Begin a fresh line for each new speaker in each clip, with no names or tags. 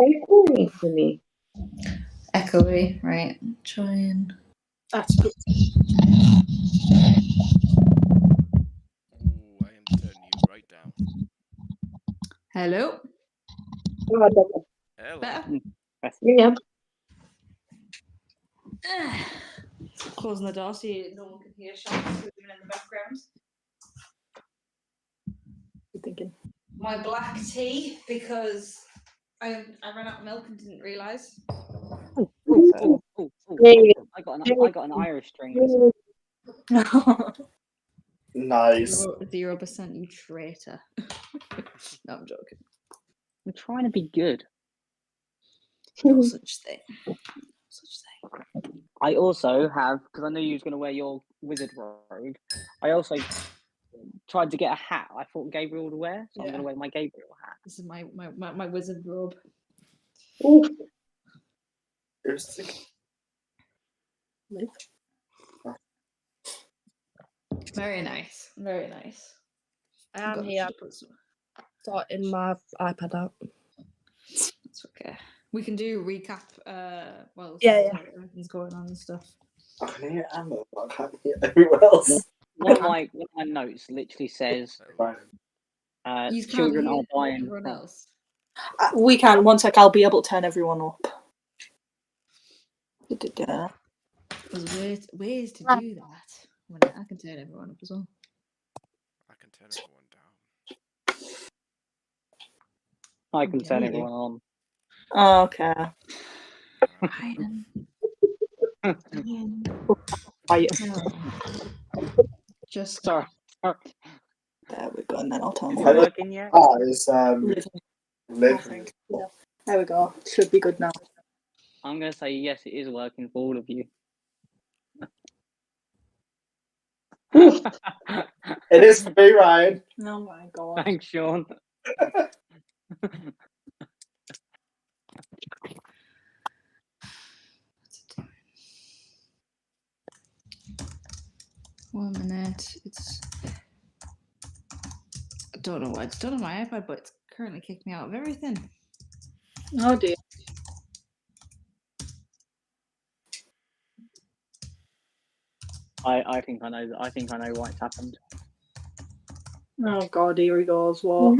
echoing to me.
Echoey, right? Try and.
That's good.
Ooh, I am turning you right down.
Hello.
Hello.
Better.
Yeah.
Closing the door so no one can hear Sean screaming in the background.
Good thinking.
My black tea because I ran out of milk and didn't realise.
I got an Irish drink.
Nice.
0%, you traitor. No, I'm joking.
I'm trying to be good.
No such thing.
I also have, because I knew you was going to wear your wizard robe, I also tried to get a hat I thought Gabriel would wear, so I'm going to wear my Gabriel hat.
This is my wizard robe.
Ooh.
Very nice. Very nice.
I am here. Sorting my iPad out.
It's okay. We can do recap. Everything's going on and stuff.
I can hear Emma, but I can't hear everyone else.
One of my notes literally says, children are buying.
Everyone else.
We can. One sec, I'll be able to turn everyone up.
There's ways to do that. I can turn everyone up as well.
I can turn everyone down.
I can turn everyone on.
Oh, okay.
Just
sorry.
There we go, and then I'll turn
Is it working yet?
It's living.
Yeah. There we go. Should be good now.
I'm going to say yes, it is working for all of you.
It is for me, Ryan.
Oh my god.
Thanks, Sean.
One minute. I don't know why it's done on my iPad, but it's currently kicked me out of everything.
Oh dear.
I think I know. I think I know why it's happened.
Oh god, here he goes. What?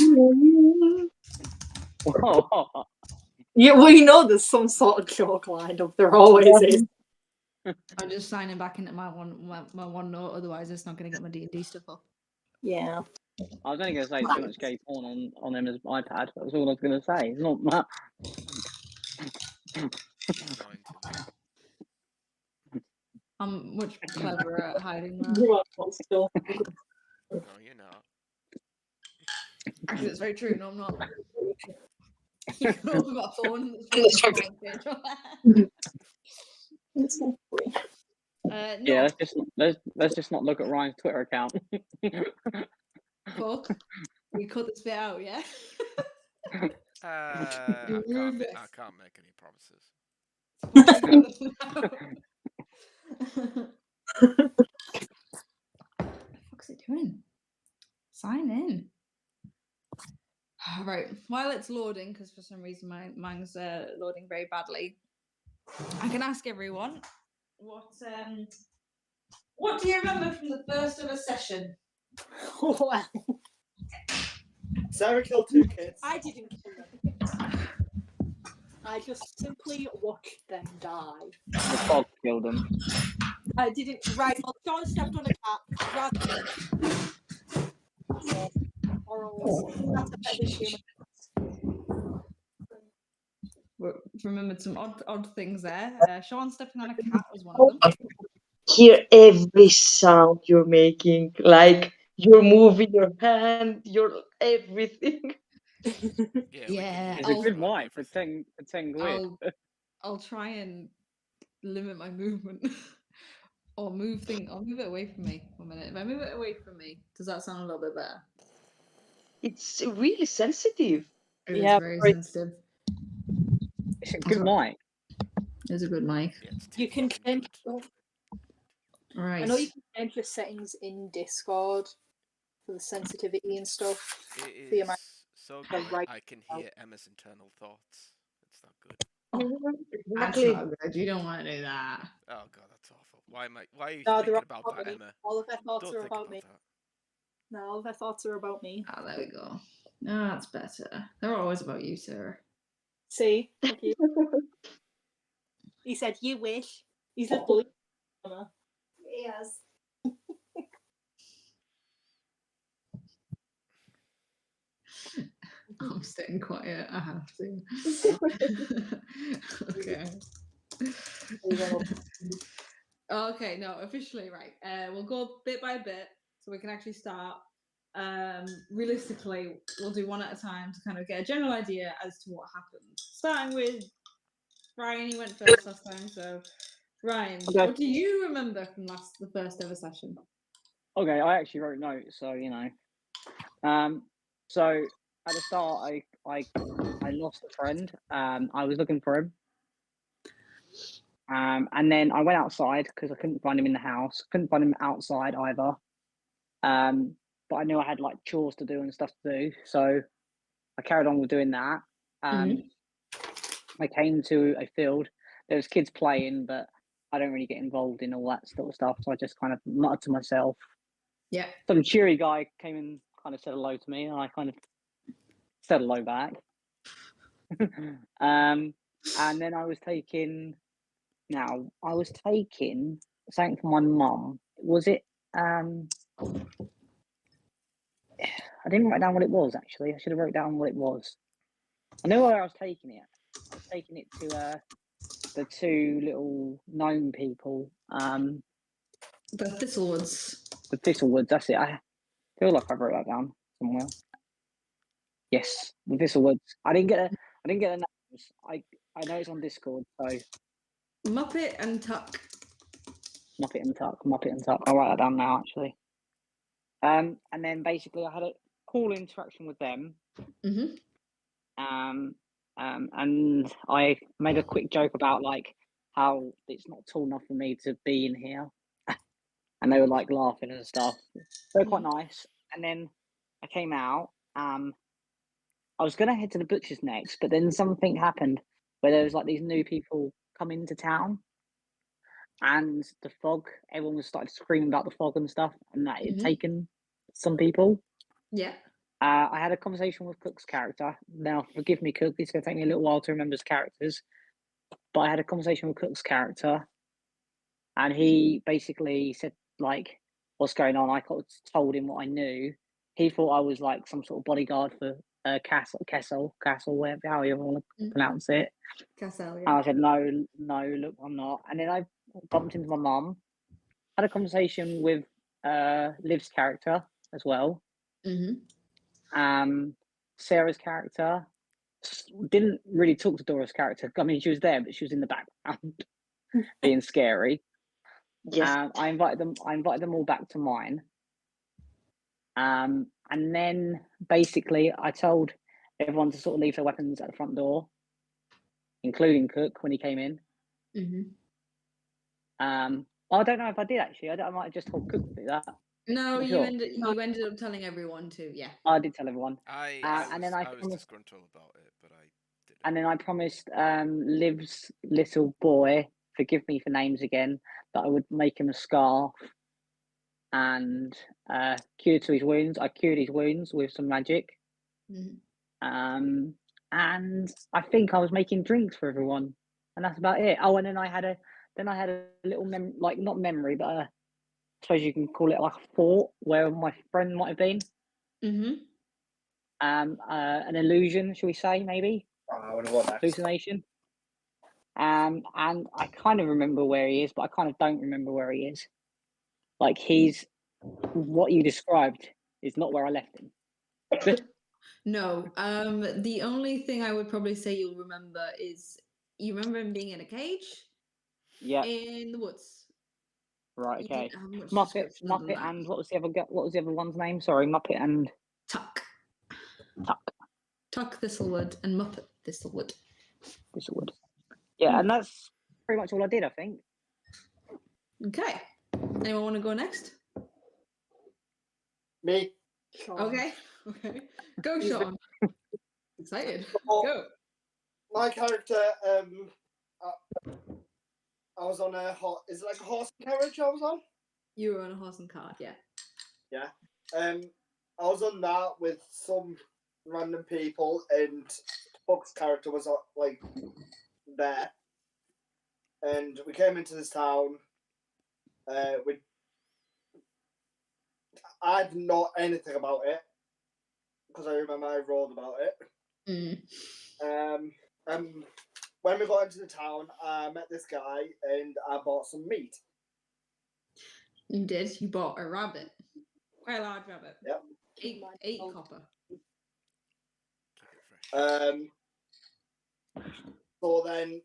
Yeah, well, you know there's some sort of joke lined up. There always is.
I'm just signing back into my OneNote, otherwise it's not going to get my D&D stuff up.
Yeah.
I was only going to say too much gay porn on Emma's iPad. That's all I was going to say. It's not that.
I'm much cleverer at hiding that.
You are still.
No, you're not.
Actually, it's very true. No, I'm not. You can open my phone and it's no.
Yeah, let's just not look at Ryan's Twitter account.
Fuck. We cut this bit out, yeah?
I can't make any promises.
What's it doing? Sign in. Right. While it's loading, because for some reason mine's loading very badly, I can ask everyone what do you remember from the first of a session?
Well,
Sarah killed 2 kids.
I didn't kill them. I just simply watched them die.
The fog killed them.
I didn't. Right, well, John stepped on a cat. That's a better human.
Remembered some odd things there. Sean stepping on a cat was one of them.
Hear every sound you're making, like you're moving your hand, your everything.
Yeah,
it's a good mic for 10 quid.
I'll try and limit my movement. Or move it away from me. 1 minute. If I move it away from me, does that sound a little bit better?
It's really sensitive.
It is very sensitive.
It's a good mic.
It's a good mic.
You can change.
Right.
I know you can change your settings in Discord for the sensitivity and stuff.
It is so good. I can hear Emma's internal thoughts. That's not good.
That's
Exactly.
not good. You don't want to do that.
Oh god, that's awful. Why are you
No,
thinking
they're
about
all
that,
me.
Emma?
All of their thoughts
Don't
are
think
about
about
me.
that.
No, all of their thoughts are about me.
Oh, there we go. No, that's better. They're always about you, sir.
See? Look you. He said, you wish. He's just bullying Emma.
Yes.
I'm staying quiet. I have to. Okay. Okay, no, officially, right. We'll go bit by bit so we can actually start. Realistically, we'll do one at a time to kind of get a general idea as to what happened. Starting with Ryan, you went first last time, so Ryan,
Okay.
what do you remember from the first ever session?
Okay, I actually wrote notes, so you know. So at the start, I lost a friend. I was looking for him. And then I went outside because I couldn't find him in the house. Couldn't find him outside either. But I knew I had like chores to do and stuff to do, so I carried on with doing that. I came to a field. There was kids playing, but I don't really get involved in all that sort of stuff. So I just kind of muttered to myself.
Yeah.
Some cheery guy came and kind of said hello to me, and I kind of said hello back. And then I was taking something for my mum. Was it? I didn't write down what it was actually. I should have wrote down what it was. I know where I was taking it. I was taking it to the two little gnome people.
The Thistlewoods.
The Thistlewoods. That's it. I feel like I wrote that down somewhere. Yes, the Thistlewoods. I didn't get the names. I know it's on Discord, so
Muppet and Tuck.
Muppet and Tuck. I'll write that down now actually. And then basically I had a cool interaction with them. And I made a quick joke about like how it's not tall enough for me to be in here. And they were like laughing and stuff. They were quite nice. And then I came out. I was gonna head to the butcher's next, but then something happened where there was like these new people coming to town, and the fog. Everyone was started screaming about the fog and stuff, and that it had taken some people.
Yeah.
I had a conversation with Cook's character. Now, forgive me, Cook. It's going to take me a little while to remember his characters. But I had a conversation with Cook's character, and he basically said, like, what's going on? I told him what I knew. He thought I was like some sort of bodyguard for Kessel, whatever, how you want to pronounce it.
Cassell, yeah.
And I said, no, look, I'm not. And then I bumped into my mum, had a conversation with Liv's character as well. Sarah's character didn't really talk to Dora's character. I mean, she was there, but she was in the background, being scary.
Yes.
I invited them all back to mine. And then basically I told everyone to sort of leave their weapons at the front door, including Cook when he came in. I don't know if I did actually. I might have just told Cook to do that.
No,
I'm
you
sure.
ended up telling everyone too. Yeah.
I did tell everyone.
I was disgruntled about it, but I did.
And then I promised Liv's little boy, forgive me for names again, that I would make him a scarf and cure to his wounds. I cured his wounds with some magic. And I think I was making drinks for everyone, and that's about it. Oh, and then I had a little not memory, but I suppose you can call it like a fort where my friend might have been. An illusion, shall we say, maybe?
I would have won that.
Hallucination. And I kind of remember where he is, but I kind of don't remember where he is. Like what you described is not where I left him.
No. The only thing I would probably say you'll remember is you remember him being in a cage.
Yeah.
In the woods.
Right. Okay.
Muppet,
and what was the other one's name? Sorry, Muppet and
Tuck. Tuck Thistlewood and Muppet Thistlewood.
Yeah, and that's pretty much all I did, I think.
Okay. Anyone want to go next?
Me.
Sean.
Okay. Go, Sean. Excited. Go.
my character, I was on a horse. Is it like a horse and carriage I was on?
You were on a horse and cart, yeah.
Yeah. I was on that with some random people, and Puck's character was like there, and we came into this town. I didn't know anything about it because I remember I rolled about it. When we got into the town, I met this guy and I bought some meat.
You did. You bought a rabbit. Quite a large rabbit.
Yep.
8 copper.
Keep it fresh.
So then,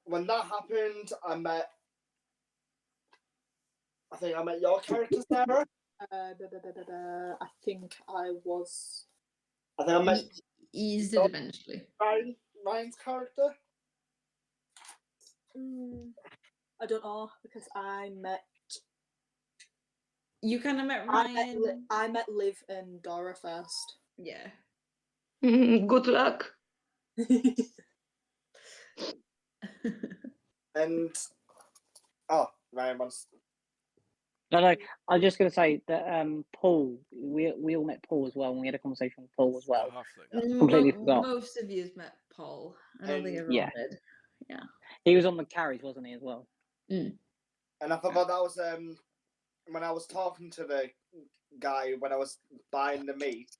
when that happened, I think I met your character, Sarah.
I think I was.
I think I met
Eased it eventually.
Ryan's character.
I don't know because I met.
You kind of met Ryan.
I met Liv and Dora first.
Yeah.
Good luck.
And Ryan wants.
No, I was just going to say that Paul, we all met Paul as well, and we had a conversation with Paul as well.
The halfling.
Completely forgot.
Most of you met Paul. I don't think everyone
Yeah.
did. Yeah.
He was on the carriage, wasn't he, as well?
And I forgot that was when I was talking to the guy when I was buying the meat.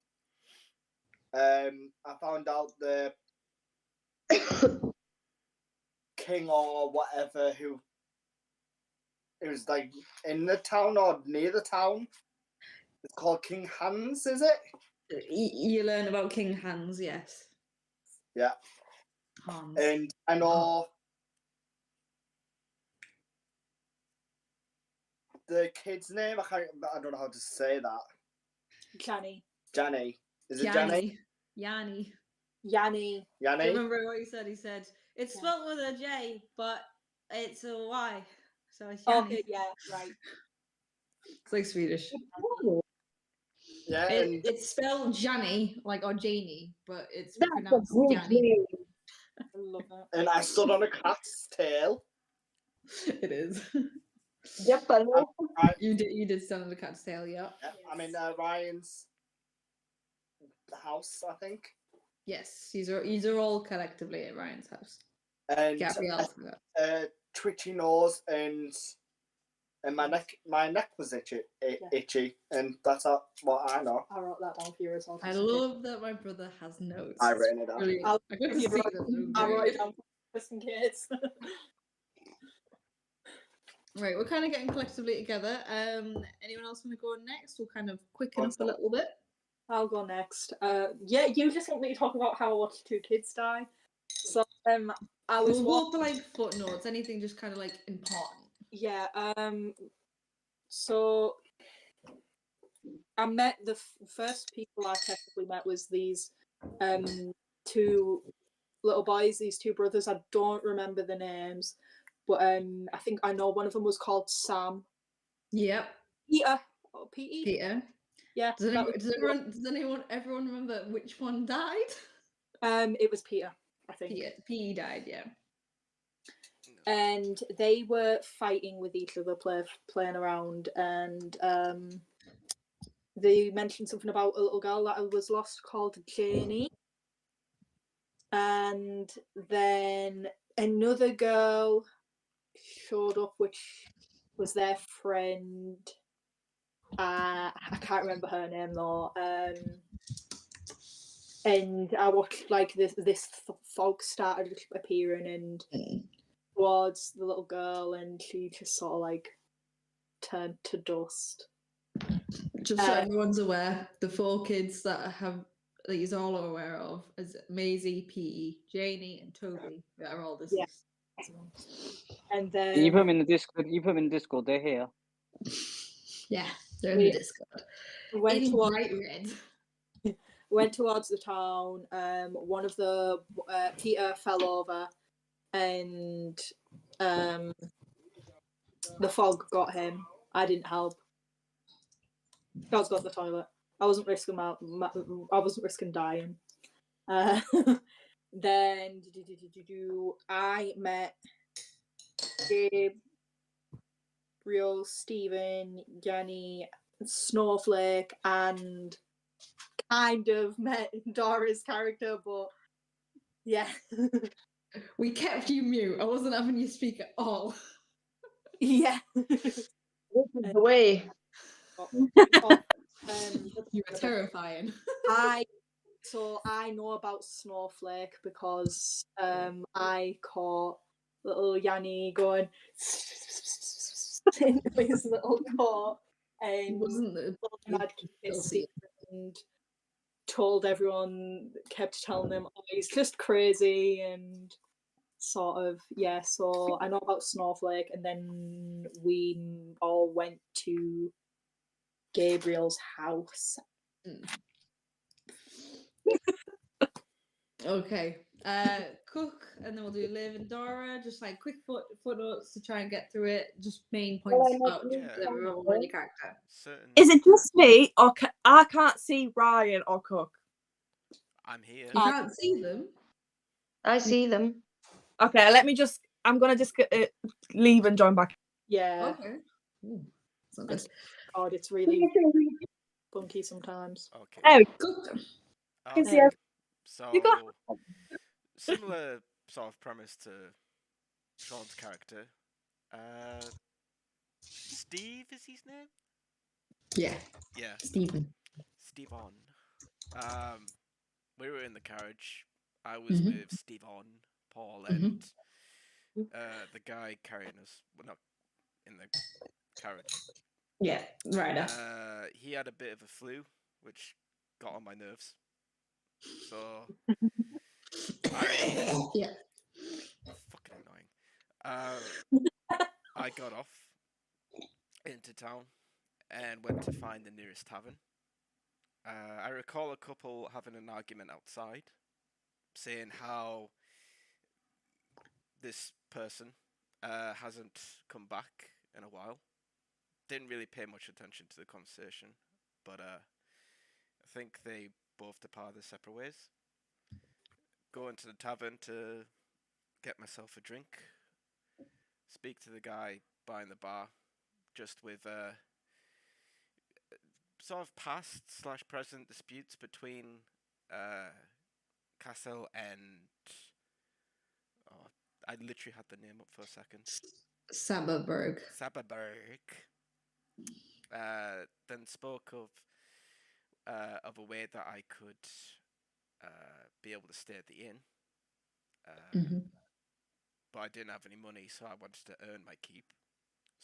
I found out the king or whatever who it was like in the town or near the town. It's called King Hans, is it?
You learn about King Hans, yes.
Yeah.
Hans.
And I know the kid's name. I don't know how to say that.
Janny.
Janny. Is it Janny?
Yanni.
Yanni.
Do you
Yanni?
remember what he said? He said, it's spelled with a J, but it's a Y. So it's Yanni.
Okay, yeah, right.
It's like Swedish.
Yeah,
It's spelled Janni, like or Janie, but it's
That's a
pronounced
good
Yanni.
name.
I love that.
and I stood on a cat's tail.
It is.
Yep, I know.
You did stand on the cat's tail, yeah.
I'm in Ryan's house, I think.
Yes, these are all collectively at Ryan's house.
And
Gabriel's house.
twitchy nose and my neck was itchy, and that's what I know.
I wrote that down for you as well.
I love that my brother has notes.
I written it down.
Brilliant.
I'll
I got to
give
see
you
them.
I wrote it down just in case.
Right, we're kind of getting collectively together. Anyone else want to go next? We'll kind of quicken up a little bit.
I'll go next. Yeah, you just want me to talk about how I watched 2 kids die. So I was
We'll go for like footnotes, anything just kind of like important.
Yeah. So I met the first people I technically met was these 2 little boys, these 2 brothers. I don't remember the names, but I think I know one of them was called Sam.
Yep.
Peter. Oh, Petey.
Peter.
Yeah.
Does everyone remember which one died?
It was Peter, I think.
Peter died, yeah.
And they were fighting with each other, playing around, and they mentioned something about a little girl that was lost called Janie. And then another girl showed up, which was their friend. I can't remember her name though. And I watched like this fog started appearing and towards the little girl, and she just sort of like turned to dust.
Just so everyone's aware, the 4 kids that he's all aware of is Maisie, Petey, Janie, and Toby that are all deceased.
And then
You put them in the Discord. They're here.
Yeah, they're in the Discord.
Went towards the town. One of the Peter fell over, and the fog got him. I didn't help. I was got the toilet. I wasn't risking I wasn't risking dying. Uh, then I met Gabriel, Stephen, Yanni, Snowflake, and kind of met Dora's character, but yeah.
We kept you mute. I wasn't having you speak at all.
Yeah.
This is the way.
You were terrifying.
I know about Snowflake because I caught little Yanni going into his little coat and
Wasn't the
I'd keep it secret and told everyone, kept telling them, oh, he's just crazy and sort of, yeah. So I know about Snowflake, and then we all went to Gabriel's house.
Okay. Cook, and then we'll do Liv and Dora. Just like quick footnotes to try and get through it. Just main points about
Yeah.
everyone with your character.
Certain.
Is it just me, or I can't see Ryan or Cook?
I'm here.
You can't see them.
I see them.
Okay, I'm gonna just leave and join back.
Yeah.
Okay. Ooh, that's not good.
God, it's really funky sometimes.
Okay.
There we
Cook.
can see
Um,
us.
So
You got-
similar sort of premise to Sean's character. Steve is his name?
Yeah,
Yeah,
Stephen.
Steve on. We were in the carriage. I was
Mhm.
with Steve on, Paul, and the guy carrying us. Well, not in the carriage.
Yeah, right.
He had a bit of a flu, which got on my nerves. So, I mean,
Yeah.
fucking annoying. I got off into town and went to find the nearest tavern. I recall a couple having an argument outside, saying how this person hasn't come back in a while. Didn't really pay much attention to the conversation, but I think they both departed separate ways. Go into the tavern to get myself a drink. Speak to the guy behind the bar, just with sort of past / present disputes between Castle and I literally had the name up for a second.
Saberberg.
Then spoke of a way that I could be able to stay at the inn. But I didn't have any money, so I wanted to earn my keep.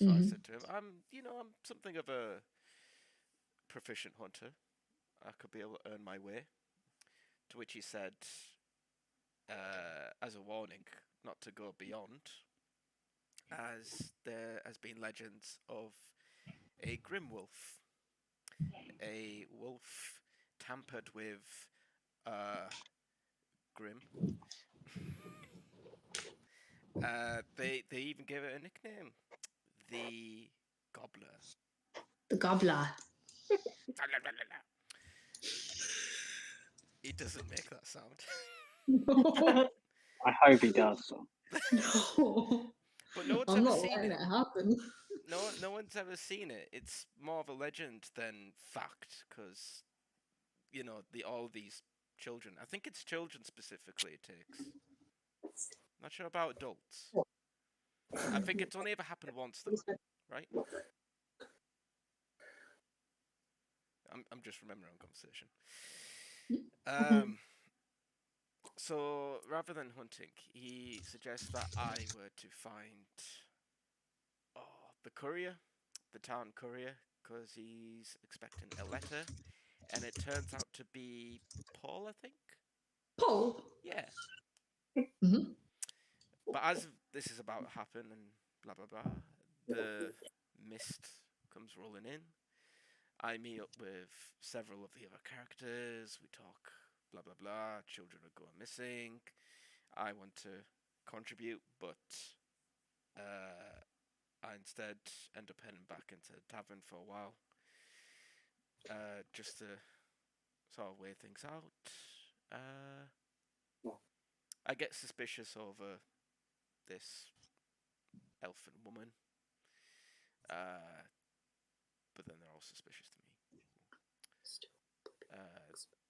So I said to him, I'm something of a proficient hunter. I could be able to earn my way. To which he said, as a warning, not to go beyond, as there has been legends of a grim wolf, a wolf tampered with grim. They even gave it a nickname, the Gobbler.
The Gobbler.
He doesn't make that sound.
No.
I hope he does.
No.
But no one's
I'm
ever
not
seen
letting
it.
it happen.
No one's ever seen it. It's more of a legend than fact, because all these children. I think it's children specifically. It takes. Not sure about adults. I think it's only ever happened once though, right? I'm just remembering conversation. So rather than hunting, he suggests that I were to find the courier, the town courier, because he's expecting a letter, and it turns out to be Paul, I think.
Paul.
Yeah.
Mhm.
But as this is about to happen and blah blah blah, the mist comes rolling in. I meet up with several of the other characters. We talk blah blah blah. Children are going missing. I want to contribute, but I instead end up heading back into the tavern for a while, just to sort of weigh things out. I get suspicious over this elfin woman. But then they're all suspicious to me.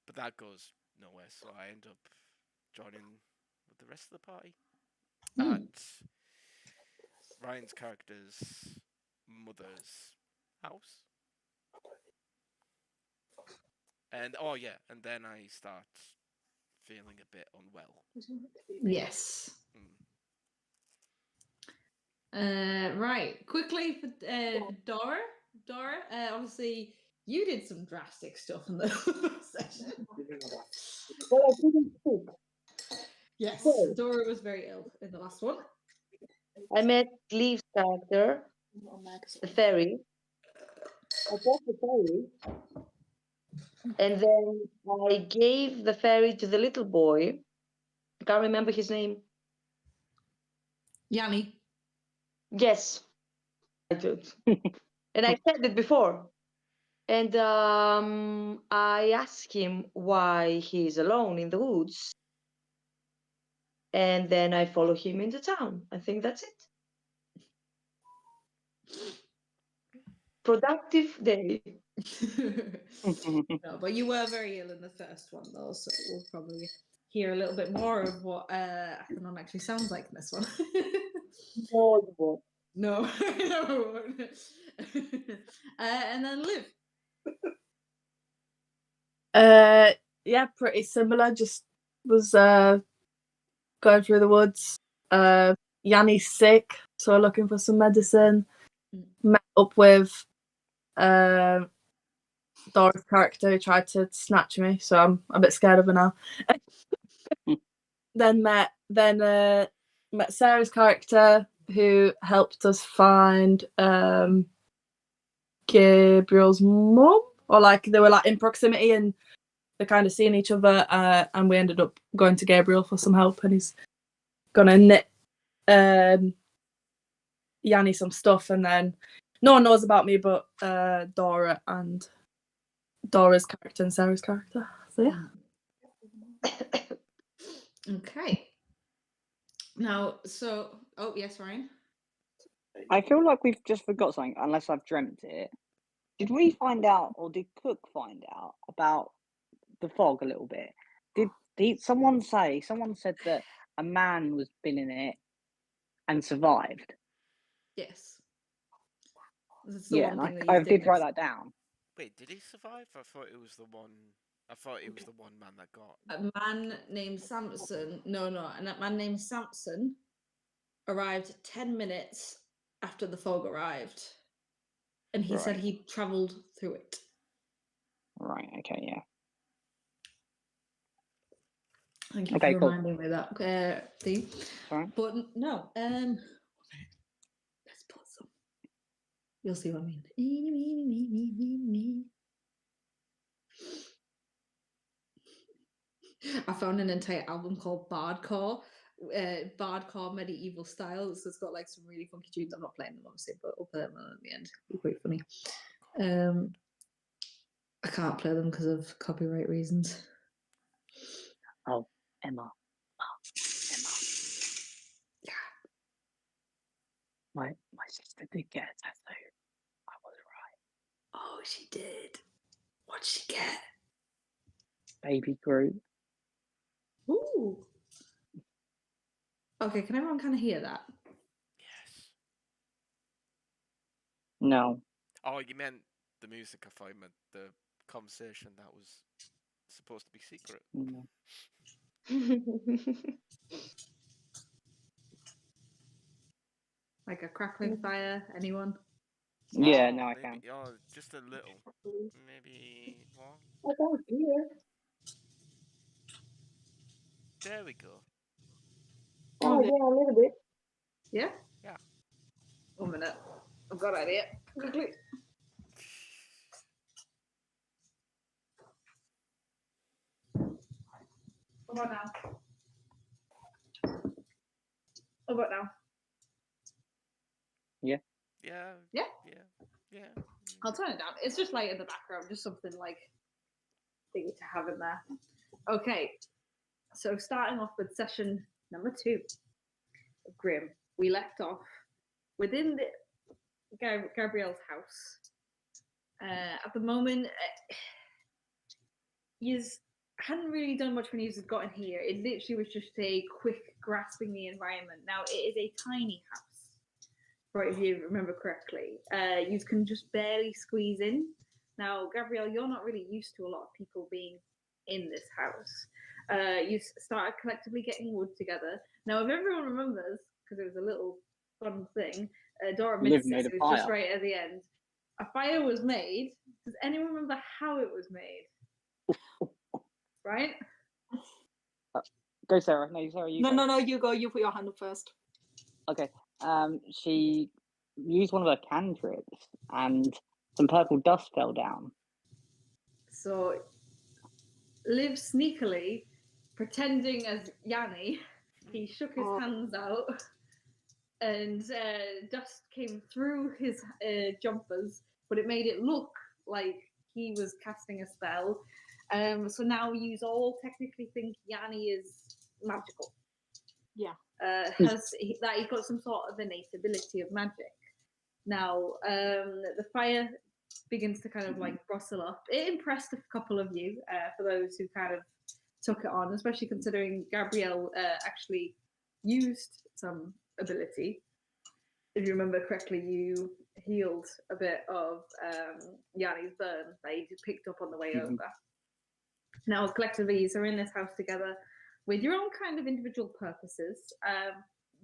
But that goes nowhere, so I end up joining with the rest of the party at Ryan's character's mother's house. And and then I start feeling a bit unwell.
Yes. Right. Quickly for Dora. Dora, obviously you did some drastic stuff in the session.
Well, I couldn't speak.
Yes,
So,
Dora was very ill in the last one.
I met Leaves' character, the fairy. I got the fairy, and then I gave the fairy to the little boy. I can't remember his name.
Yanni.
Yes, I did. And I said it before. And I asked him why he's alone in the woods. And then I follow him into town. I think that's it. Productive day.
No, but you were very ill in the first one, though, so we'll probably hear a little bit more of what Acheron actually sounds like in this one.
Horrible.
No, no. And then Liv.
Yeah, pretty similar. Just was going through the woods. Yanni's sick, so looking for some medicine. Met up with Dora's character who tried to snatch me, so I'm a bit scared of her now. Then met Sarah's character who helped us find Gabriel's mum, or like they were like in proximity and they're kind of seeing each other, and we ended up going to Gabriel for some help, and he's gonna knit Yanni some stuff, and then no one knows about me but Dora and Dora's character and Sarah's character. So yeah.
Okay. Now, oh yes, Ryan.
I feel like we've just forgot something, unless I've dreamt it. Did we find out, or did Cook find out about the fog a little bit? Did someone said that a man was been in it and survived?
Yes. That's the
Yeah,
one thing that
I
you
did write that down.
Wait, did he survive? I thought it was the one man that got.
A man named Samson. No, and that man named Samson arrived 10 minutes after the fog arrived, and he said
Right.
he travelled through it.
Right. Okay. Yeah.
Thank you
Okay,
for
cool.
reminding me of that, Steve.
Sorry.
But no, let's put some. You'll see what I mean. I found an entire album called Bardcore, Bardcore medieval style. So it's got like some really funky tunes. I'm not playing them obviously, but I'll play them at the end. It'll be quite funny. I can't play them because of copyright reasons.
Oh, Emma.
Yeah.
My sister did get a tattoo. I was right.
Oh, she did. What'd she get?
Baby Groot.
Ooh. Okay, can everyone kind of hear that?
Yes.
No.
Oh, you meant the music? I thought you meant the conversation that was supposed to be secret.
No.
Like a crackling fire? Anyone?
Yeah,
Oh,
no, I
maybe,
can.
oh, just a little. Maybe what?
I don't hear.
There we go.
Oh, yeah, a little bit.
Yeah?
Yeah.
1 minute. I've got an idea. Quickly. How about now? How about now?
Yeah.
Yeah?
Yeah.
I'll turn it down. It's just like in the background, just something like thingy to have in there. Okay. So starting off with session number 2 of Grim, we left off within Gabriel's house. At the moment, you hadn't really done much when you got in here. It literally was just a quick grasping the environment. Now, it is a tiny house, right, if you remember correctly. You can just barely squeeze in. Now, Gabriel, you're not really used to a lot of people being in this house. You started collectively getting wood together. Now, if everyone remembers, because it was a little fun thing, Dora missed it, it was just right at the end. A fire was made. Does anyone remember how it was made? Right?
Go, Sarah. No, Sarah, you go.
No, you go. You put your hand up first.
Okay. She used one of her cantrips, and some purple dust fell down.
So, Liv sneakily, pretending as Yanni, he shook his hands out, and dust came through his jumpers, but it made it look like he was casting a spell. So now you all technically think Yanni is magical.
Yeah.
He got some sort of innate ability of magic. Now, the fire begins to kind of like rustle up. It impressed a couple of you, for those who kind of took it on, especially considering Gabriel actually used some ability. If you remember correctly, you healed a bit of Yanni's burn that he picked up on the way over. Now, collectively, you're in this house together with your own kind of individual purposes.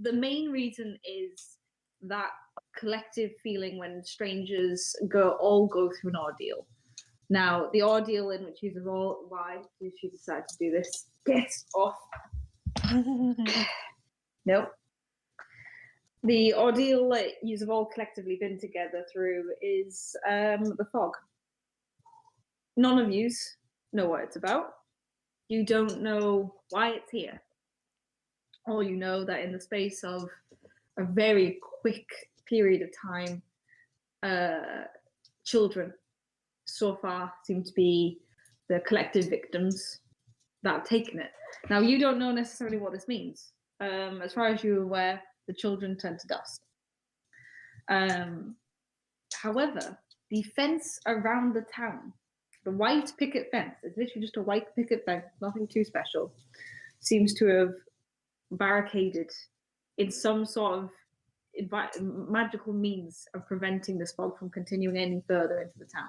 The main reason is that collective feeling when strangers all go through an ordeal. Now, the ordeal in which you've all... Why did you decide to do this? Get off! Nope. The ordeal that you've all collectively been together through is the fog. None of you know what it's about. You don't know why it's here. All you know that in the space of a very quick period of time, children so far seem to be the collective victims that have taken it. Now, you don't know necessarily what this means. As far as you're aware, the children turn to dust. However, the fence around the town, the white picket fence, it's literally just a white picket fence, nothing too special, seems to have barricaded in some sort of magical means of preventing this fog from continuing any further into the town.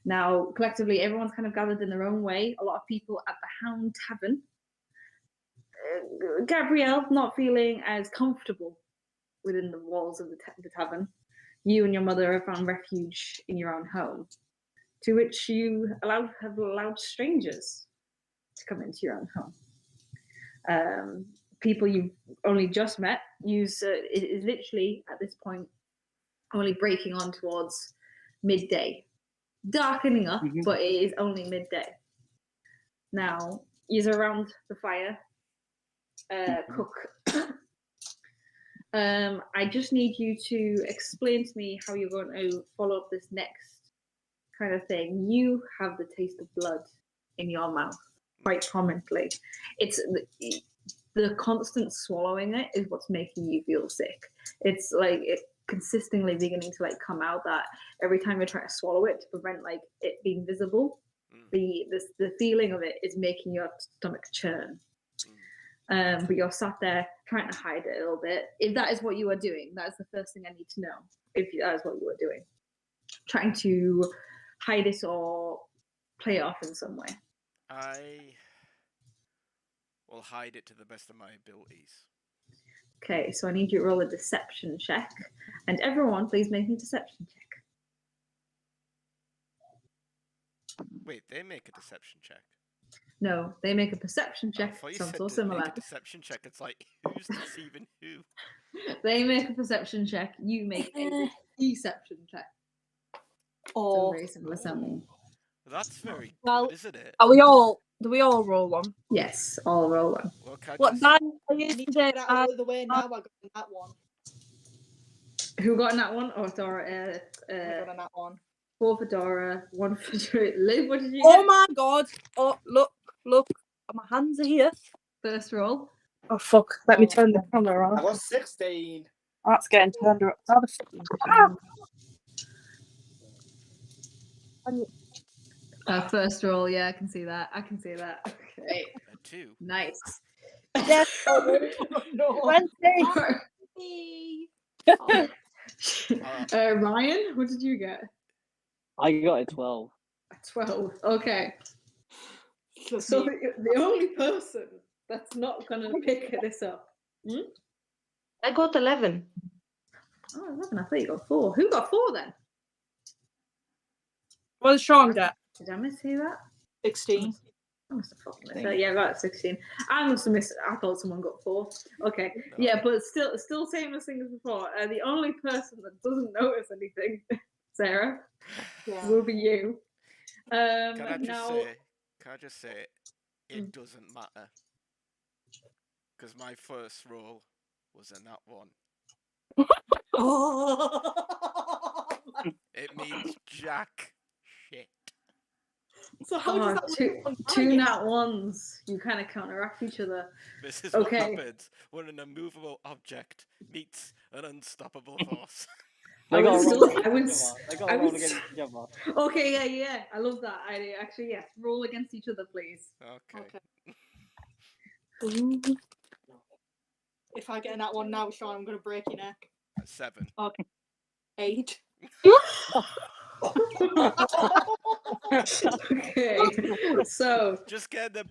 Now, collectively, everyone's kind of gathered in their own way. A lot of people at the Hound tavern. Gabrielle, not feeling as comfortable within the walls of the tavern. You and your mother have found refuge in your own home, to which you have allowed strangers to come into your own home. People you've only just met, it is literally, at this point, only breaking on towards midday. Darkening up, but it is only midday. Now, you're around the fire, cook. I just need you to explain to me how you're going to follow up this next kind of thing. You have the taste of blood in your mouth, quite prominently. It's the constant swallowing it is what's making you feel sick. It's like it consistently beginning to like come out that every time you're trying to swallow it to prevent like it being visible, the feeling of it is making your stomach churn. But you're sat there trying to hide it a little bit. If that is what you are doing, that is the first thing I need to know. If that is what you are doing, trying to hide it or play it off in some way.
I will hide it to the best of my abilities.
Okay, so I need you to roll a deception check. And everyone, please make a deception check.
Wait, they make a deception check?
No, they make a perception check. Sounds so similar.
Make a deception check. It's like, who's deceiving who?
They make a perception check. You make a deception check.
Oh,
very similar sounding.
That's very
Well,
good, isn't it?
Do we all roll one?
Yes, all roll one.
Well, can I
What
just-
Dan
I need to get out of the way now. I got that one.
Who got in that one? Oh, Dora.
I got that one.
4 for Dora, 1 for Liv. What did you get?
Oh my god! Oh, look! My hands are here.
First roll.
Oh fuck! Let me turn the camera
I
on.
got 16.
That's getting turned around. How the fuck?
First roll, yeah, I can see that. Okay,
A 2.
nice.
Yes.
No.
20.
Ryan, what did you get?
I got a 12.
A 12. Okay.
Just
So
me.
the only person that's not gonna pick this up.
I got 11.
Oh, 11. I thought you got 4. Who got 4 then?
What did Sean get?
Did I mishear that?
16.
I must have fucking missed that. Yeah, I got 16. I must have missed it. I thought someone got 4. Okay.
No.
Yeah, but still same as things before. The only person that doesn't notice anything, Sarah,
Yeah.
will be you.
Can I just say, it doesn't matter. Because my first roll was a nat 1. It means jack shit.
So how does that
two nat 1s? You kind of counteract each other.
This is
Okay.
what happens when an immovable object meets an unstoppable force.
They got to roll against each other.
Okay, yeah. I love that idea. Actually, yes. Roll against each other, please.
Okay.
If I get in that one now, Sean, I'm going to break your neck.
7.
Okay. 8.
Okay. So
Just get the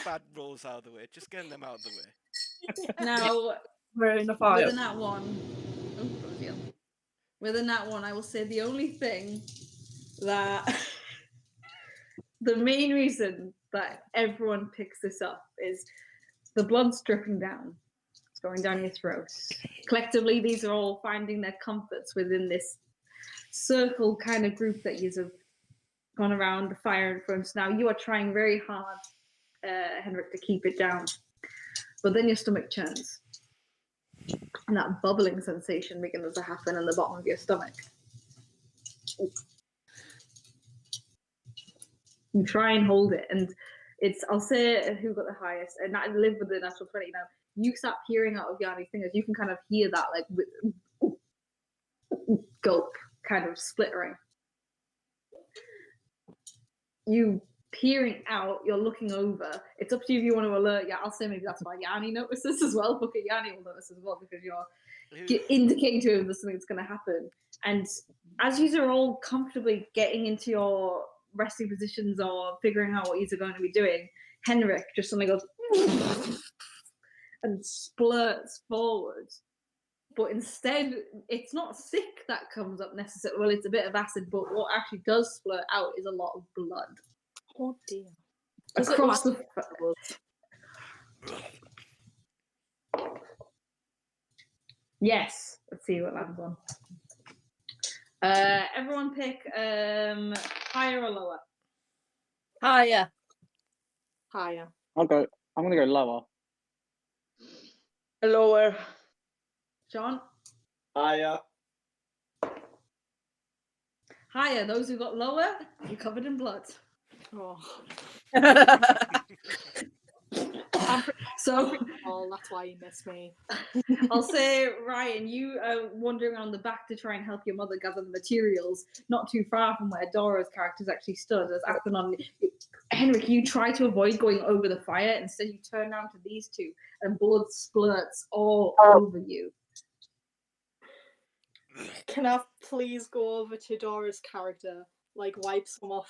bad rolls out of the way. Just getting them out of the way.
now
We're in the
with
fire.
a nat 1. Oh, ordeal. With a nat 1, I will say the only thing that the main reason that everyone picks this up is the blood's dripping down. It's going down your throat. Collectively, these are all finding their comforts within this circle kind of group that you've gone around the fire in front. Now you are trying very hard, Henrik, to keep it down. But then your stomach churns. And that bubbling sensation begins to happen in the bottom of your stomach. You try and hold it, and I'll say who got the highest, and I live with the natural 20 now. You start peering out of Yanni's fingers, you can kind of hear that like gulp kind of splittering. You peering out, you're looking over. It's up to you if you want to alert. Yeah, I'll say maybe that's why Yanni notices as well. Look at Yanni will notice as well because you're indicating to him there's something that's going to happen. And as you are all comfortably getting into your resting positions or figuring out what you're going to be doing, Henrik just suddenly goes and splurts forward. But instead, it's not sick that comes up necessarily. Well, it's a bit of acid, but what actually does splurt out is a lot of blood.
Oh dear.
Across the... Yes. Let's see what lands on. Everyone pick higher or lower?
Higher.
Higher.
I'm gonna go lower.
Lower.
John?
Higher.
Higher. Those who got lower, you're covered in blood.
Oh.
So
that's why you miss me.
I'll say, Ryan, you are wandering around the back to try and help your mother gather the materials, not too far from where Dora's character's actually stood. As Athanon, Henrik, you try to avoid going over the fire. Instead, you turn down to these two, and blood splurts all over you.
Can I please go over to Dora's character, like wipe some off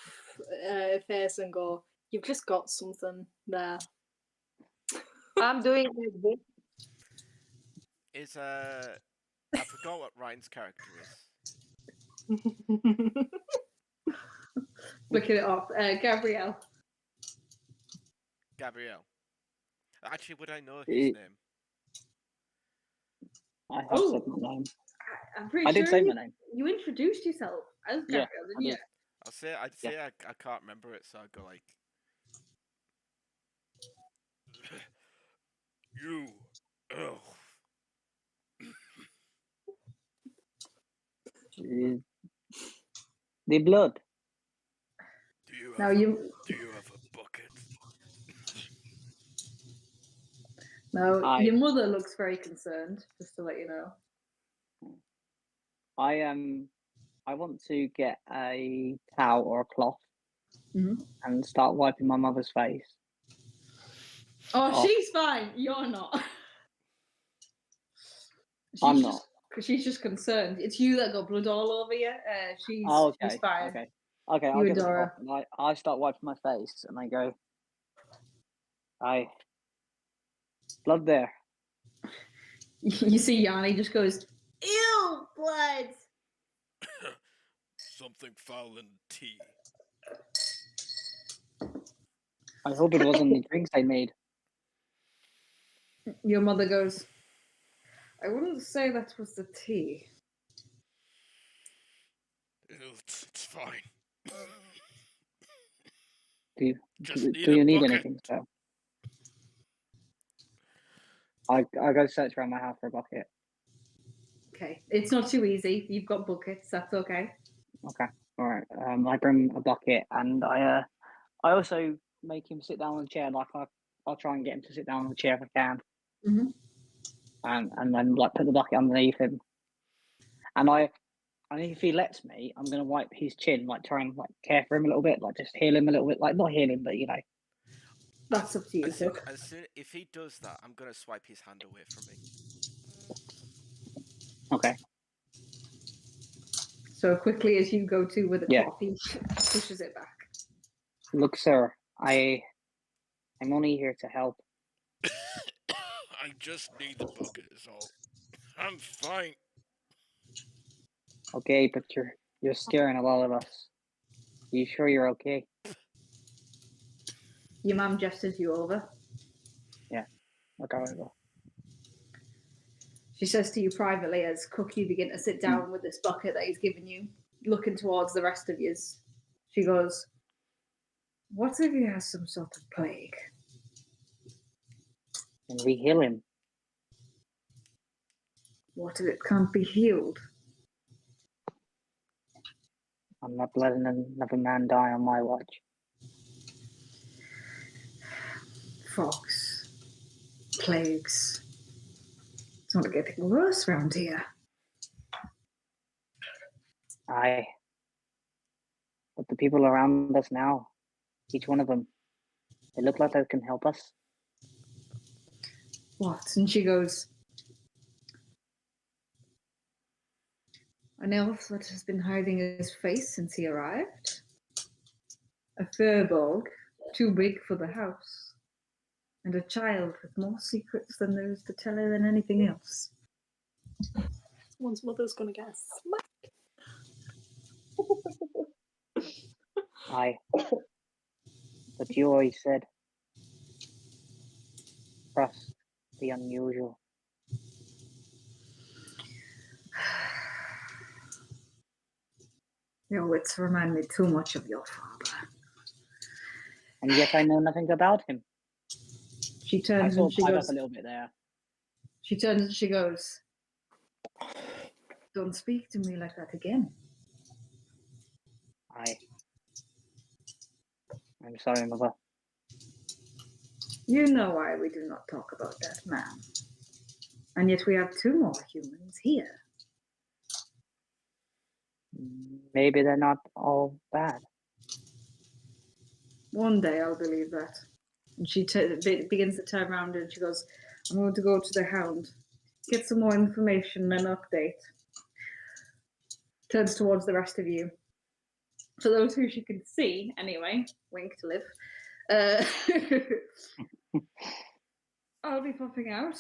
her face and go, "You've just got something there."
I'm doing like this.
I forgot what Ryan's character is.
Flicking it off. Gabriel.
Gabriel. Actually, would I know his name?
I have said my name.
I'm pretty
I
sure
did say my name.
You introduced yourself as Gabriel, didn't you?
I'd say I can't remember it, so I'd go like, you. Oh.
The blood.
Do you have a bucket?
Now,
Aye.
your mother looks very concerned, just to let you know.
I want to get a towel or a cloth
Mhm.
and start wiping my mother's face.
Oh,
Oh.
she's fine. You're not.
I'm not.
She's just concerned. It's you that got blood all over you. She's fine.
Okay. I'll
You
get the
adore
cloth and I start wiping my face and I go, blood there.
You see Yanni just goes, ew, blood.
Something foul in tea.
I hope it wasn't the drinks I made.
Your mother goes, I wouldn't say that was the tea.
It's fine.
Do
Just
you need
bucket.
anything, sir? I go search around my house for a bucket.
Okay, it's not too easy. You've got buckets. That's okay.
Okay, all right. I bring a bucket and I also make him sit down on a chair. Like I'll try and get him to sit down on the chair if I can.
Mhm.
And then like put the bucket underneath him. And if he lets me, I'm gonna wipe his chin, like try and like care for him a little bit, like just heal him a little bit, like not heal him, but you know.
That's up to you.
If he does that, I'm gonna swipe his hand away from me.
Okay.
So quickly as you go to with a
Yeah.
cloth, he pushes it back.
Look, sir, I'm only here to help.
I just need the bucket is all. I'm fine.
Okay, but you're scaring a lot of us. You sure you're okay?
Your mum gestures you over.
Yeah, I'll go over.
She says to you privately as Cook, you begin to sit down with this bucket that he's given you, looking towards the rest of yous. She goes, what if he has some sort of plague?
And we heal him.
What if it can't be healed?
I'm not letting another man die on my watch.
Fogs, plagues. It's not getting worse round here.
Aye. But the people around us now, each one of them, they look like they can help us.
What? And she goes, an elf that has been hiding his face since he arrived. A furbolg, too big for the house. And a child with more secrets than there is to tell her than anything else.
Someone's mother's gonna get smacked.
Aye. But you always said, trust the unusual.
Your wits remind me too much of your father.
And yet I know nothing about him.
She
I
turns
sort
and
of
she
pipe
goes,
up a little bit there.
she turns and she goes, don't speak to me like that again.
I'm sorry, mother.
You know why we do not talk about that man. And yet we have two more humans here.
Maybe they're not all bad.
One day I'll believe that. And she begins to turn around and she goes, I'm going to go to the Hound, get some more information and update. Turns towards the rest of you. For those who she can see, anyway, wink to live. I'll be popping out.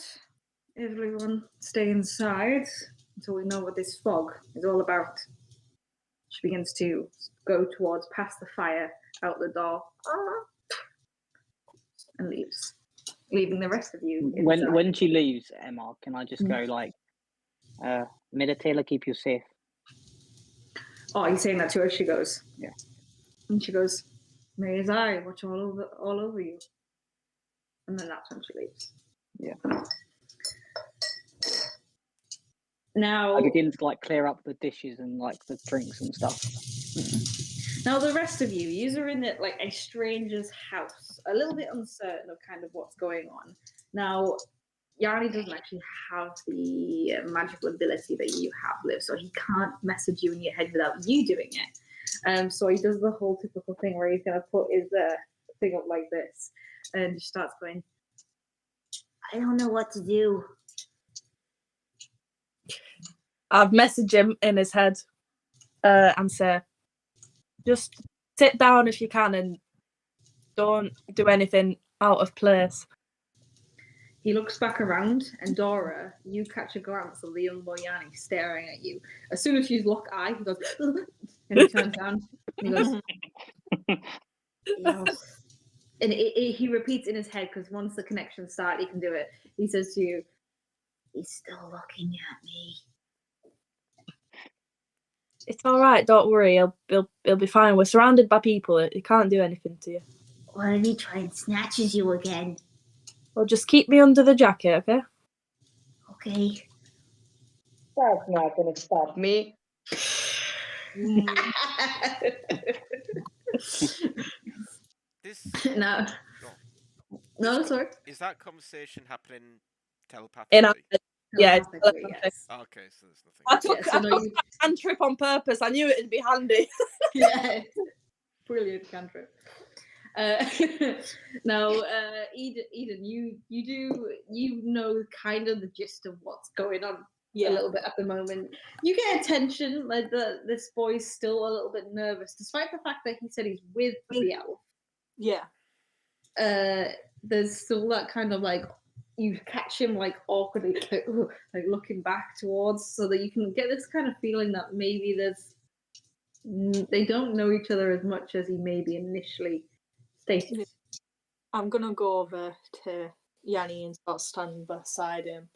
Everyone stay inside until we know what this fog is all about. She begins to go towards past the fire, out the door, and leaves, leaving the rest of you inside.
When she leaves, Emma, can I just go like, may the tailor keep you safe?
Oh, you're saying that to her? She goes,
yeah.
And she goes, may his eye watch all over you. And then that's when she leaves.
Yeah.
Now
I begin to like clear up the dishes and like the drinks and stuff.
Now the rest of you are in it like a stranger's house, a little bit uncertain of kind of what's going on. Now Yanni doesn't actually have the magical ability that you have, Liv, so he can't message you in your head without you doing it. So he does the whole typical thing where he's going to put his thing up like this and he starts going, I don't know what to do.
I've messaged him in his head and say, just sit down if you can and don't do anything out of place.
He looks back around, and Dora, you catch a glance of the young boy Yanni staring at you. As soon as you lock eye, he goes, and he turns around, and he goes, yes. And he repeats in his head, because once the connections start, he can do it. He says to you, he's still looking at me.
It's all right, don't worry. He'll be fine. We're surrounded by people. He can't do anything to you.
What if he tries and snatches you again?
Well, just keep me under the jacket, okay?
Okay.
That's not going to stop me.
This
No. No, sorry.
is that conversation happening telepathically?
In our head. Yeah, it's
Telepathically, yes.
Okay, so there's nothing.
I took
Yeah, so no,
a cantrip on purpose. I knew it'd be handy.
Yeah. Brilliant cantrip. Now, Eden, you know kind of the gist of what's going on a little bit at the moment. You get attention, like this boy's still a little bit nervous, despite the fact that he said he's with the elf.
Yeah.
There's still that kind of like, you catch him like awkwardly, like looking back towards, so that you can get this kind of feeling that maybe they don't know each other as much as he maybe initially stated.
I'm gonna go over to Yanni and start standing beside him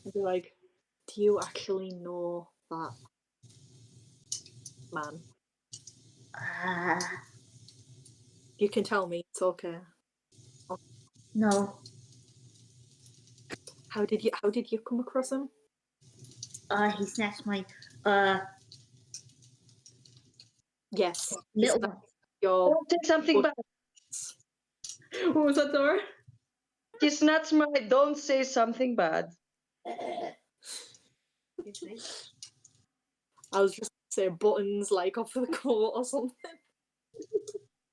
and be like, do you actually know that man? You can tell me, it's okay.
No.
How did you come across him?
He snatched my
Yes.
little one.
Your
Don't say something bad.
What was that, Dora?
It's not my. Don't say something bad.
I was just gonna say buttons like off of the coat or something.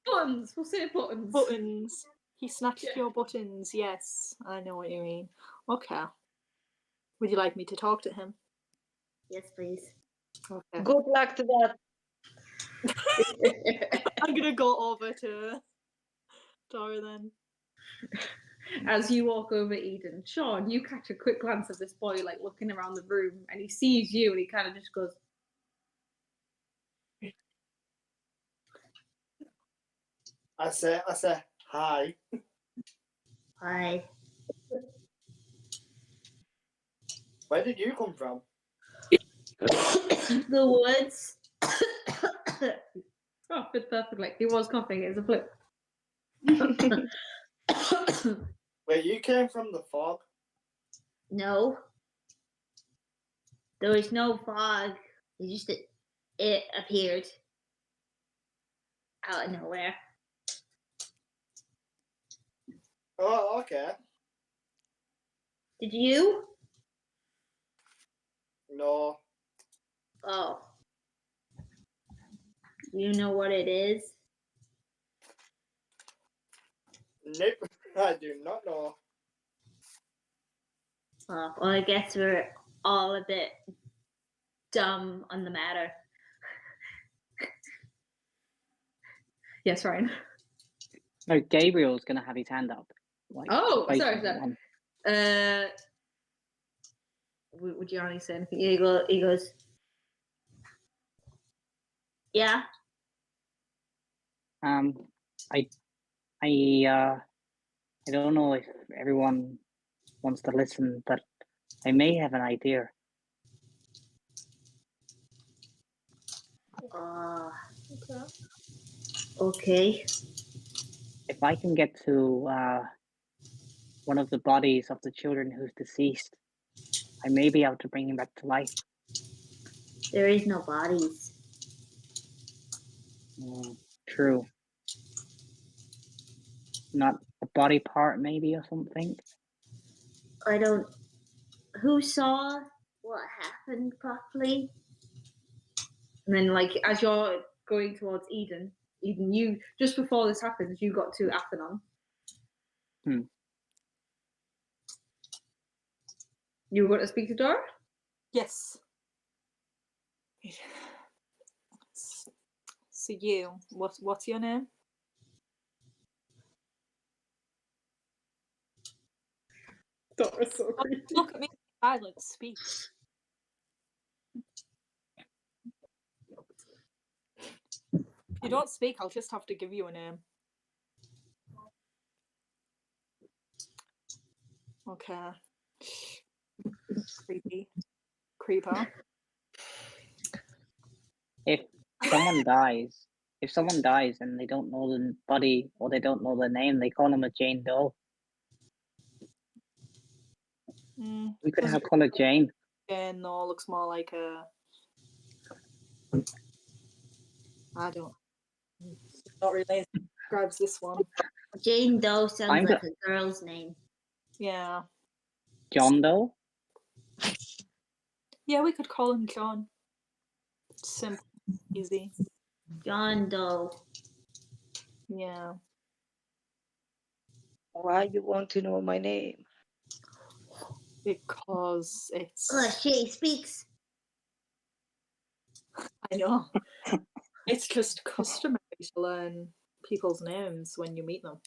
Buttons. We'll say buttons.
Buttons. He snatched your buttons. Yes, I know what you mean. Okay. Would you like me to talk to him?
Yes, please.
Okay.
Good luck to that.
I'm gonna go over to Dora then.
As you walk over Eden, Sean, you catch a quick glance of this boy like looking around the room, and he sees you, and he kind of just goes.
I say, hi.
Hi.
Where did you come from?
The woods. Oh, fit perfectly. He was coughing. It was a flip.
Where you came from, the fog?
No. There was no fog. It appeared out of nowhere.
Oh, okay.
Did you?
No.
Oh. You know what it is?
Nope, I do not know.
Well, I guess we're all a bit dumb on the matter. Yes, Ryan.
No, Gabriel's gonna have his hand up. Like,
Oh,
facing
sorry.
everyone.
Would Yanni say anything? He goes, yeah.
I don't know if everyone wants to listen, but I may have an idea.
Okay.
If I can get to one of the bodies of the children who's deceased, I may be able to bring him back to life.
There is no bodies.
True. Not a body part, maybe, or something?
I don't. Who saw what happened properly?
And then, like, as you're going towards Eden, you just before this happens, you got to Athenon. You were going to speak to Dora?
Yes. So you, what's your name?
Dora's so creepy.
Look at me, silent, speak. If you don't speak, I'll just have to give you a name. Okay. Creepy. Creeper.
If someone dies and they don't know the body or they don't know their name, they call them a Jane Doe. We could have call her Jane.
Yeah, no, looks more like a. I don't. Not really. Grabs this one.
Jane Doe sounds
I'm
like a girl's name.
Yeah.
John Doe.
Yeah, we could call him John. Simple, easy.
John Doe.
Yeah.
Why you want to know my name?
Because it's.
Oh, she speaks.
I know. It's just customary to learn people's names when you meet them.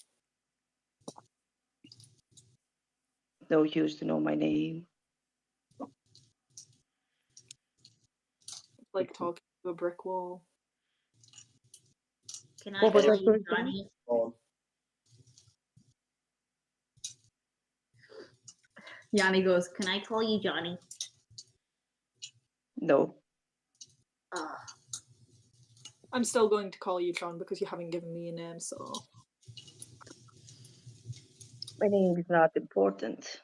No use to know my name.
Like talking to a brick wall.
Can I
What was
call
that
you
first
Johnny?
Yanni goes,
Can I call you Johnny?
No.
I'm still going to call you John because you haven't given me a name, so.
My name is not important.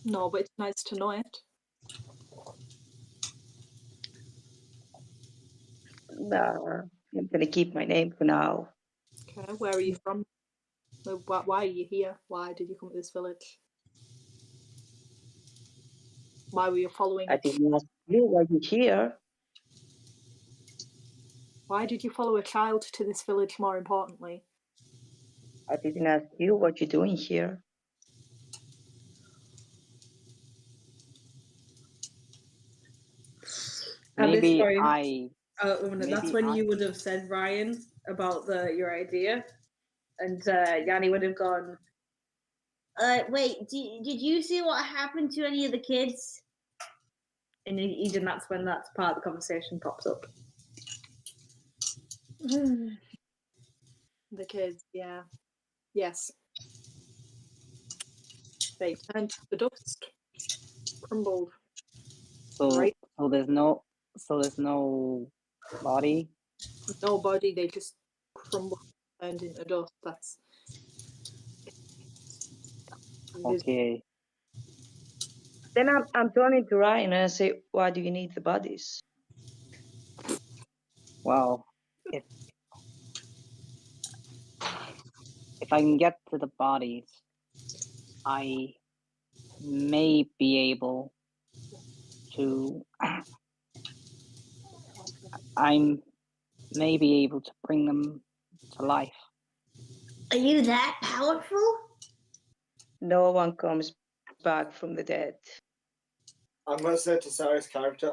No, but it's nice to know it.
Nah, I'm gonna keep my name for now.
Okay, where are you from? Why are you here? Why did you come to this village? Why were you following
I
it?
didn't ask you why you're here.
Why did you follow a child to this village, more importantly?
I didn't ask you what you're doing here.
at this
Maybe
point,
maybe
that's when you would have said, Ryan, about your idea. And Yanni would have gone,
Wait, did you see what happened to any of the kids?
and Eden, that's when that part of the conversation pops up.
The kids, yeah. Yes. They turned to the dust. Crumbled.
so
Right.
so there's no body.
No body, they just crumbled, turned into dust. That's.
Okay.
Then I'm turning to Ryan and I say, why do you need the bodies?
Well, if I can get to the bodies, I may be able to. To bring them to life.
Are you that powerful?
No one comes back from the dead.
I'm going to say to Sarah's character,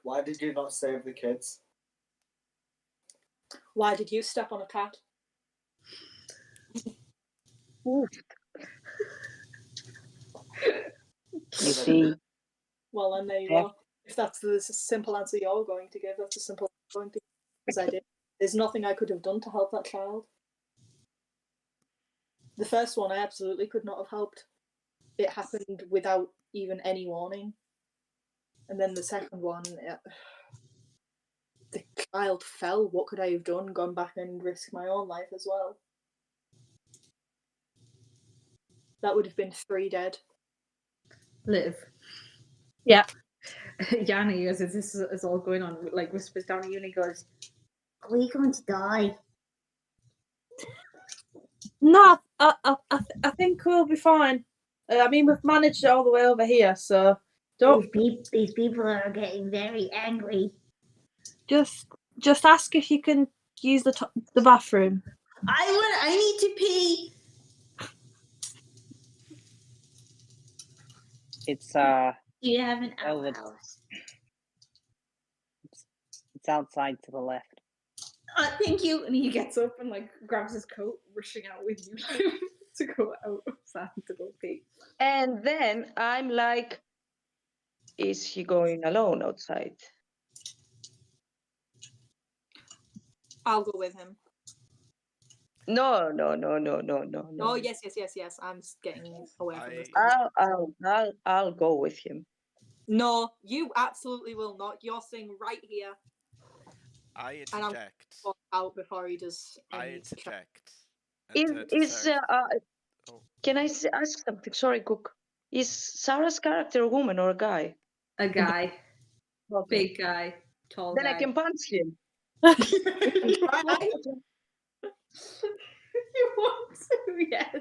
why did you not save the kids?
Why did you step on a cat?
Oof.
You see,
Well, then there you go. If that's the simple answer you're going to give, that's the simple answer I'm going to give. Because I did. There's nothing I could have done to help that child. The first one I absolutely could not have helped. It happened without even any warning. And then the second one, the child fell. What could I have done? Gone back and risked my own life as well. That would have been 3 dead.
Liv.
Yeah.
Yanni, as this is all going on, like whispers down at you and he goes,
Are we going to die?
No, I think we'll be fine. I mean, we've managed it all the way over here, so don't
These people are getting very angry.
just ask if you can use the bathroom.
I need to pee.
It's
Do you have an
Over-
outhouse?
it's outside to the left.
Thank you. And he gets up and like grabs his coat, rushing out with you to go outside to go pee.
And then I'm like, is he going alone outside?
I'll go with him.
No.
Oh yes. I'm just getting away from this.
I'll go with him.
No, you absolutely will not. You're staying right here.
I
And I'll
interject.
walk out before he does.
I
any
interject. and turn to
Is
Sarah. Oh.
Can I ask something? Sorry, Cook. Is Sarah's character a woman or a guy?
A guy,
Okay.
big guy, tall
Then
guy.
I can punch him.
You want to? Yes.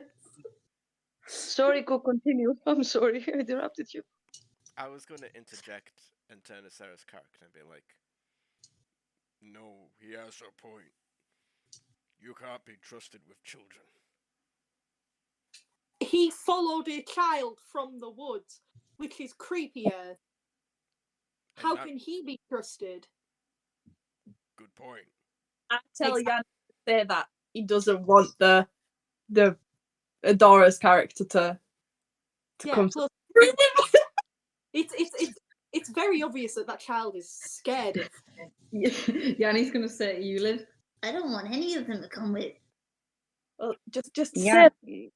Sorry, Cook. Continue. I'm sorry, I interrupted you.
I was going to interject and turn to Sarah's character and be like, no, he has a point. You can't be trusted with children.
He followed a child from the woods, which is creepier. How can he be trusted?
Good point.
I tell Jan to say that he doesn't want the Adora's character to come to
It's very obvious that child is scared of him.
Yanni's gonna say you live.
I don't want any of them to come with.
Well, just
Yeah.
say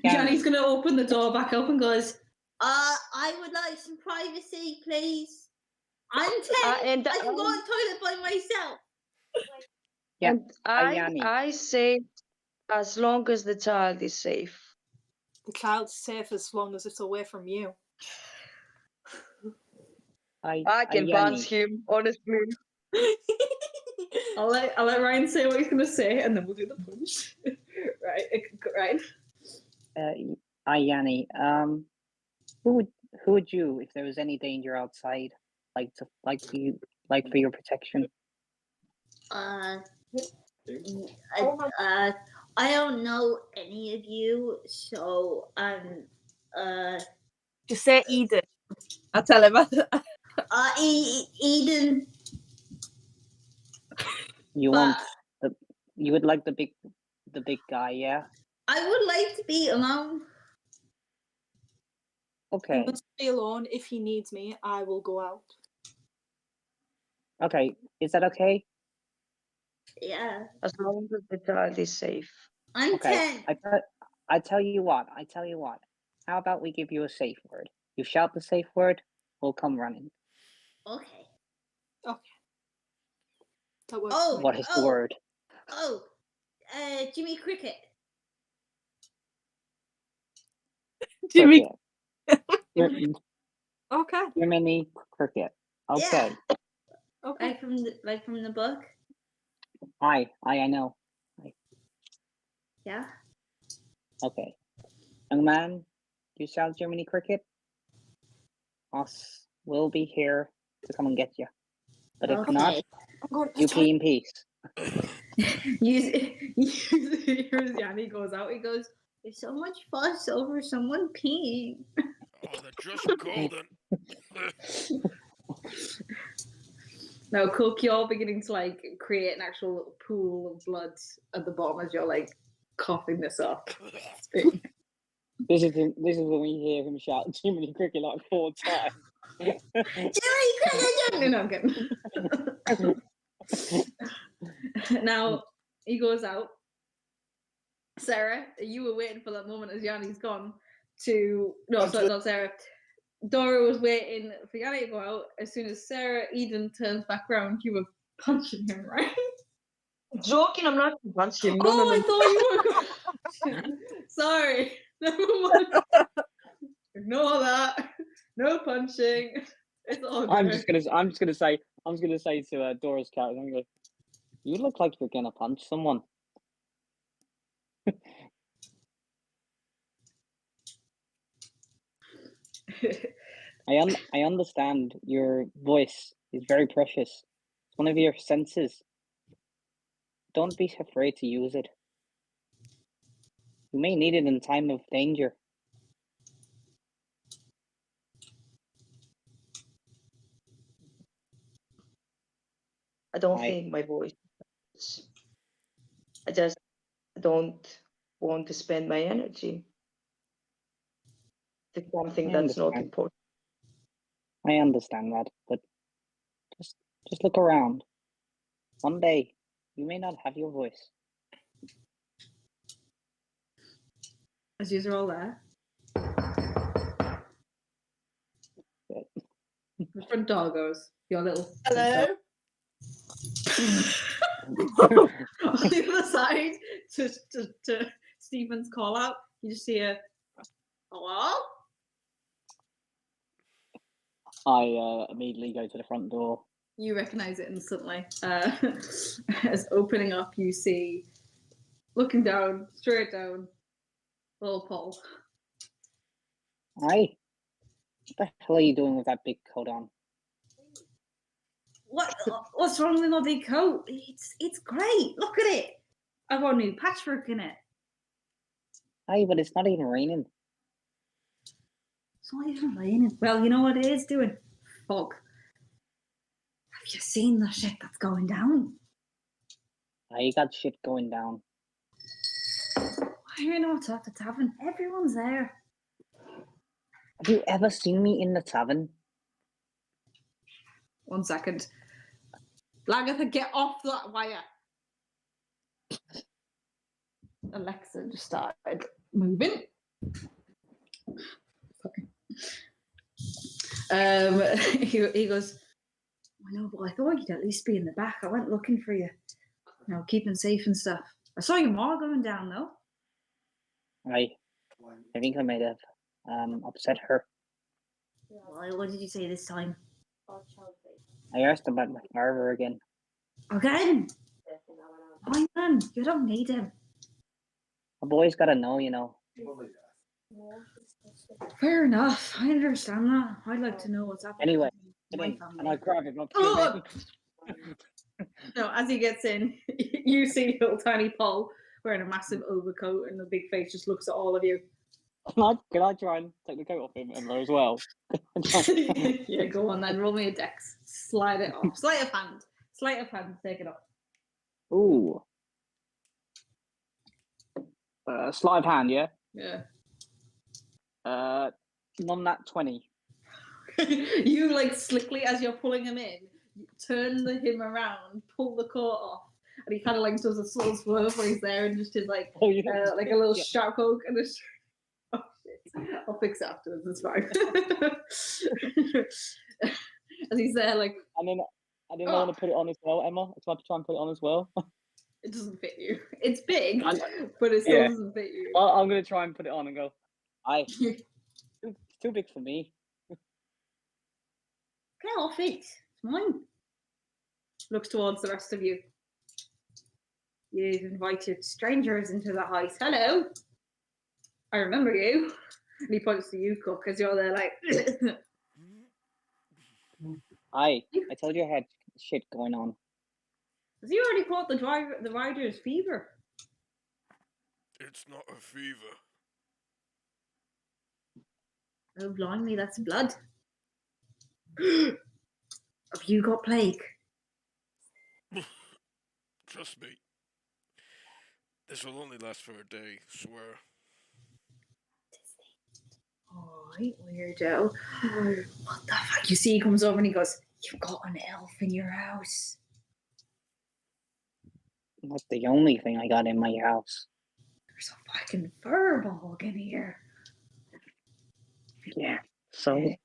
Yanni's gonna open the door back up and goes,
I would like some privacy, please. I'm 10.
And
I can go on the toilet by myself.
Yeah.
And I say, as long as the child is safe.
The child's safe as long as it's away from you.
I can punch him, honestly.
I'll let Ryan say what he's gonna say, and then we'll do the punch. Right.
Yanni, who would you, if there was any danger outside, like for your protection?
I don't know any of you, so
just say Eden. I'll tell him.
Eden.
You would like the big guy, yeah?
I would like to be alone.
Okay.
He must be alone. If he needs me, I will go out.
Okay, is that okay?
Yeah.
As long as the child is safe.
I'm
okay.
10.
I tell you what. How about we give you a safe word? You shout the safe word, we'll come running.
Okay.
That works.
What is the word?
Jimmy Cricket.
Jimmy.
Okay.
Jiminy Cricket. Okay.
Yeah.
Okay.
Like from the book.
I know.
Yeah.
Okay. Young man, you shout Jiminy Cricket? Us will be here to come and get you. But if not, you pee in peace.
Here's Yanni goes out. He goes,
"There's so much fuss over someone peeing."
Oh, they're just golden.
Now, Cook, you're beginning to like create an actual little pool of blood at the bottom as you're like coughing this up.
This is when we hear him shout Jiminy Cricket like 4 times.
Jiminy Cricket!
No, I'm kidding. Now he goes out. Sarah, you were waiting for that moment as Yanni's gone to. No, sorry, not Sarah. Dora was waiting for Yanni to go out. As soon as Sarah Eden turns back around, you were punching him, right?
Joking, I'm not punching him. No,
I thought you were. Sorry. Never mind. Ignore that. No punching. It's all good.
I'm just gonna say to Dora's character, I'm gonna go, you look like you're gonna punch someone. I understand your voice is very precious. It's one of your senses. Don't be afraid to use it. You may need it in time of danger.
I don't
I-
think my voice. I just don't want to spend my energy to something
I
that's not
understand.
important.
I understand that, but just look around. One day, you may not have your voice.
As you are all there. The front door goes. Your little
Hello.
on the other side to Stephen's call out. You just hear, hello?
I immediately go to the front door.
You recognize it instantly. As opening up, you see, looking down, straight down, little Paul.
Aye. What the hell are you doing with that big coat on?
What's wrong with my big coat? It's great. Look at it. I've got a new patchwork in it.
Aye, but it's not even raining.
It's not even raining. Well, you know what it is doing? Fog. Have you seen the shit that's going down?
I got shit going down.
Why are you not at the tavern? Everyone's there.
Have you ever seen me in the tavern?
1 second. Lagatha, get off that wire. Alexa just started moving. Sorry. He goes, I know, but I thought you'd at least be in the back. I went looking for you. You know, keeping safe and stuff. I saw your ma going down though.
I think I might have upset her.
Why? What did you say this time?
I asked about my father again.
Again? Why, man? You don't need him.
A boy's gotta know, you know.
Fair enough. I understand that. I'd like to know what's happening.
Anyway,
to my
and
family.
I grab him up.
Oh! No, as he gets in, you see little tiny Paul wearing a massive overcoat and a big face just looks at all of you.
Can I try and take the coat off him as well?
Yeah, go on then. Roll me a dex. Slide it off. Sleight of hand. Sleight of hand. Take it off.
Ooh. Sleight of hand, yeah?
Yeah.
Non that 20.
You like slickly as you're pulling him in, you turn him around, pull the coat off, and he kind of like does a sort of swerve where he's there and just his like
Oh, yeah.
like a little sharp poke and a. Oh shit! I'll fix it afterwards. It's fine. As he's there, like.
And then I want to put it on as well, Emma. I tried to try and put it on as well.
It doesn't fit you. It's big, but it still doesn't fit you.
Well, I'm gonna try and put it on and go. It's too big for me.
Get off it. It's mine. Looks towards the rest of you. You've invited strangers into the house. Hello. I remember you. And he points to you, Cook, as you're there like.
I told you I had shit going on.
Has he already caught the rider's fever?
It's not a fever.
Oh, blimey, that's blood. Have you got plague?
Trust me. This will only last for a day, swear.
Alright, weirdo. What the fuck? You see, he comes over and he goes, you've got an elf in your house.
Not the only thing I got in my house.
There's a fucking furball in here.
Yeah. So,
And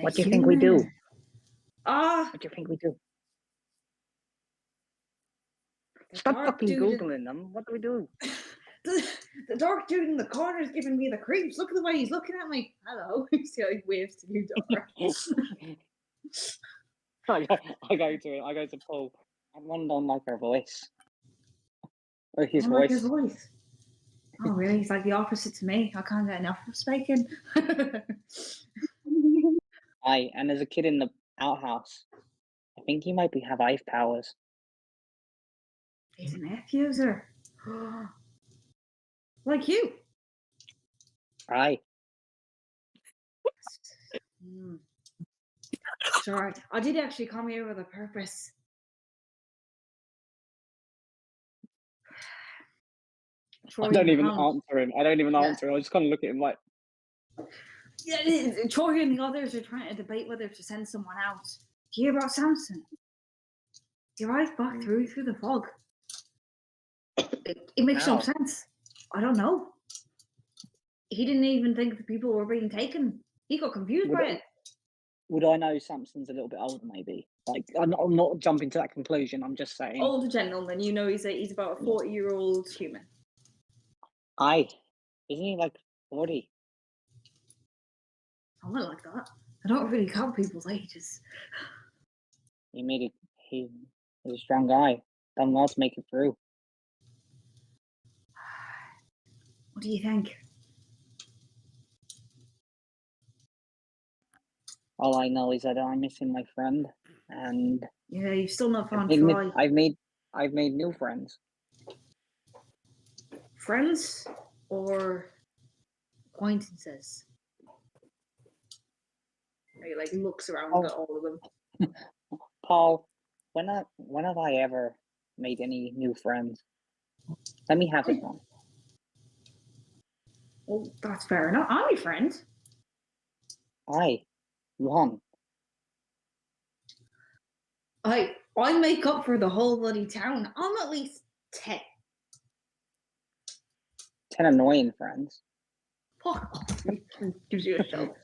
what do you think we do?
Ah,
What do you think we do? Stop fucking Googling them. What do we do?
The dark dude in the corner is giving me the creeps. Look at the way he's looking at me. Hello. See how he waves to you, Dora.
I go to him. I go to Paul. Everyone don't like her voice. Or his
I don't like
voice.
his voice. Oh, really? He's like the opposite to me. I can't get enough of spanking.
Aye, and there's a kid in the outhouse. I think he might have ice powers.
He's an F user. Like you.
Aye.
Sorry, I did actually come here with a purpose.
I don't even
Hound.
answer him. I just kind of look at him like,
Yeah, Troy and the others are trying to debate whether to send someone out. Do you hear about Samson? He arrived back through the fog. It makes no
How?
sense. I don't know. He didn't even think the people were being taken. He got confused by it.
Would I know Samson's a little bit older, maybe? Like, I'm not jumping to that conclusion. I'm just saying.
Older gentleman, you know, he's about a 40-year-old human.
Aye. Isn't he like 40?
I wouldn't like that. I don't really count people's ages.
He's a strong guy. Done well to make it through.
What do you think?
All I know is that I'm missing my friend, and
yeah, you've still not found
Troy. I've made new friends.
Friends or acquaintances? He like looks around at all of them.
Paul, when have I ever made any new friends? Let me have it one.
Well, that's fair enough. I'm your friend.
Aye, one.
I make up for the whole bloody town. I'm at least 10.
10 annoying friends.
Fuck off. Gives you a show.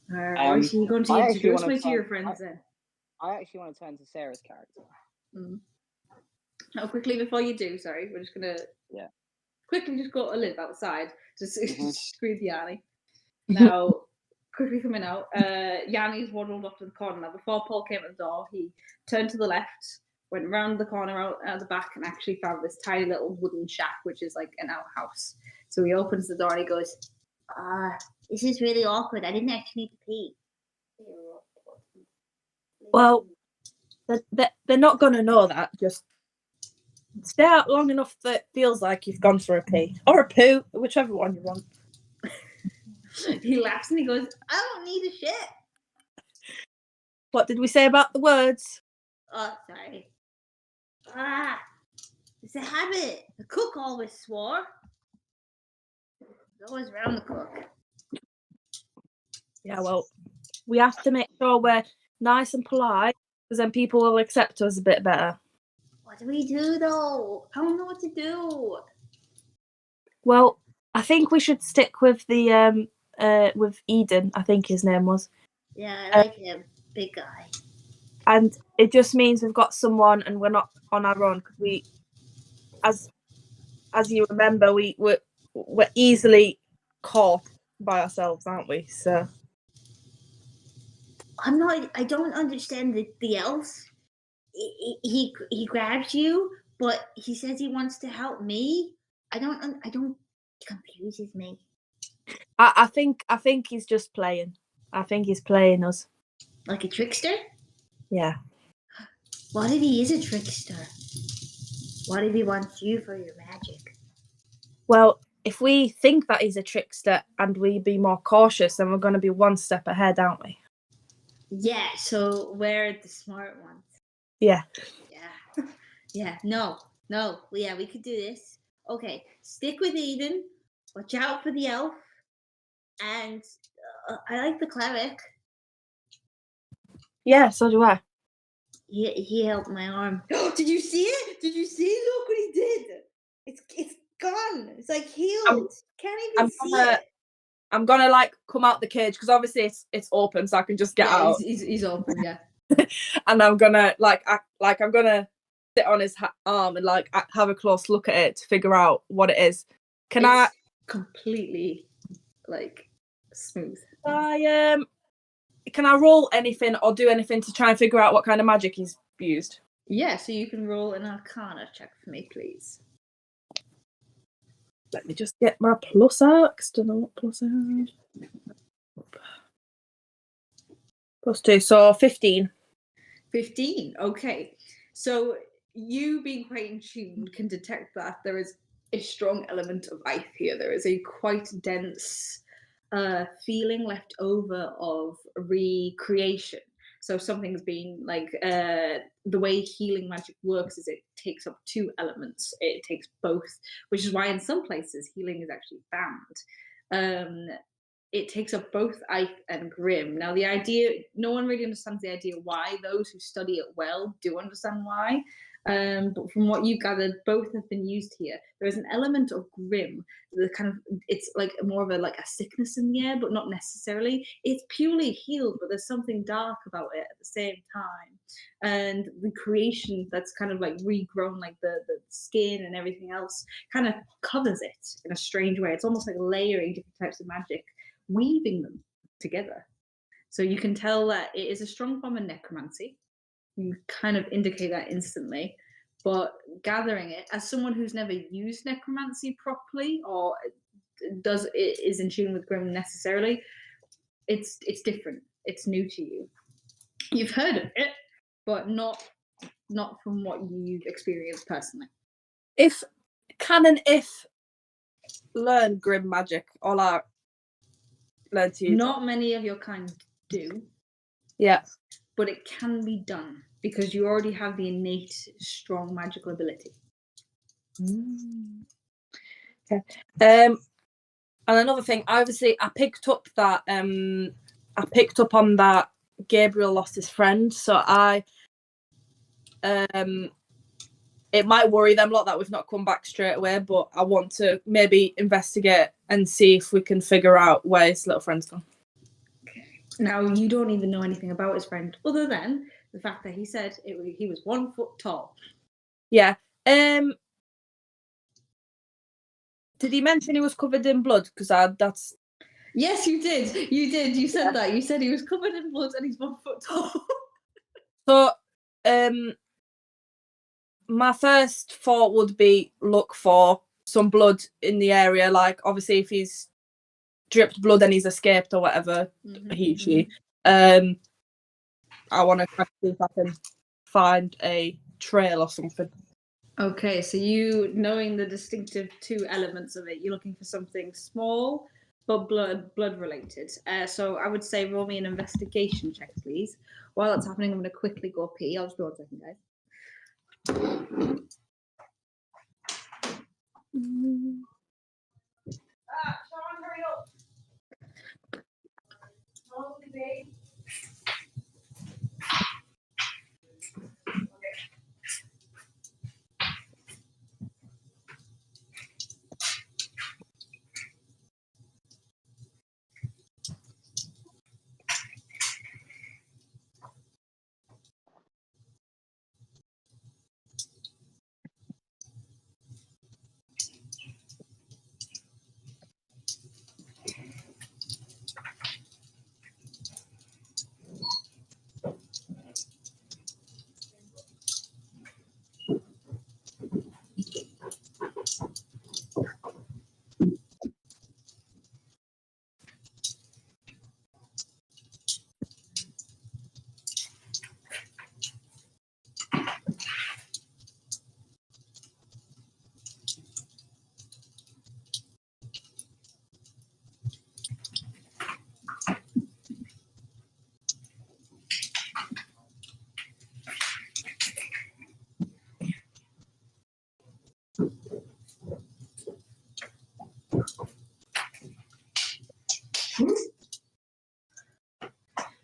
Right, so you're going to introduce me to your friends then?
I actually want to turn to Sarah's character.
Now, quickly before you do, sorry, we're just going to quickly just go to live outside. Just screw Yanni. Now, quickly coming out, Yanni's waddled up to the corner. Now, before Paul came at the door, he turned to the left, went round the corner out the back, and actually found this tiny little wooden shack, which is like an outhouse. So he opens the door and he goes,
this is really awkward. I didn't actually need to pee.
Well, they're not going to know that. Just stay out long enough that it feels like you've gone for a pee. Or a poo, whichever one you want.
He laughs and he goes, I don't need a shit.
What did we say about the words?
Oh, sorry. It's a habit. The cook always swore. It's always around the cook.
Yeah, well, we have to make sure we're nice and polite, because then people will accept us a bit better.
What do we do, though? I don't know what to do.
Well, I think we should stick with the with Eden, I think his name was.
Yeah, I like him. Big guy.
And it just means we've got someone and we're not on our own, because we, as you remember, we're easily caught by ourselves, aren't we? So
I don't understand the elves. He grabs you, but he says he wants to help me. I don't. Confuses me.
I think he's just playing. I think he's playing us.
Like a trickster?
Yeah.
What if he is a trickster? What if he wants you for your magic?
Well, if we think that he's a trickster and we be more cautious, then we're going to be one step ahead, aren't we?
Yeah, so we're the smart ones.
Yeah.
Yeah. Yeah, no. Yeah, we could do this. Okay, stick with Eden. Watch out for the elf. And I like the cleric.
Yeah, so do I.
He helped my arm. Did you see it? Did you see? Look what he did. It's gone. It's like healed. Can't even see it.
I'm gonna like come out the cage, because obviously it's open, so I can just get out.
He's open, yeah.
And I'm gonna I'm gonna sit on his arm and like have a close look at it to figure out what it is.
It's completely like smooth.
Can I roll anything or do anything to try and figure out what kind of magic he's used?
Yeah, so you can roll an Arcana check for me, please.
Let me just get my plus out, 'cause I don't know what plus I have. +2, so 15.
15, okay. So you being quite in tune can detect that there is a strong element of ice here. There is a quite dense feeling left over of recreation. So something's been like the way healing magic works is it takes up two elements. It takes both, which is why in some places healing is actually banned. It takes up both Ike and Grim. Now, the idea, no one really understands the idea why. Those who study it well do understand why. But from what you gathered, both have been used here. There is an element of Grim, the kind of, it's like more of a like a sickness in the air, but not necessarily. It's purely healed, but there's something dark about it at the same time. And the creation that's kind of like regrown, like the skin and everything else, kind of covers it in a strange way. It's almost like layering different types of magic, weaving them together. So you can tell that it is a strong form of necromancy. You kind of indicate that instantly. But gathering it, as someone who's never used necromancy properly or is in tune with Grim necessarily, it's different. It's new to you. You've heard of it, but not from what you've experienced personally.
If learn Grim magic, or like learn to use
Not many of your kind do.
Yeah.
But it can be done because you already have the innate strong magical ability.
Okay. And another thing, obviously, I picked up on that Gabriel lost his friend, so it might worry them a lot that we've not come back straight away, but I want to maybe investigate and see if we can figure out where his little friend's gone.
Now, you don't even know anything about his friend, other than the fact that he said he was 1 foot tall.
Yeah. Did he mention he was covered in blood? Because that's...
Yes, you did. You did. You said that. You said he was covered in blood and he's 1 foot tall.
So, my first thought would be look for some blood in the area. Like, obviously, if he's dripped blood and he's escaped or whatever, I want to see if I can find a trail or something.
Okay, so you, knowing the distinctive two elements of it, you're looking for something small but blood related. So I would say roll me an investigation check, please. While that's happening, I'm going to quickly go pee. I'll just be 1 second, guys. Sean, hurry up. Okay.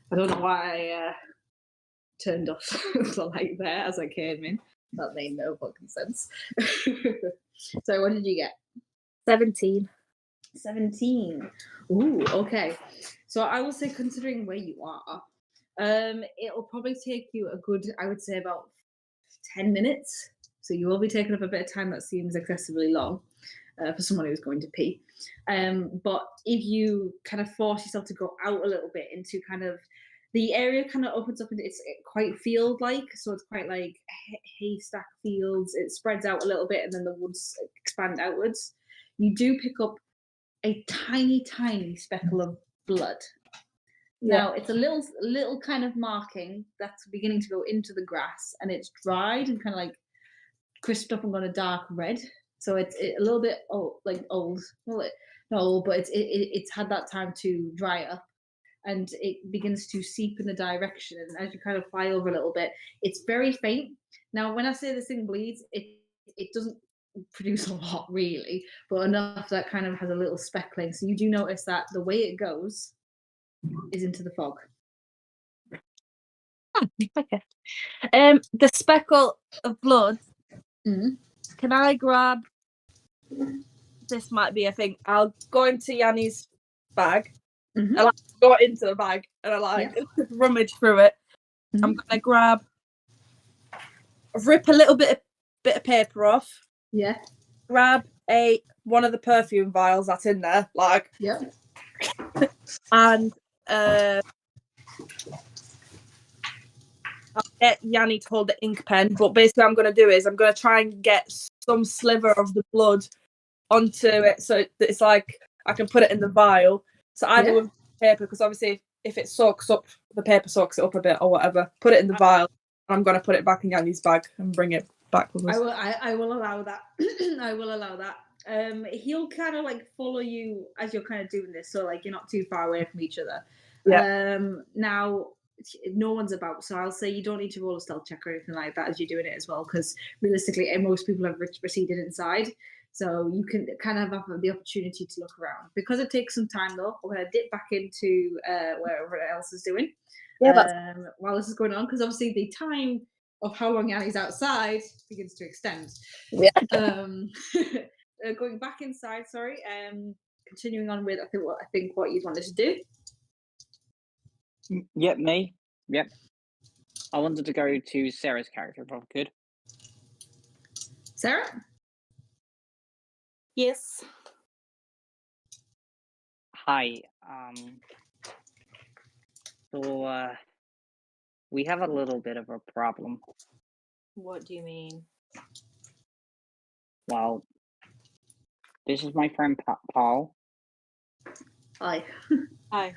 I don't know why I turned off the light there as I came in. That made no fucking sense. So what did you get?
17.
17. Ooh, okay. So I will say, considering where you are, it'll probably take you a good, I would say, about 10 minutes. So you will be taking up a bit of time that seems excessively long for someone who's going to pee. But if you kind of force yourself to go out a little bit into kind of The area kind of opens up, and it's quite field-like, so it's quite like haystack fields. It spreads out a little bit, and then the woods expand outwards. You do pick up a tiny, tiny speckle of blood. Now it's a little kind of marking that's beginning to go into the grass, and it's dried and kind of like crisped up and gone a dark red. So it's a little bit old. Well, not old, but it's had that time to dry up, and it begins to seep in a direction. And as you kind of fly over a little bit, it's very faint. Now, when I say this thing bleeds, it doesn't produce a lot really, but enough that kind of has a little speckling. So you do notice that the way it goes is into the fog.
Okay. The speckle of blood. Can I grab? This might be a thing. I'll go into Yanni's bag. I like to go into the bag and I rummage through it. I'm gonna rip a little bit of paper off.
Yeah.
Grab one of the perfume vials that's in there, like.
Yep.
And I'll get Yanni to hold the ink pen, but basically what I'm going to do is I'm going to try and get some sliver of the blood onto it so that it's like I can put it in the vial. So either with paper, because obviously if it soaks up, the paper soaks it up a bit or whatever, put it in the vial, and I'm going to put it back in Yanni's bag and bring it back with us.
I will allow that. I will allow that. He'll kind of like follow you as you're kind of doing this, so like you're not too far away from each other. Now no one's about, so I'll say you don't need to roll a stealth check or anything like that as you're doing it as well, because realistically most people have proceeded inside, so you can kind of have the opportunity to look around. Because it takes some time though, we're going to dip back into wherever else is doing while this is going on, because obviously the time of how long Yanni's outside begins to extend. Going back inside, continuing on with I think what you wanted to do.
Yep, me. Yep. I wanted to go to Sarah's character if I could.
Sarah?
Yes.
Hi. So we have a little bit of a problem.
What do you mean?
Well, this is my friend Paul.
Hi.
Hi.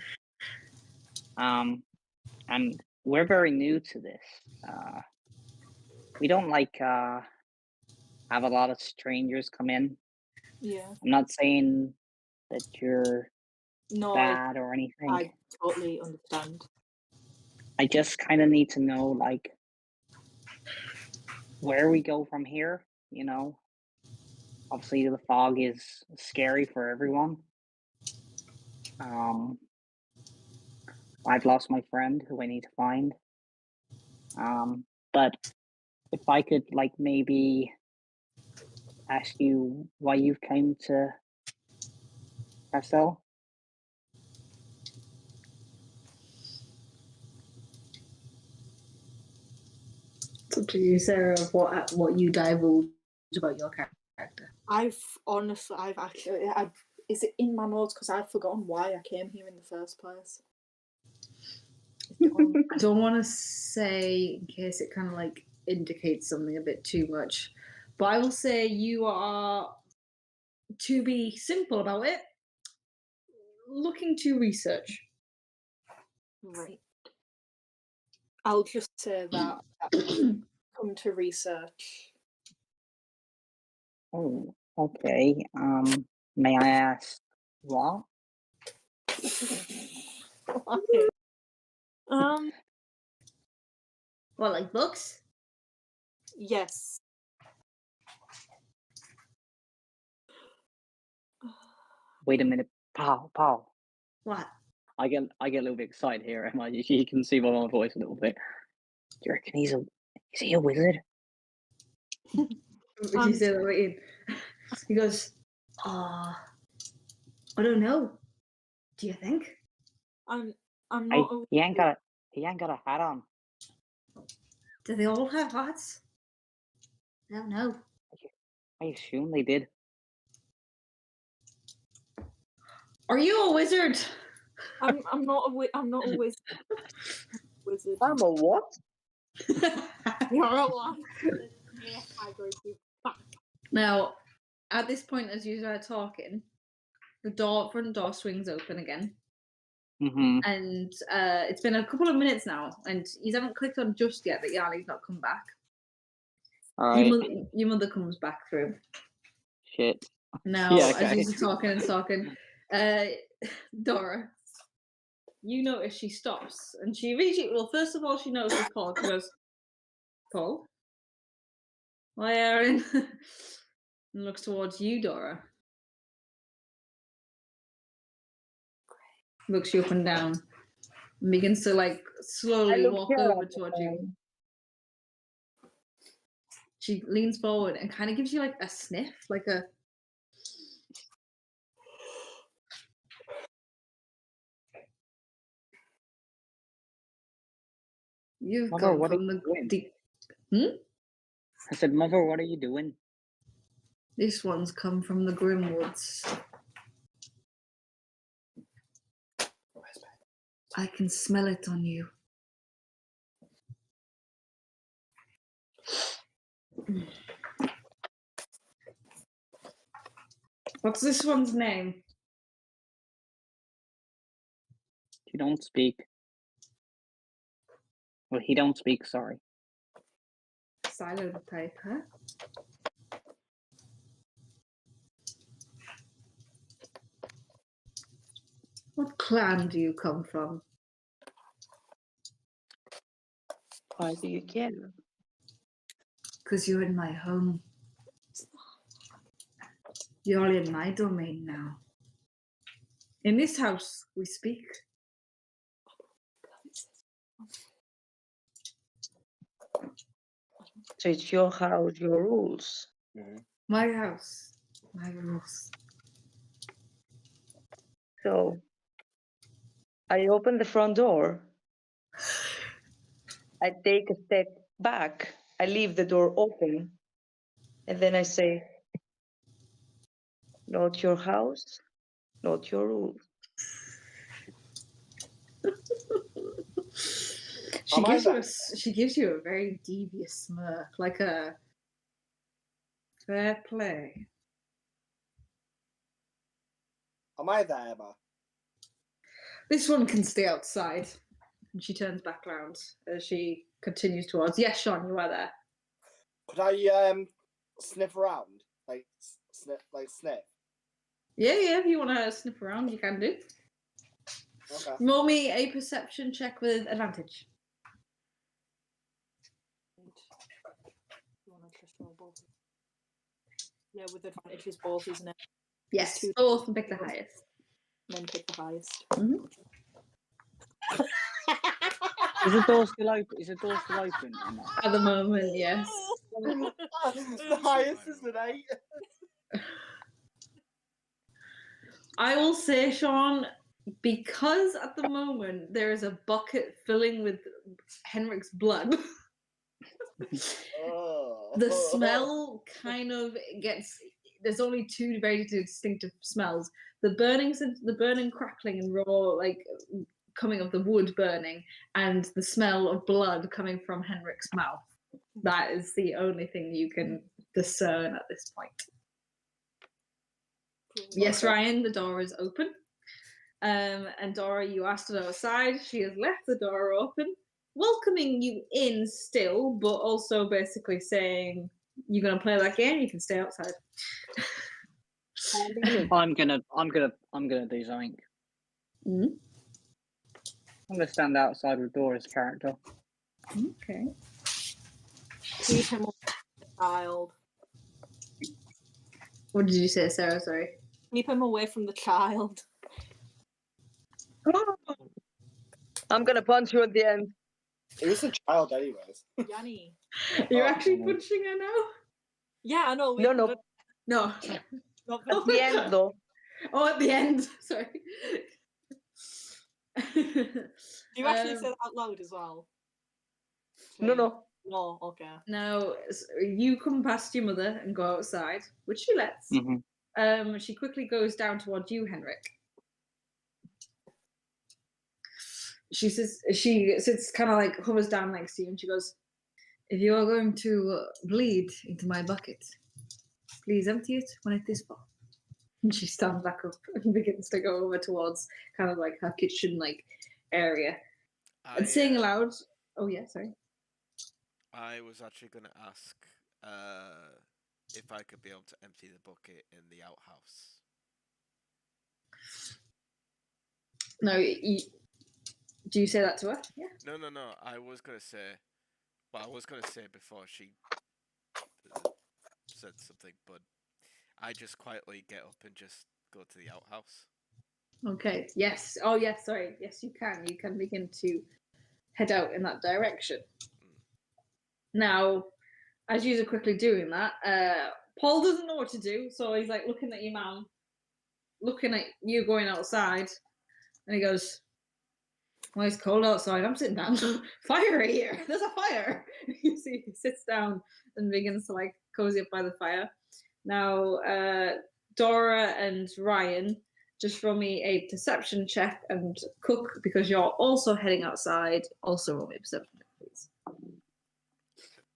And we're very new to this. We don't have a lot of strangers come in.
Yeah.
I'm not saying that you're
No,
bad or anything.
I totally understand.
I just kind of need to know, like, where we go from here, you know? Obviously, the fog is scary for everyone. I've lost my friend who I need to find. But if I could, like, maybe ask you why you came to Castell?
It's up to you, Sarah, of what you divulge about your character.
Is it in my notes? Because I've forgotten why I came here in the first place.
I don't want to say in case it kind of like indicates something a bit too much, but I will say you are, to be simple about it, looking to research.
Right. I'll just say that come to research.
Oh, okay. May I ask what?
What, like books?
Yes.
Wait a minute, Paul.
What?
I get a little bit excited here. You can see by my voice a little bit. Do you reckon is he a wizard?
Would you say that right? He goes, I don't know. Do you think?
I'm not.
He ain't got a hat on.
Do they all have hats? I don't know.
I assume they did.
Are you a wizard?
I'm not a wizard. Wizard.
I'm a what?
You're a what? Yes, I go to back.
Now, at this point, as you are talking, the front door swings open again.
Mm-hmm.
And it's been a couple of minutes now, and you haven't clicked on just yet that Yarly's not come back.
All right.
Your mother comes back through.
Shit.
Now,
Yeah, okay.
as you're talking, Dora, you notice she stops, and she immediately, well, first of all, she notices Paul. She goes, Paul? Why, Aaron? And looks towards you, Dora. Looks you up and down. And begins to, like, slowly
look
walk
here.
over towards you. She leans forward and kind of gives you, like, a sniff, like a... You've
Mother,
come
what are
from
you doing? I said, Mother, what are you doing?
This one's come from the Grimwoods. I can smell it on you. What's this one's name?
You don't speak. Well, he don't speak, sorry.
Silent type, huh? What clan do you come from?
Why do you care?
Because you're in my home. You're in my domain now. In this house, we speak.
So it's your house, your rules.
My house, my rules.
So I open the front door. I take a step back. I leave the door open. And then I say, not your house, not your rules.
She gives you a very devious smirk, like a fair play.
Am I there, Emma?
This one can stay outside. And she turns back round as she continues towards. Yes, Sean, you are there.
Could I sniff around? Like sniff?
Yeah, if you want to sniff around, you can do.
Okay.
Roll me a perception check with advantage.
You want to just roll both? Yeah, with advantage is both, isn't it?
Yes,
two.
both and pick the highest.
And then pick the highest.
Mm-hmm.
Is the door still open? Is the door still open? Emma?
At the moment, yes.
The highest is an 8.
I will say, Sean, because at the moment there is a bucket filling with Henrik's blood, the smell kind of gets. There's only two very distinctive smells: the burning, crackling, and raw, like coming of the wood burning, and the smell of blood coming from Henrik's mouth. That is the only thing you can discern at this point. Yes, Ryan, the door is open. And Dora, you asked her outside. She has left the door open, welcoming you in still, but also basically saying, "You're gonna play that game. You can stay outside."
I'm gonna do something.
Mm-hmm.
I'm gonna stand outside with Dora's character.
Okay.
Keep him with the child.
What did you say, Sarah? Sorry.
Keep him away from the child.
I'm gonna punch you at the end.
He was a child, anyways.
Yanni.
You're actually punching her now?
Yeah, I know.
No.
No.
Not
At the end, though.
Oh, at the end. Sorry.
You actually said out loud as well.
No.
No, okay.
Now, you come past your mother and go outside, which she lets.
Mm-hmm.
She quickly goes down towards you, Henrik. she sits kind of like hovers down next to you, and she goes, "If you are going to bleed into my bucket, please empty it when it is full." And she stands back up and begins to go over towards kind of like her kitchen like area, and saying aloud, "Oh yeah, sorry."
I was actually going to ask if I could be able to empty the bucket in the outhouse.
No, do you say that to her? Yeah.
No. I was going to say, well, I was going to say before she said something, but I just quietly get up and just go to the outhouse.
Okay. Yes. Oh, yes. Sorry. Yes, you can. You can begin to head out in that direction. Now, as you're quickly doing that, Paul doesn't know what to do, so he's like looking at your mum, looking at you going outside, and he goes, "Well, it's cold outside. I'm sitting down. Fire here. There's a fire." You see, he sits down and begins to like cozy up by the fire. Now, Dora and Ryan, just roll me a perception check, and Cook, because you're also heading outside, also roll me a perception check, please.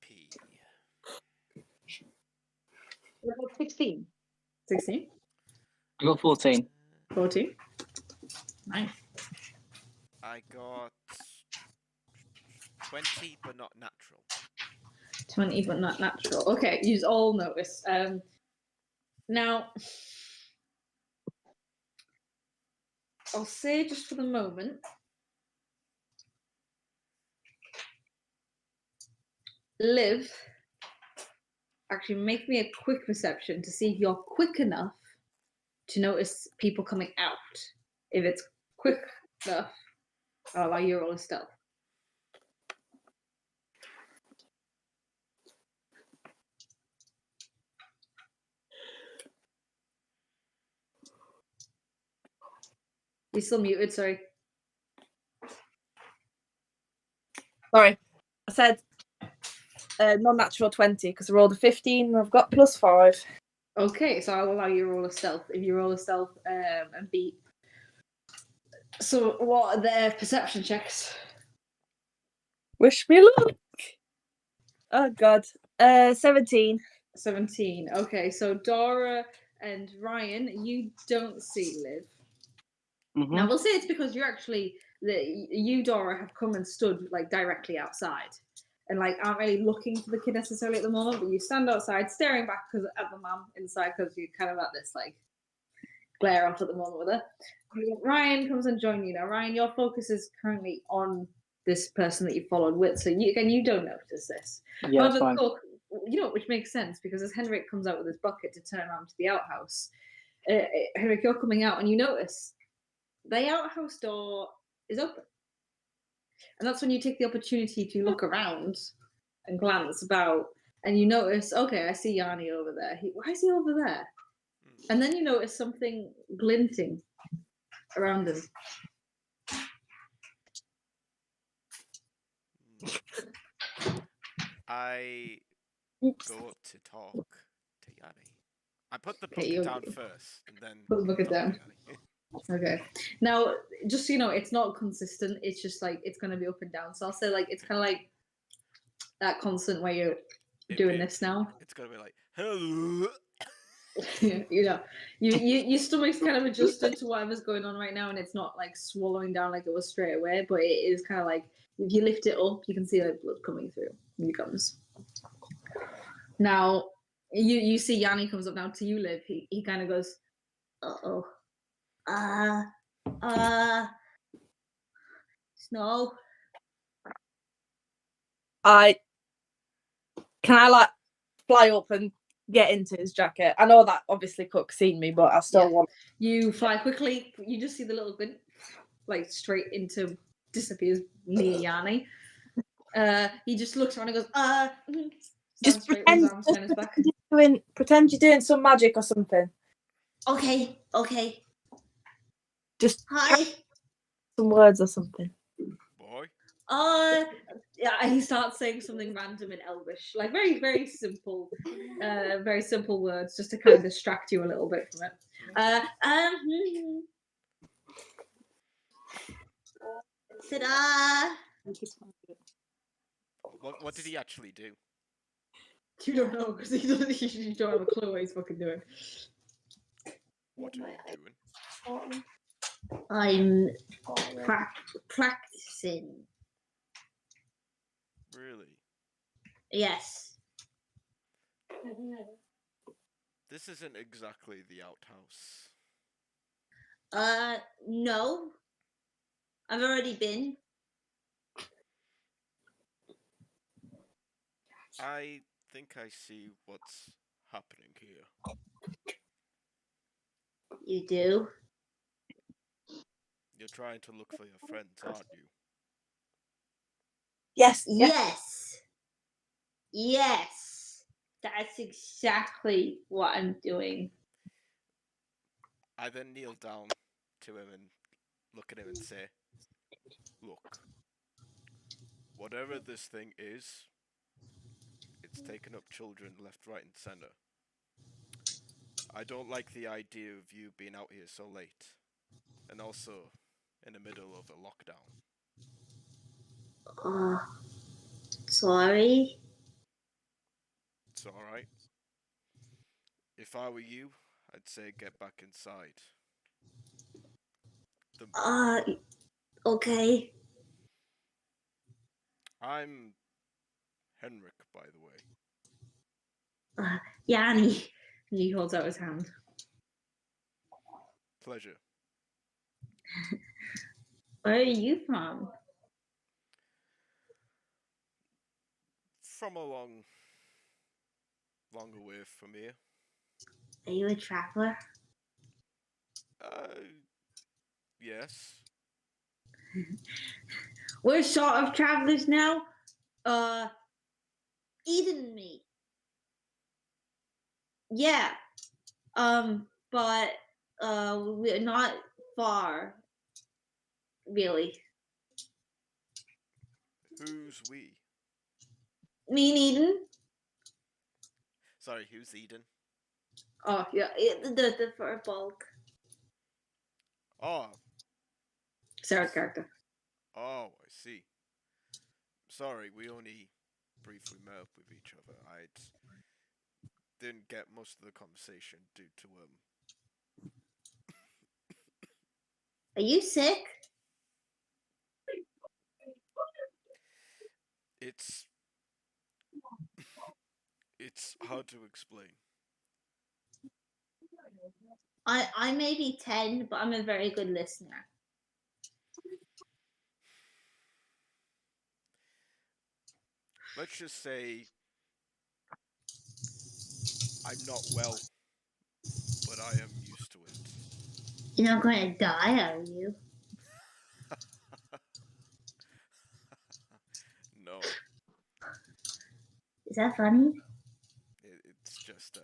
P.
What about 16?
16?
I got 14.
14? Nice.
I got 20, but not natural.
20, but not natural. Okay, you all notice. Now, I'll say just for the moment, Liv, actually make me a quick perception to see if you're quick enough to notice people coming out. If it's quick enough, I'll allow you to roll a stealth. You're still muted, sorry.
Sorry, I said non-natural 20 because I rolled a 15 and I've got +5.
Okay, so I'll allow you to roll a stealth. If you roll a stealth and beat. So, what are their perception checks?
Wish me luck. Oh God, 17.
17. Okay, so Dora and Ryan, you don't see Liv.
Mm-hmm.
Now we'll say it's because you're actually you, Dora, have come and stood like directly outside, and like aren't really looking for the kid necessarily at the moment. But you stand outside, staring back at the mum inside because you're kind of at this like glare off at the moment with her. Ryan comes and joins you now. Ryan, your focus is currently on this person that you followed with, so you don't notice this.
Yeah, that's fine.
Cook, which makes sense because as Henrik comes out with his bucket to turn around to the outhouse, Henrik, you're coming out and you notice the outhouse door is open. And that's when you take the opportunity to look around and glance about, and you notice, okay, I see Yanni over there. Why is he over there? And then you notice something glinting around him.
I go up to talk to Yanni. I put the bucket down first, and then
put the bucket
talk to
down.
Yanni.
Okay. Now, just so you know, it's not consistent. It's just like it's going to be up and down. So I'll say like it's kind of like that constant where you're doing this now.
It's going to be like, hello.
Your stomach's kind of adjusted to whatever's going on right now, and it's not like swallowing down like it was straight away, but it is kind of like if you lift it up, you can see like blood coming through when it comes. Now, you see Yanni comes up now to you, Liv. He kind of goes, uh-oh. Snow.
Can I like fly up and get into his jacket? I know that obviously Cook's seen me, but I still want.
You fly quickly. You just see the little glint, like straight into disappears near Yanni. He just looks around and goes,
Just pretend you're doing some magic or something.
Okay.
Just
Hi.
Some words or something.
Boy.
Yeah, he starts saying something random in Elvish, like very, very simple words, just to kind of distract you a little bit from it.
Ta-da!
What did he actually do?
You don't know because you don't have a clue what he's fucking doing.
What are you doing?
I'm practicing.
Really?
Yes.
This isn't exactly the outhouse.
No. I've already been.
I think I see what's happening here.
You do?
You're trying to look for your friends, aren't you?
Yes.
Yes. Yes. That's exactly what I'm doing.
I then kneel down to him and look at him and say, look, whatever this thing is, it's taken up children left, right, and centre. I don't like the idea of you being out here so late, and also in the middle of a lockdown.
Sorry.
It's alright. If I were you, I'd say get back inside.
Okay.
I'm Henrik, by the way.
Yanni. He holds out his hand.
Pleasure.
Where are you from?
From a long away from here.
Are you a traveler?
Yes.
We're sort of travelers now.
Eden and me.
Yeah. But we're not far, really.
Who's we?
Me and Eden.
Sorry, who's Eden?
Oh yeah, the fur bulk.
Oh,
Sarah's character.
I see. Sorry, we only briefly met up with each other. I didn't get most of the conversation due to
Are you sick?
it's it's hard to explain.
I may be 10, but I'm a very good listener.
Let's just say I'm not well, but I am used to it.
You're not going to die, are you?
No,
Is that funny?
it's just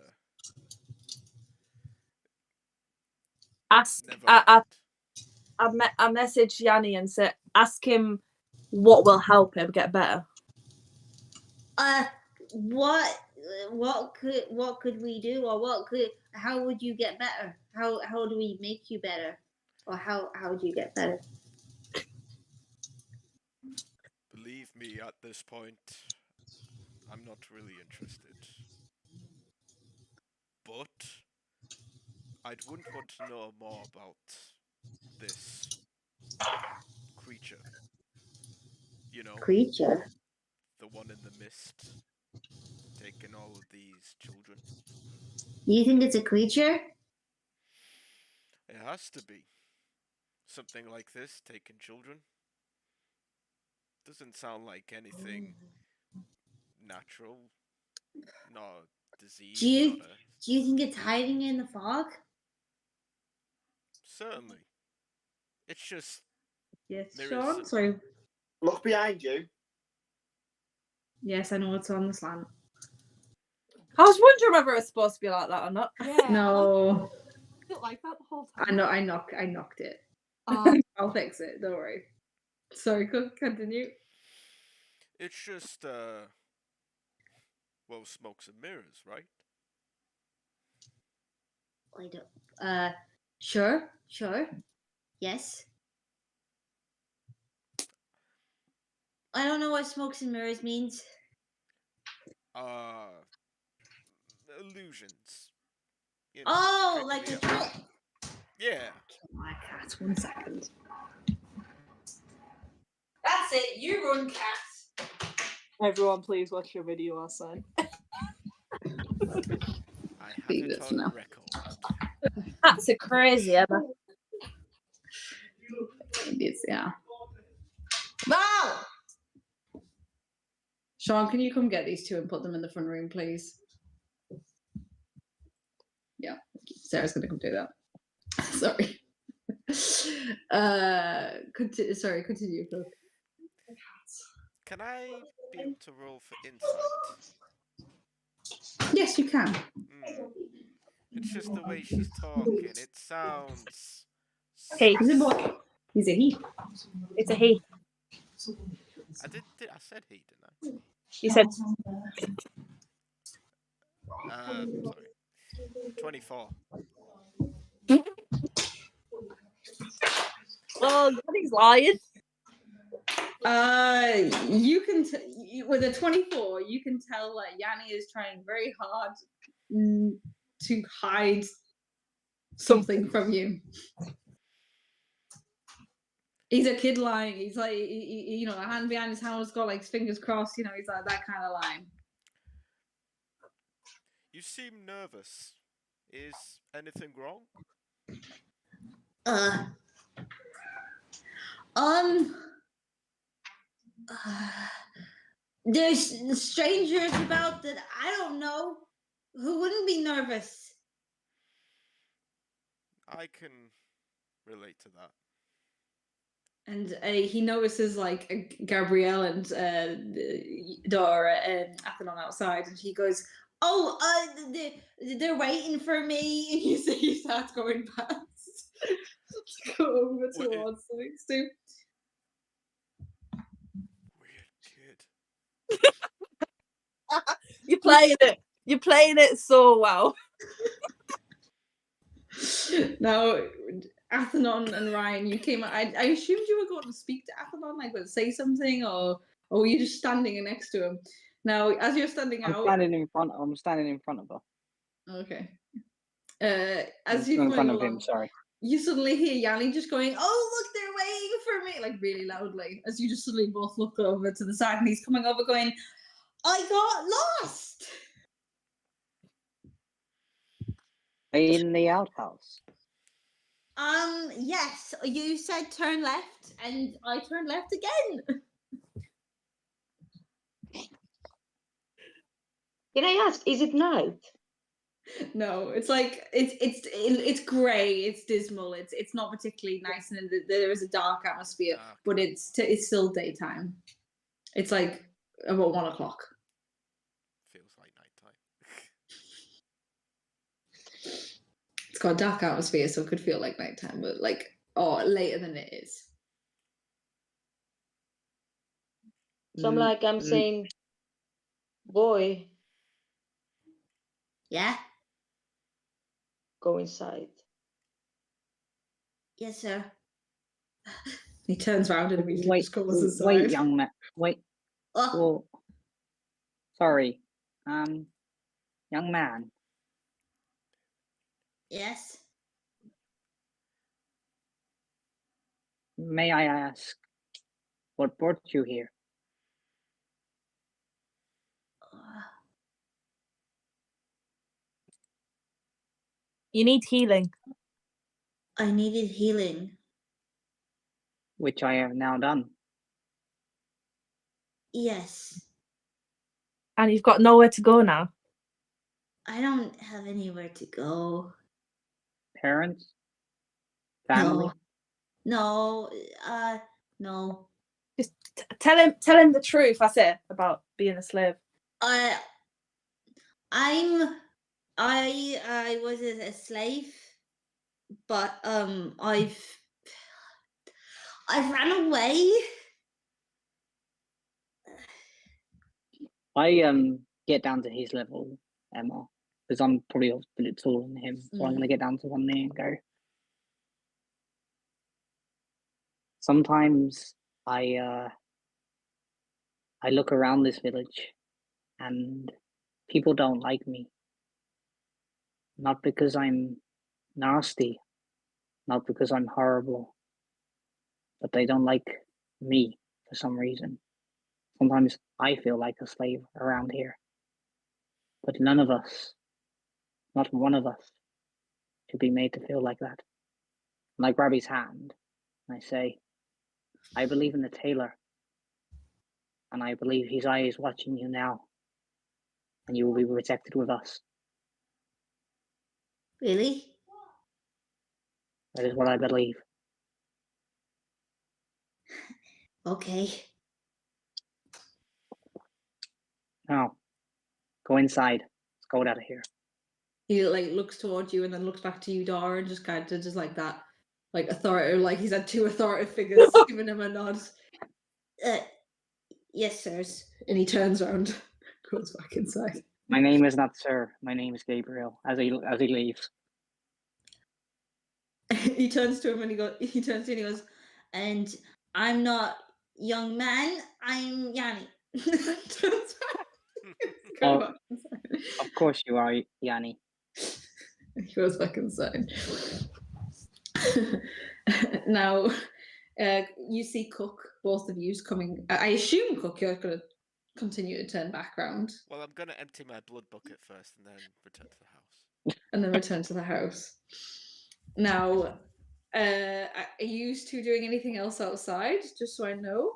Ask.
never
I
mind.
I messaged Yanni and said, ask him what will help him get better.
What could we do, or how would you get better? How do we make you better, or how do you get better?
Believe me, at this point, I'm not really interested. But I'd wouldn't want to know more about this creature. You know,
Creature.
the one in the mist, taking all of these children.
You think it's a creature?
It has to be. Something like this, taking children. Doesn't sound like anything natural. Not disease,
Do you
not a...
do you think it's hiding in the fog?
Certainly. It's just...
Yes,
mirrors
Sean.
some...
Sorry.
Look behind you.
Yes, I know it's on the slant.
I was wondering whether it's supposed to be like that or not.
Yeah.
No,
I felt like that the whole time.
I know. I knocked it. I'll fix it. Don't worry. Sorry. Continue.
It's just, well, smokes and mirrors, right?
I don't. Sure. Yes. I don't know what smokes and mirrors means.
Illusions. You know,
Oh,
trick
like
of
a
the eye.
trick.
Yeah.
My cat. 1 second.
That's it. You run, cat.
Everyone, please watch your video outside.
I have
Do
it
this
on
now.
record.
That's a crazy, Emma.
Yeah.
Wow.
Sean, can you come get these two and put them in the front room, please? Yeah. Sarah's going to come do that. Sorry. Sorry, continue, Cook.
Can I be able to roll for insight?
Yes, you can.
It's just the way she's talking. It sounds.
He.
He's a boy. He's a he.
It's a he.
I said he, didn't
You said
I? Sorry. 24.
oh, he's lying.
You can with a 24, you can tell that Yanni is trying very hard to hide something from you. He's a kid lying. He's like, you know, a hand behind his house, got like his fingers crossed. You know, he's like that kind of lying.
You seem nervous. Is anything wrong?
There's strangers about that I don't know. Who wouldn't be nervous?
I can relate to that.
And he notices like Gabriel and Dora and Athanon outside, and he goes,
Oh, they're waiting for me.
and you see he starts going past. Go over towards the next two.
Weird kid.
You're playing it. You're playing it so well.
Now, Athanon and Ryan, you came. I assumed you were going to speak to Athanon, like say something, or were you just standing next to him? Now, as you're standing
I'm
out,
standing in front of her.
okay. As
In
you're
front
coming
of
along,
him, sorry.
you suddenly hear Yanni just going, "Oh, look, they're waiting for me!" like really loudly. As you just suddenly both look over to the side, and he's coming over, going, "I got lost."
In the outhouse.
Yes, you said turn left, and I turned left again.
Can I ask, is it night?
No, it's like it's grey, it's dismal, it's not particularly nice, and there is a dark atmosphere, but it's still daytime. It's like about 1 o'clock.
Feels like nighttime.
It's got a dark atmosphere, so it could feel like nighttime, but like later than it is.
So I'm saying, boy,
Yeah.
go inside.
Yes, sir.
He turns around and immediately just goes aside.
Wait, young man. Wait.
Oh.
Well, sorry. Young man.
Yes.
May I ask what brought you here?
You need healing.
I needed healing.
Which I have now done.
Yes.
And you've got nowhere to go now.
I don't have anywhere to go.
Parents? Family?
No. No.
Just tell him the truth. That's it about being a slave.
I was a slave, but I've ran away.
I get down to his level, Emma, because I'm probably a bit taller than him, so I'm gonna get down to one knee and go. Sometimes I I look around this village and people don't like me. Not because I'm nasty, not because I'm horrible, but they don't like me for some reason. Sometimes I feel like a slave around here. But none of us, not one of us, should be made to feel like that. And I grab his hand and I say, I believe in the tailor. And I believe his eye is watching you now. And you will be protected with us.
Really?
That is what I believe.
Okay.
Now, go inside. Let's go out of here.
He like looks towards you and then looks back to you, Dara, and just kind of just like that, like authoritative, like he's had two authoritative figures giving him a nod.
Yes, sirs.
And he turns around, goes back inside.
My name is not Sir. My name is Gabriel. As he leaves.
He turns to him and he turns to him and he goes,
And I'm not young man, I'm Yanni.
turns
Oh,
back inside.
of course you are, Yanni.
He goes back inside. Now, you see Cook, both of you coming. I assume, Cook, you're going to continue to turn back round.
Well, I'm going to empty my blood bucket first and then return to the house.
And then return to the house. Now, are you two doing anything else outside? Just so I know.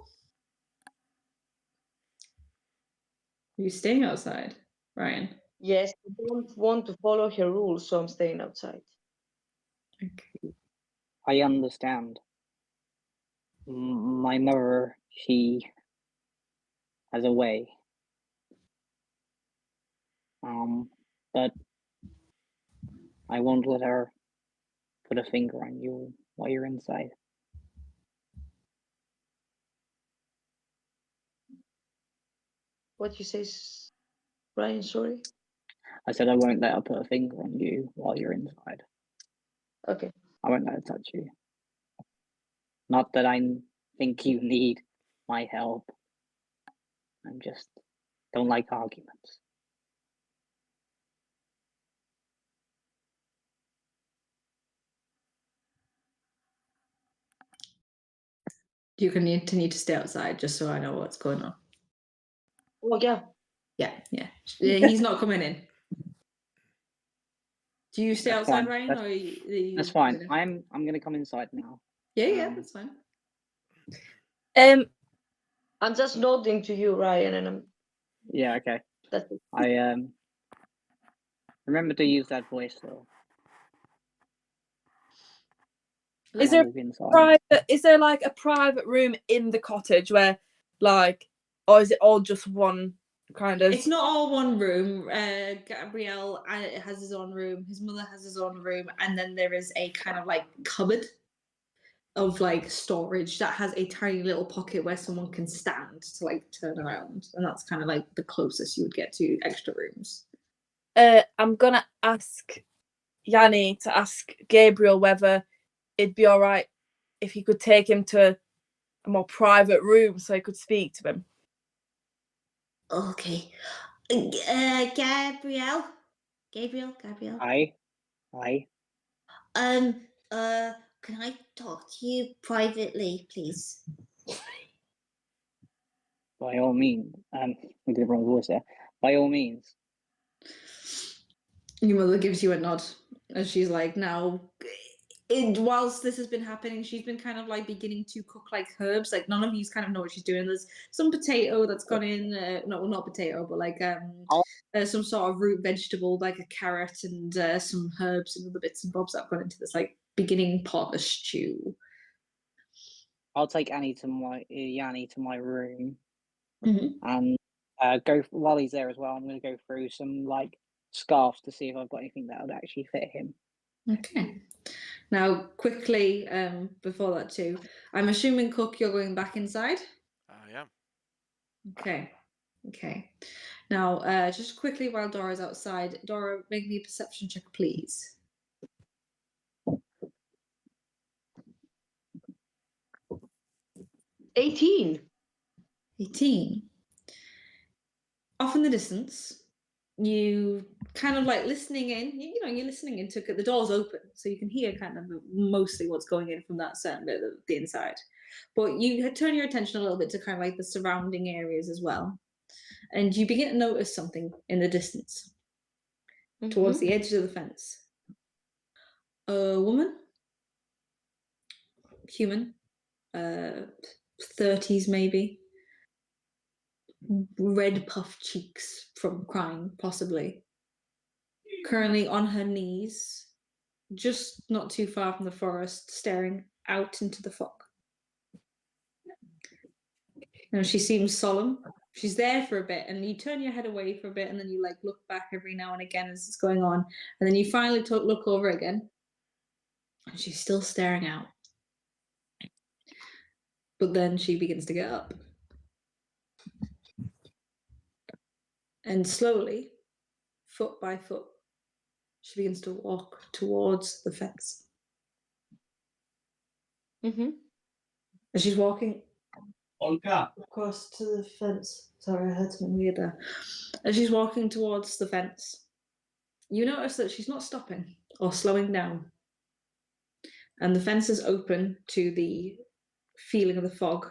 Are you staying outside, Ryan?
Yes, I don't want to follow her rules, so I'm staying outside.
Okay.
I understand. My mother, she has a way. But I won't let her put a finger on you while you're inside.
What you say, Brian? Sorry.
I said I won't let her put a finger on you while you're inside.
Okay.
I won't let her touch you. Not that I think you need my help. I'm just don't like arguments.
You can need to stay outside just so I know what's going on.
Oh yeah.
Yeah. He's not coming in. Do you stay
That's
outside,
fine.
Ryan, or are you
That's fine. I'm gonna come inside now.
Yeah, that's fine.
I'm just nodding to you, Ryan, and I'm.
Yeah, okay.
That's it.
I remember to use that voice though.
Is
when I
there
walk inside.
is there like a private room in the cottage where, like, or is it all just one kind of?
It's not all one room. Gabriel has his own room. His mother has his own room, and then there is a kind of like cupboard of like storage that has a tiny little pocket where someone can stand to like turn around, and that's kind of like the closest you would get to extra rooms.
I'm gonna ask Yanni to ask Gabriel whether it'd be all right if he could take him to a more private room so he could speak to him.
Okay. Gabriel.
Aye.
Can I talk to you privately, please?
By all means. We did the wrong voice there. By all means.
Your mother gives you a nod, and she's like, now, whilst this has been happening, she's been kind of like beginning to cook like herbs. Like none of you kind of know what she's doing. There's some potato that's gone in, not potato, but like some sort of root vegetable, like a carrot and some herbs and other bits and bobs that have gone into this like beginning pot of stew.
I'll take Yanni to my room,
Mm-hmm.
and go while he's there as well. I'm going to go through some like scarves to see if I've got anything that would actually fit him.
Okay. Now, quickly, before that too, I'm assuming, Cook, you're going back inside?
I am.
Okay. Now, just quickly while Dora's outside, Dora, make me a perception check, please.
18.
18. Off in the distance, you kind of like listening in. You're listening in. The door's open, so you can hear kind of mostly what's going in from that certain bit of the inside. But you turn your attention a little bit to kind of like the surrounding areas as well, and you begin to notice something in the distance towards the edge of the fence. A woman, human, 30s maybe, red puffed cheeks from crying, possibly. Currently on her knees, just not too far from the forest, staring out into the fog. She seems solemn. She's there for a bit, and you turn your head away for a bit, and then you like look back every now and again as it's going on, and then you finally look over again, and she's still staring out. But then she begins to get up. And slowly, foot by foot, she begins to walk towards the fence. And she's walking across to the fence. Sorry, I heard something weird there. As she's walking towards the fence, you notice that she's not stopping or slowing down. And the fence is open to the feeling of the fog.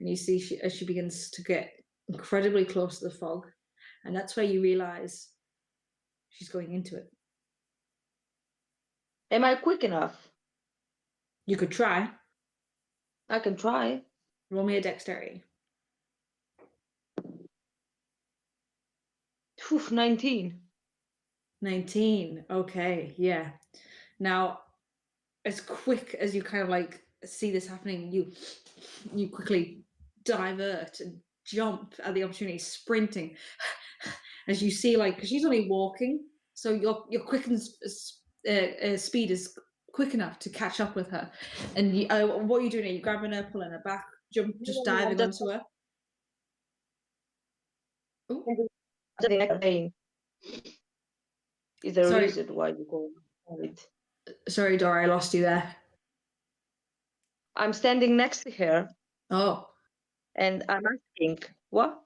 And you see as she begins to get incredibly close to the fog, and that's where you realize she's going into it.
Am I quick enough?
You could try.
I can try.
Roll me a dexterity.
19.
19. Okay, yeah. Now, as quick as you kind of like see this happening, you quickly divert and jump at the opportunity, sprinting. As you see, like, because she's only walking, so your quickened speed is quick enough to catch up with her. And what are you doing? Are you grabbing her, pulling her back, just diving onto her?
Is there a reason why you go inside?
Sorry, Dora, I lost you there.
I'm standing next to her.
Oh.
And I'm asking, what?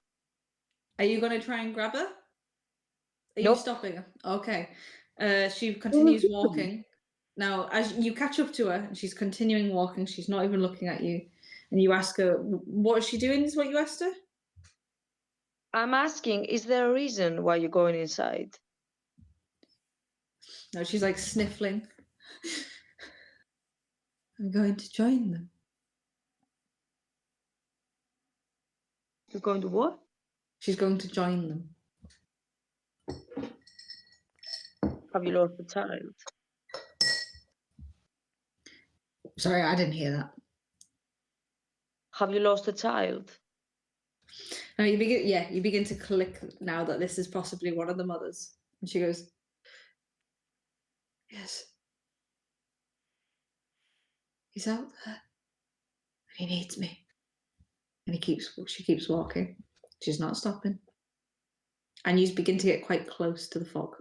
Are you going to try and grab her? Are
Nope.
you stopping her? Okay. She continues walking. Now, as you catch up to her, and she's continuing walking, she's not even looking at you. And you ask her, what is she doing, is what you asked her?
I'm asking, is there a reason why you're going inside?
No, she's like sniffling. I'm going to join them.
You're going to what?
She's going to join them.
Have you lost a child?
Sorry, I didn't hear that.
Have you lost a child?
No, you begin to click now that this is possibly one of the mothers. And she goes, yes. He's out there. And he needs me. And she keeps walking. She's not stopping. And you begin to get quite close to the fog.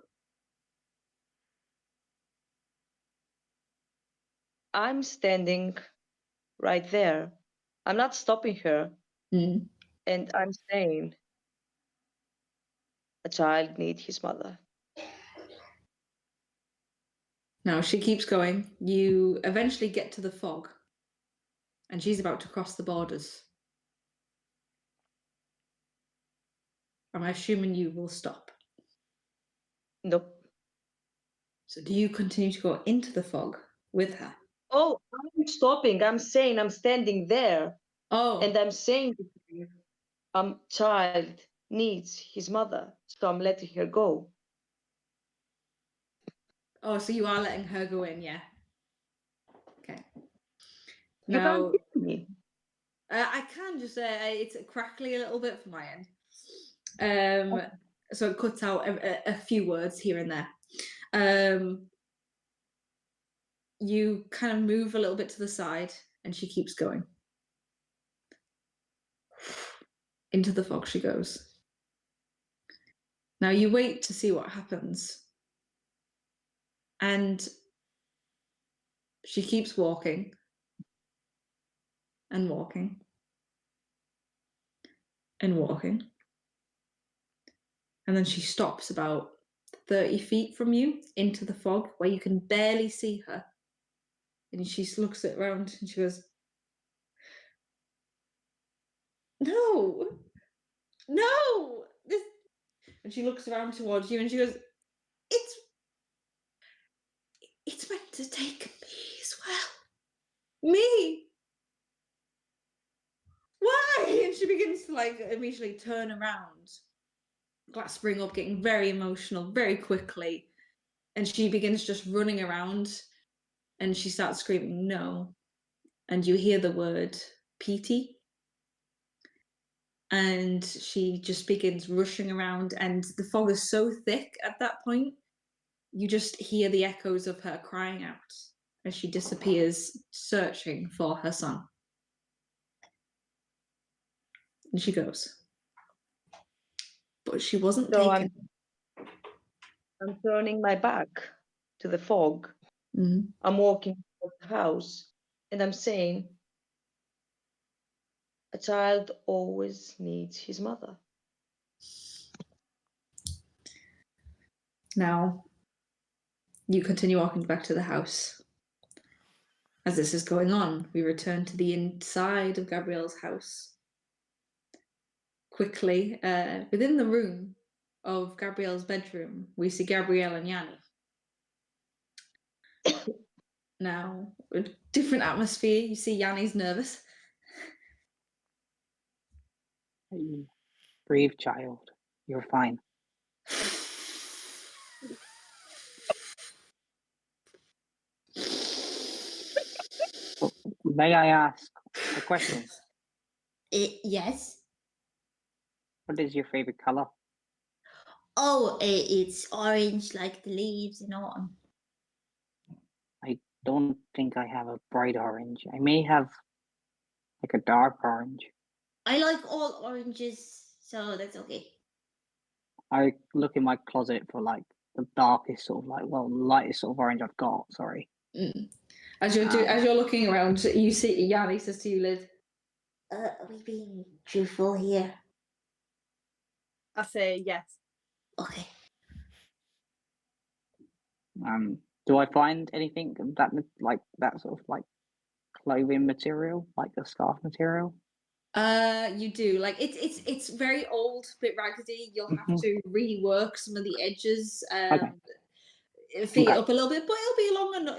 I'm standing right there. I'm not stopping her.
Mm.
And I'm saying, a child needs his mother.
Now she keeps going. You eventually get to the fog. And she's about to cross the borders. I'm assuming you will stop.
Nope.
So do you continue to go into the fog with her?
Oh, I'm stopping. I'm saying I'm standing there.
Oh.
And I'm saying, child needs his mother. So I'm letting her go.
Oh, so you are letting her go in, yeah. Okay.
You
Now,
can't hear me.
I can just it's crackly a little bit from my end. So it cuts out a few words here and there. You kind of move a little bit to the side, and she keeps going. Into the fog she goes. Now you wait to see what happens. And she keeps walking and walking and walking and then she stops about 30 feet from you into the fog where you can barely see her. And she looks around and she goes, no, this. And she looks around towards you and she goes, it's meant to take me as well. Me. Why? And she begins to like immediately turn around, glass spring up, getting very emotional very quickly. And she begins just running around and she starts screaming, no. And you hear the word PT. And she just begins rushing around, and the fog is so thick at that point, you just hear the echoes of her crying out as she disappears, searching for her son. And she goes. But she wasn't
So
taken.
I'm turning my back to the fog.
Mhm.
I'm walking towards the house, and I'm saying, a child always needs his mother.
Now, you continue walking back to the house. As this is going on, we return to the inside of Gabriel's house. Quickly, within the room of Gabriel's bedroom, we see Gabriel and Yanni. Now, a different atmosphere. You see Yanni's nervous.
Brave child. You're fine. May I ask a question?
Yes.
What is your favorite color?
Oh, it's orange like the leaves in autumn.
I don't think I have a bright orange. I may have like a dark orange.
I like all oranges, so that's okay.
I look in my closet for like the darkest sort of lightest sort of orange I've got. Sorry.
As you're looking around, you see Yanni says to you, Liz,
Are we being truthful here?
I say yes.
Okay.
Do I find anything that like that sort of like clothing material, like the scarf material?
You do. Like it's very old, bit raggedy. You'll have to rework some of the edges. Fit it up a little bit, but it'll be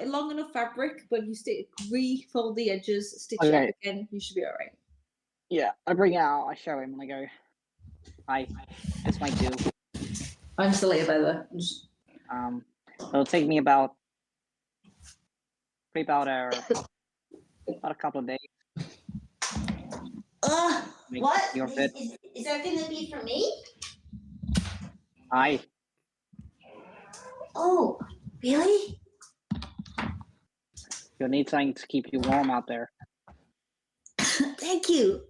long enough fabric. But if you refold the edges, stitch it up again, you should be all right.
Yeah, I bring it out, I show him, and I go, "Hi, this might do."
I'm still here, by the way.
It'll take me about a couple of days.
What?
Your bed.
Is that going to be for me?
Hi.
Oh, really?
You'll need something to keep you warm out there.
Thank you.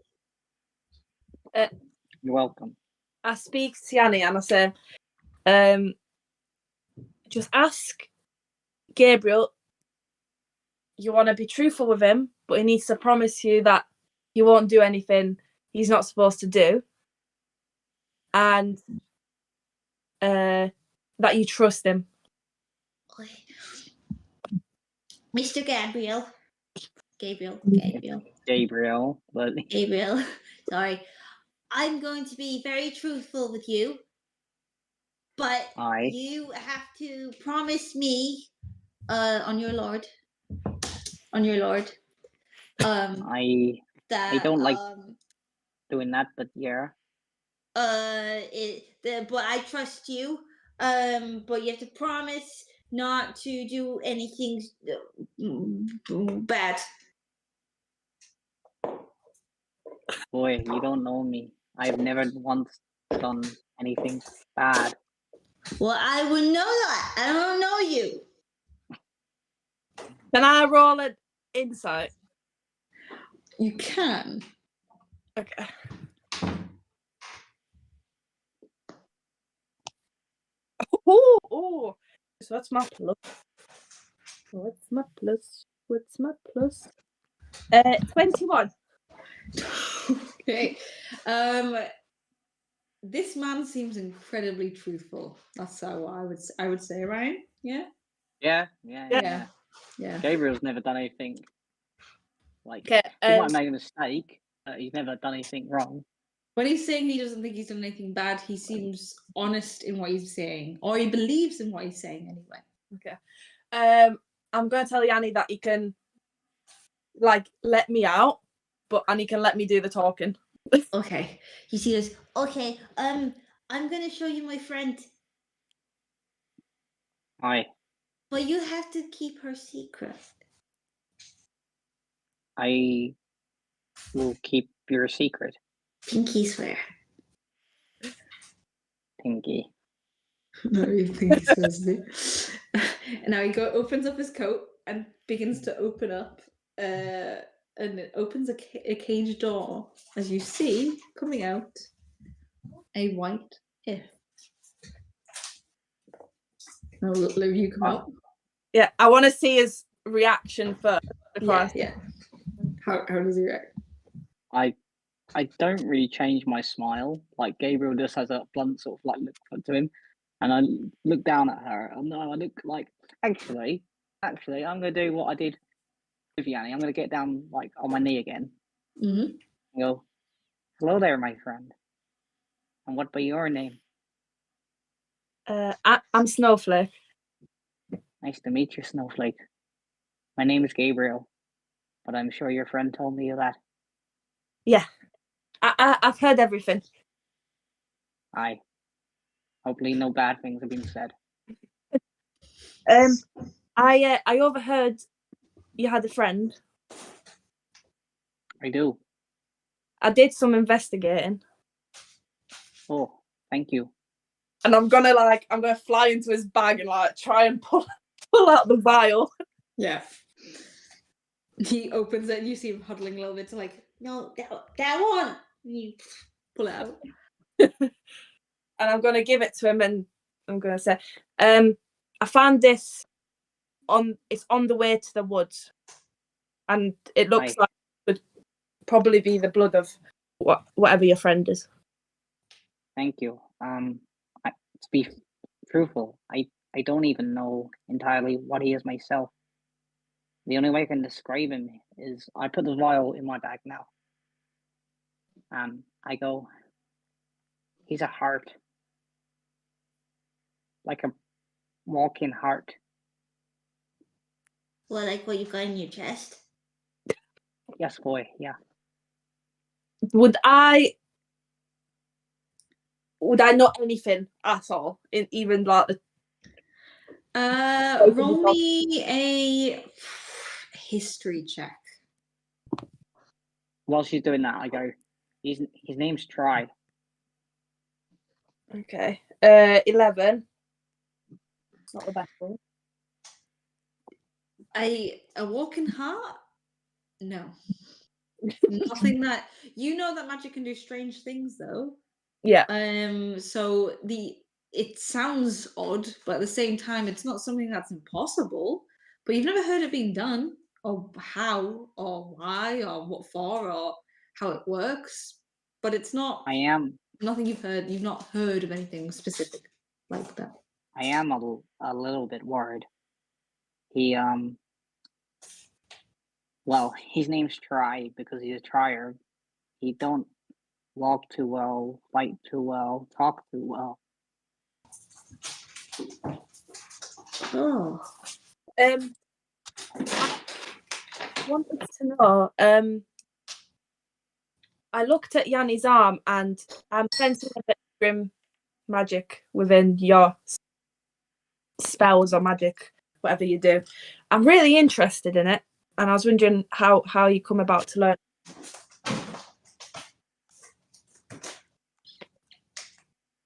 You're welcome.
I speak to Yanni and I say, just ask Gabriel, you want to be truthful with him, but he needs to promise you that you won't do anything he's not supposed to do, and that you trust him.
Mr. Gabriel. Gabriel. Sorry. I'm going to be very truthful with you, but you have to promise me, on your lord.
I don't like doing that, but yeah.
But I trust you. But you have to promise not to do anything bad.
Boy, you don't know me. I've never once done anything bad.
Well, I wouldn't know that. I don't know you.
Can I roll an insight?
You can.
Okay. Oh. So that's my plus. What's my plus? 21.
Okay. this man seems incredibly truthful. That's how I would say, Ryan. Yeah.
Yeah.
Yeah.
Gabriel's never done anything. Like
Okay.
he might have made a mistake, but he's never done anything wrong.
When he's saying he doesn't think he's done anything bad, he seems honest in what he's saying, or he believes in what he's saying anyway.
Okay. I'm going to tell Yanni that he can, like, let me out, and he can let me do the talking.
Okay. He says, okay, I'm gonna show you my friend,
I
but you have to keep her secret.
will keep your secret,
Pinky swear.
Pinky.
No, you think he's supposed to. And now he opens up his coat and begins to open up, and it opens a cage door, as you see coming out a white if. Now, Liv, you come out.
Yeah, I want to see his reaction first.
Yeah. How does he react?
I don't really change my smile. Like Gabriel just has a blunt sort of like look up to him, and I look down at her. I look like actually, I'm gonna do what I did with Yanni. I'm gonna get down like on my knee again.
Mm-hmm.
And go, hello there, my friend. And what be your name?
I'm Snowflake.
Nice to meet you, Snowflake. My name is Gabriel, but I'm sure your friend told me that.
Yeah, I've heard everything.
Aye. Hopefully, no bad things have been said.
I overheard you had a friend.
I do.
I did some investigating.
Oh, thank you.
And I'm gonna fly into his bag and like try and pull out the vial.
Yeah. He opens it and you see him huddling a little bit to like,
No, that one.
and you pull it out.
And I'm gonna give it to him and I'm gonna say, I found this it's on the way to the woods. And it looks like it would probably be the blood of whatever your friend is.
Thank you. To be truthful, I don't even know entirely what he is myself. The only way I can describe him is I put the vial in my bag now. I go, he's a heart. Like a walking heart.
Well, like what you got in your chest.
Yes, boy, yeah.
Would I know anything at all? Even like
roll me a history check.
While she's doing that, I go, his name's Try.
Okay. 11. It's not the best one.
A walking heart? No. Nothing that you know that magic can do strange things though.
Yeah.
So it sounds odd, but at the same time it's not something that's impossible. But you've never heard it being done, or how, or why, or what for, or how it works. But it's not nothing you've heard. You've not heard of anything specific like that.
I am a little bit worried. He well, his name's Try because he's a trier. He don't walk too well, fight too well, talk too well.
Oh.
I wanted to know, I looked at Yanni's arm and I'm sensing a bit of grim magic within your spells or magic, whatever you do. I'm really interested in it, and I was wondering how you come about to learn.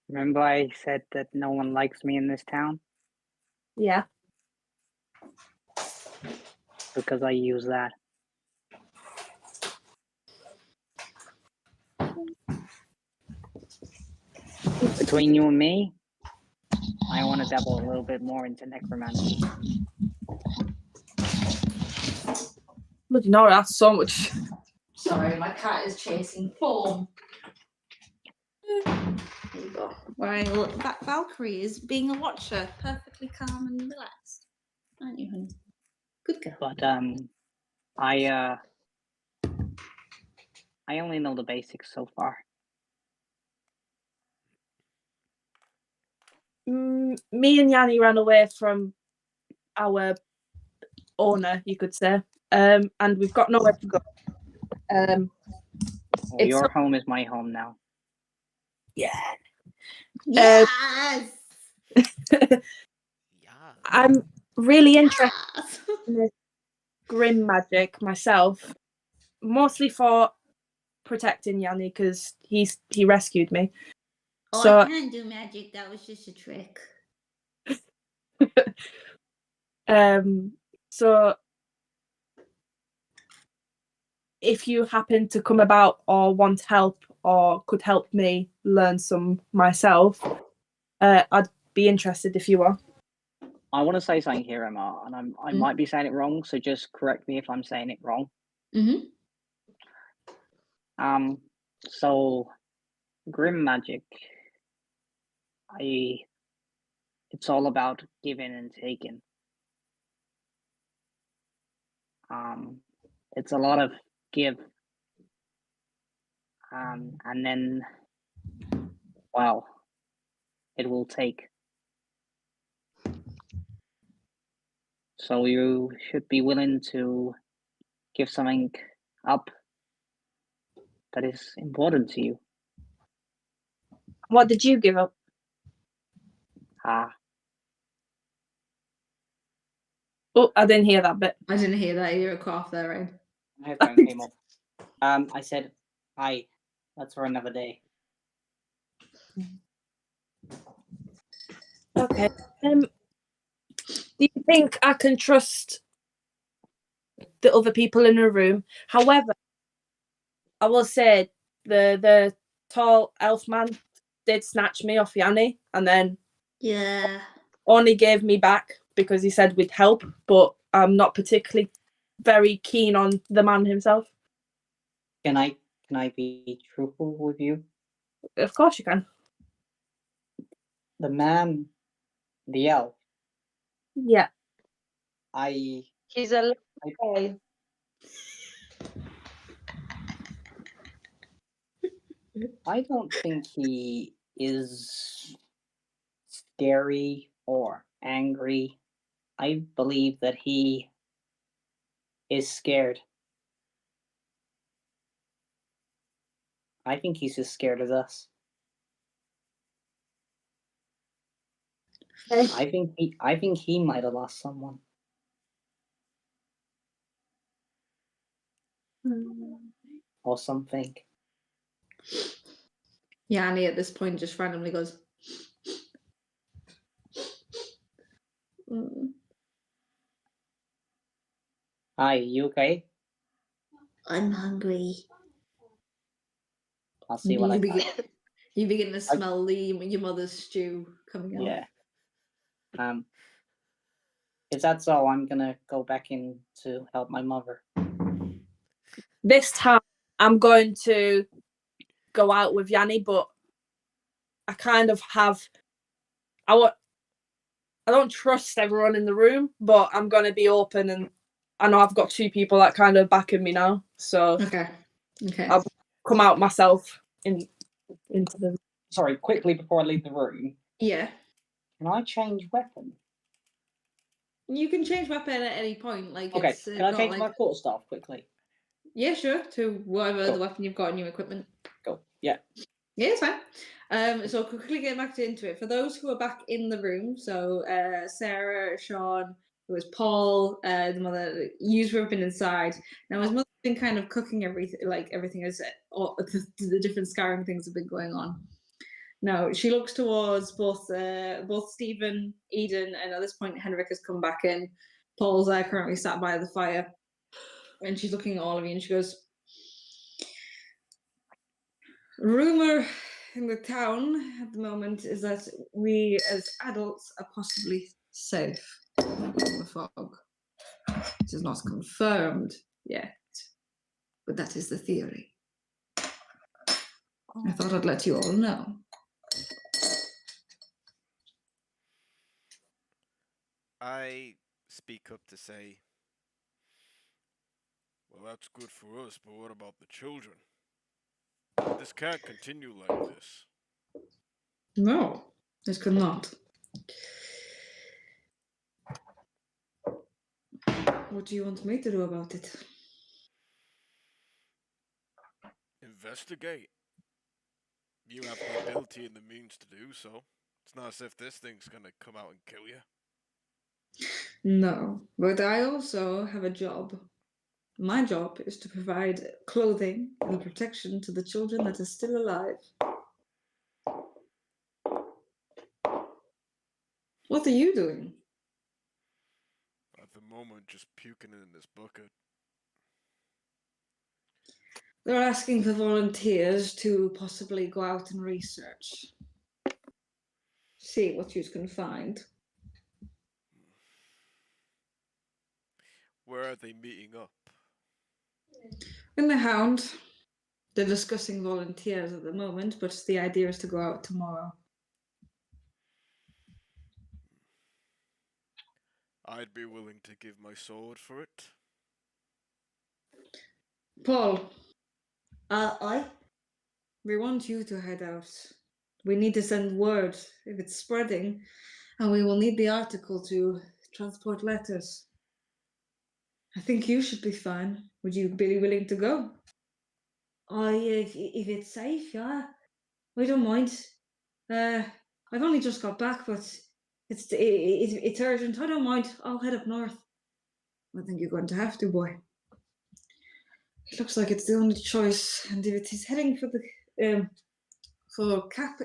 Remember I said that no one likes me in this town?
Yeah.
Because I use that. Between you and me, I want to dabble a little bit more into necromancy.
Bloody no, that's so much.
Sorry, my cat is chasing form. There you go. Right, well, Valkyrie is being a watcher, perfectly calm and relaxed. Aren't you, honey? Good girl.
But I only know the basics so far.
Me and Yanni ran away from our owner, you could say, and we've got nowhere to go. It's
Your
not-
home is my home now.
Yeah.
Yes.
Yeah.
I'm really interested
Yes.
in this grim magic myself, mostly for protecting Yanni because he rescued me.
Oh,
So
I can't do magic. That was just a trick.
so if you happen to come about or want help or could help me learn some myself, I'd be interested if you are.
I want to say something here, Emma, and I might be saying it wrong, so just correct me if I'm saying it wrong.
Mm-hmm.
So grim magic, it's all about giving and taking. It's a lot of give, and then, well, it will take. So you should be willing to give something up that is important to you.
What did you give up? Oh, I didn't hear that bit.
I didn't hear that. You're a cough there, right?
My headphone came off. I said, hi, that's for another day.
Okay. Do you think I can trust the other people in the room? However, I will say the tall elf man did snatch me off Yanni and then only gave me back because he said we'd help, but I'm not particularly very keen on the man himself.
Can I be truthful with you?
Of course you can.
The man, the elf.
Yeah.
He's a guy.
I don't think he is scary or angry. I believe that he is scared. I think he's as scared as us.
Okay.
I think he might have lost someone. Or something.
Yanni at this point just randomly goes.
Hi, you okay?
I'm hungry.
I'll see what I can.
You begin to smell your mother's stew coming out.
Yeah. If that's all, I'm gonna go back in to help my mother.
This time I'm going to go out with Yanni, but I kind of have I don't trust everyone in the room, but I'm gonna be open, and I know I've got two people that kind of backing me now. So
Okay.
I'll come out myself into the.
Sorry, quickly before I leave the room.
Yeah.
Can I change weapon?
You can change weapon at any point. Like,
okay,
it's
can I change
like...
my quarterstaff quickly?
Yeah, sure. To whatever the weapon you've got in your equipment.
Go. Yeah.
Yeah, it's fine. So quickly get back into it. For those who are back in the room, so Sarah, Sean, it was Paul, the mother. You've been inside. Now his mother's been kind of cooking everything as all the different scarring things have been going on. Now she looks towards both Stephen, Eden, and at this point Henrik has come back in. Paul's currently sat by the fire, and she's looking at all of you, and she goes, rumor in the town at the moment is that we as adults are possibly safe from the fog. It is not confirmed yet, but that is the theory. I thought I'd let you all know.
I speak up to say, well, that's good for us, but what about the children? This can't continue like this.
No, this could not. What do you want me to do about it?
Investigate. You have the ability and the means to do so. It's not as if this thing's gonna come out and kill you.
No, but I also have a job. My job is to provide clothing and protection to the children that are still alive. What are you doing?
At the moment, just puking in this bucket.
They're asking for volunteers to possibly go out and research. See what you can find.
Where are they meeting up?
In the Hound, they're discussing volunteers at the moment, but the idea is to go out tomorrow.
I'd be willing to give my sword for it.
Paul,
I?
we want you to head out. We need to send word if it's spreading, and we will need the article to transport letters. I think you should be fine. Would you be willing to go?
If it's safe, yeah.
I don't mind. I've only just got back, but it's urgent. I don't mind. I'll head up north. I think you're going to have to, boy. It looks like it's the only choice, and if he's heading for the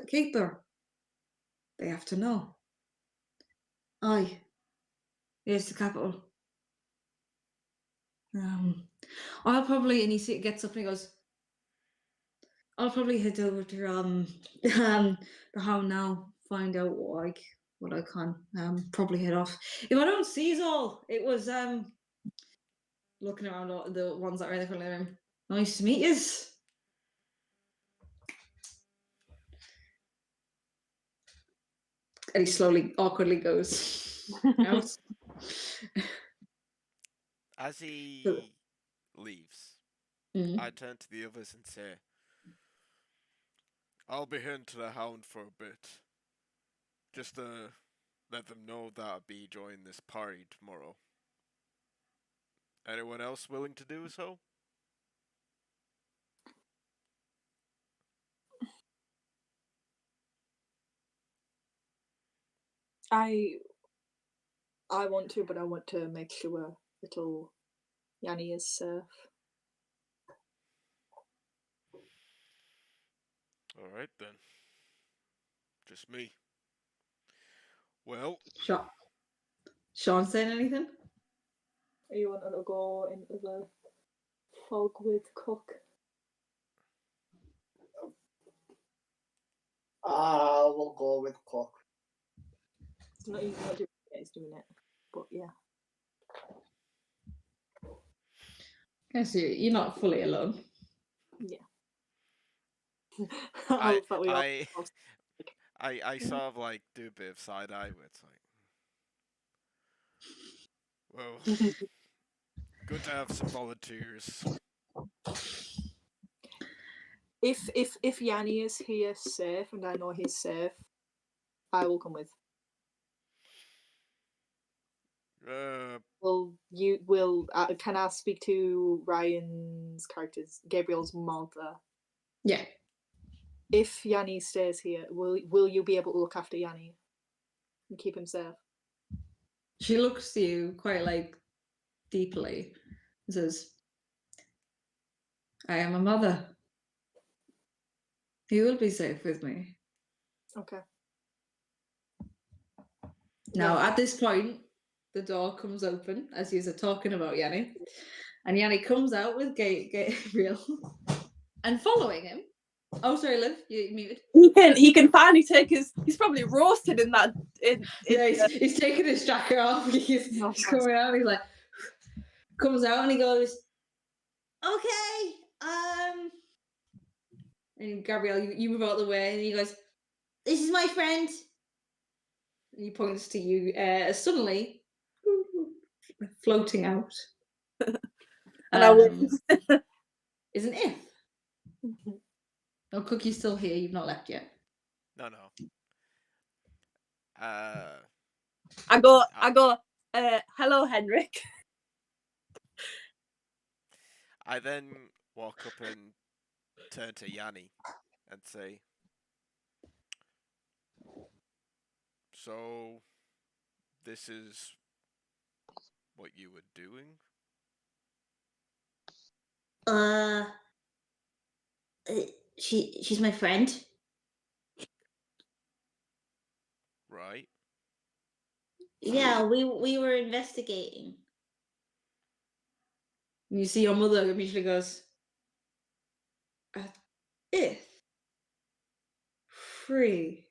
caper, they have to know. Aye. Here's the capital. I'll probably, and he gets up and he goes, I'll probably head over to the Hound now, find out what I can. Probably head off. If I don't see you all, it was looking around all the ones that are in the front of the room. Nice to meet yous. And he slowly, awkwardly goes out.
As he leaves, I turn to the others and say, I'll be heading to the Hound for a bit. Just to let them know that I'll be joining this party tomorrow. Anyone else willing to do so?
I want to, but I want to make sure little Yanni is safe.
Alright then. Just me. Well,
Sean saying anything?
Are you wanting to go into the fog with Cook?
We'll go with Cook.
It's not even what he's doing it, but yeah.
I see. You're not fully alone.
Yeah.
I
I
sort of like do a bit of side eye where it's like, well, good to have some volunteers.
If Yanni is here safe and I know he's safe, I will come with. Can I speak to Ryan's characters, Gabriel's mother?
Yeah.
If Yanni stays here, will you be able to look after Yanni and keep him safe?
She looks to you quite like deeply and says, I am a mother. You will be safe with me.
Okay.
Now, at this point, the door comes open as you're talking about Yanni. And Yanni comes out with Gabriel. And following him. Oh, sorry, Liv, you're muted.
He can finally take his. He's probably roasted in that.
He's taking his jacket off. He's coming out. He's like, comes out and he goes,
Okay.
And Gabriel, you move out of the way, and he goes, "This is my friend." And he points to you. Suddenly, floating out.
And I win.
Is an if. Oh, Cookie's still here. You've not left yet.
No.
I go, hello, Henrik.
I then walk up and turn to Yanni and say, "So, this is what you were doing?"
She's my friend.
Right.
Yeah, we were investigating.
And you see your mother immediately goes, "If free."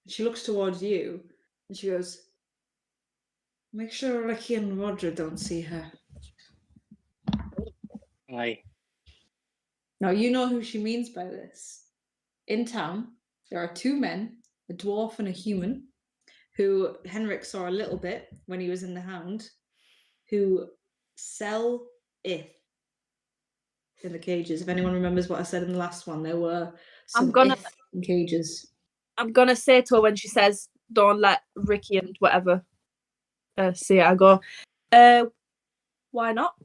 And she looks towards you, and she goes, "Make sure Ricky and Roger don't see her."
Aye.
Now you know who she means by this. In town, there are two men, a dwarf and a human, who Henrik saw a little bit when he was in the Hound, who sell if in the cages. If anyone remembers what I said in the last one, there were some if in cages.
I'm gonna say to her when she says, "Don't let Ricky and whatever see it." I go, why not?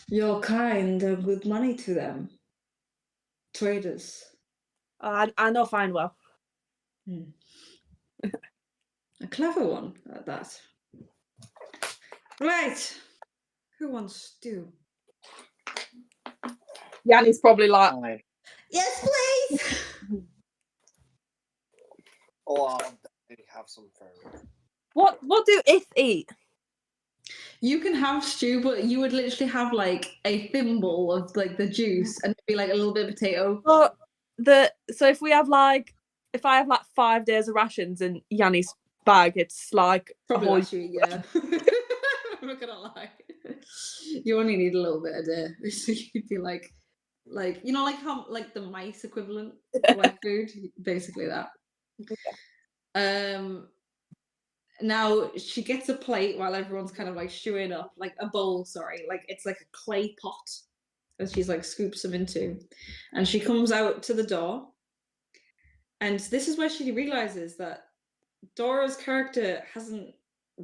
You're kind and good money to them. Traders.
I know fine well.
A clever one at that. Right. Who wants stew?
Yanni's probably like,
Aye.
Yes, please.
Oh, I'll definitely have some food.
what do if eat?
You can have stew, but you would literally have like a thimble of like the juice and maybe like a little bit of potato.
So if I have like 5 days of rations in Yanni's bag, it's like
Probably
a whole.
last year, yeah. I'm not gonna lie. You only need a little bit a day. So you'd be like you know, like how like the mice equivalent for like food, basically that. Now she gets a plate while everyone's kind of like stewing up, like a bowl, sorry, like it's like a clay pot that she's like scoops them into. And she comes out to the door. And this is where she realizes that Dora's character hasn't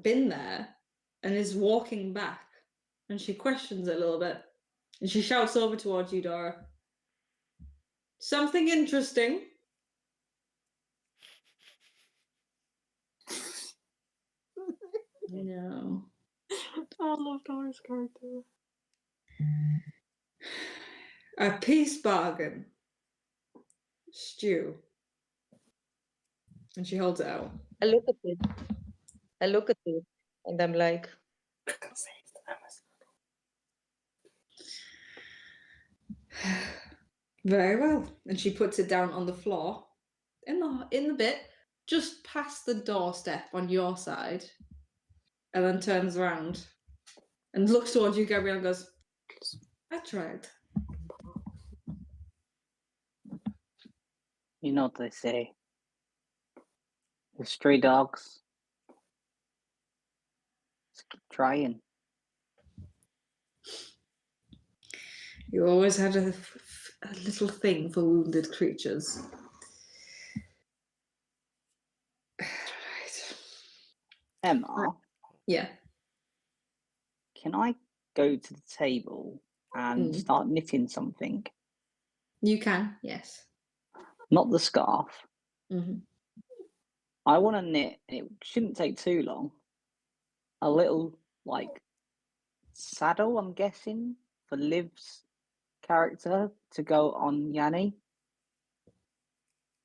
been there and is walking back. And she questions it a little bit. And she shouts over towards you, Dora. "Something interesting." No.
I love Dora's character.
"A peace bargain. Stew." And she holds it out.
I look at it, and I'm like,
Very well. And she puts it down on the floor in the bit just past the doorstep on your side, and then turns around and looks towards you, Gabriel, and goes, "I tried."
You know what they say. The stray dogs. Just keep trying.
You always had a little thing for wounded creatures. Right.
Emma,
Yeah.
can I go to the table and start knitting something?
You can, yes.
Not the scarf.
Mm-hmm.
I want to knit, it shouldn't take too long, a little, like, saddle, I'm guessing, for Liv's character to go on Yanni.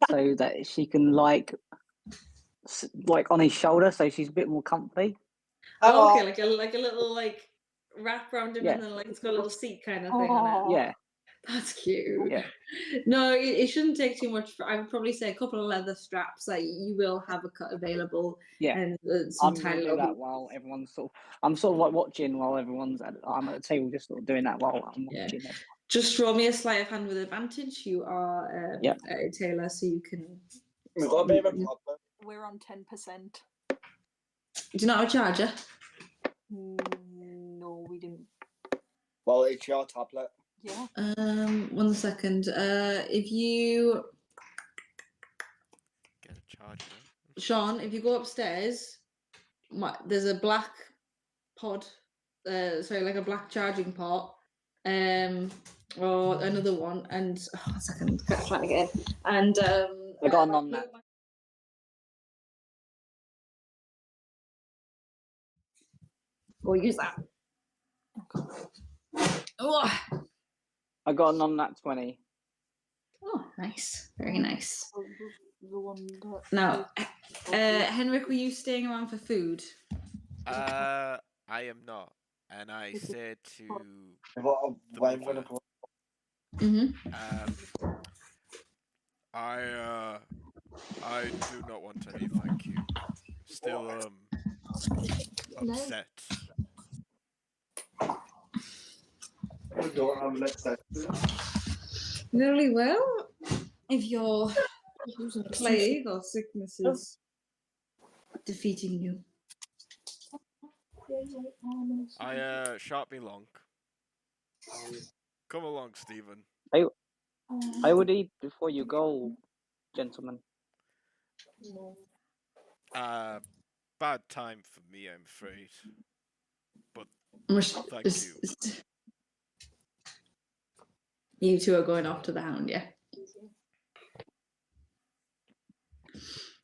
So that she can, like on his shoulder, so she's a bit more comfy.
Oh, okay, like a little like wrap around him,
Yeah.
and then like it's got a little seat kind of thing on it.
Yeah.
That's cute.
Yeah.
No, it shouldn't take too much. I would probably say a couple of leather straps. Like you will have a cut available.
Yeah.
And some
I'm
tiny
gonna do that while everyone's I'm sort of like watching while I'm at the table, just sort of doing that while I'm watching it.
Just roll me a sleight of hand with advantage. You are
Yep.
a tailor, so you can.
We've got a bit of a problem.
We're on 10%.
Do you not have a charger?
No, we didn't.
Well, it's your tablet.
Yeah.
1 second. If you,
Get a charger.
Sean, if you go upstairs, there's a black pod. Sorry, like a black charging port. Or another one, and 1 second, can't try it again. And
I got a on that.
Go use that. Oh,
I got a on that 20.
oh, nice, very nice.
The one that
Now, Henrik, were you staying around for food?
I am not, and I said to
We've got a
the
wine
mother,
winner.
Mm-hmm.
I do not want any, thank you. Still upset.
We don't have an exception.
Very well. If your plague or sickness is defeating you.
I shan't be long. Come along, Stephen.
I would eat before you go, gentlemen.
Bad time for me, I'm afraid. But thank you.
You two are going off to the Hound, yeah?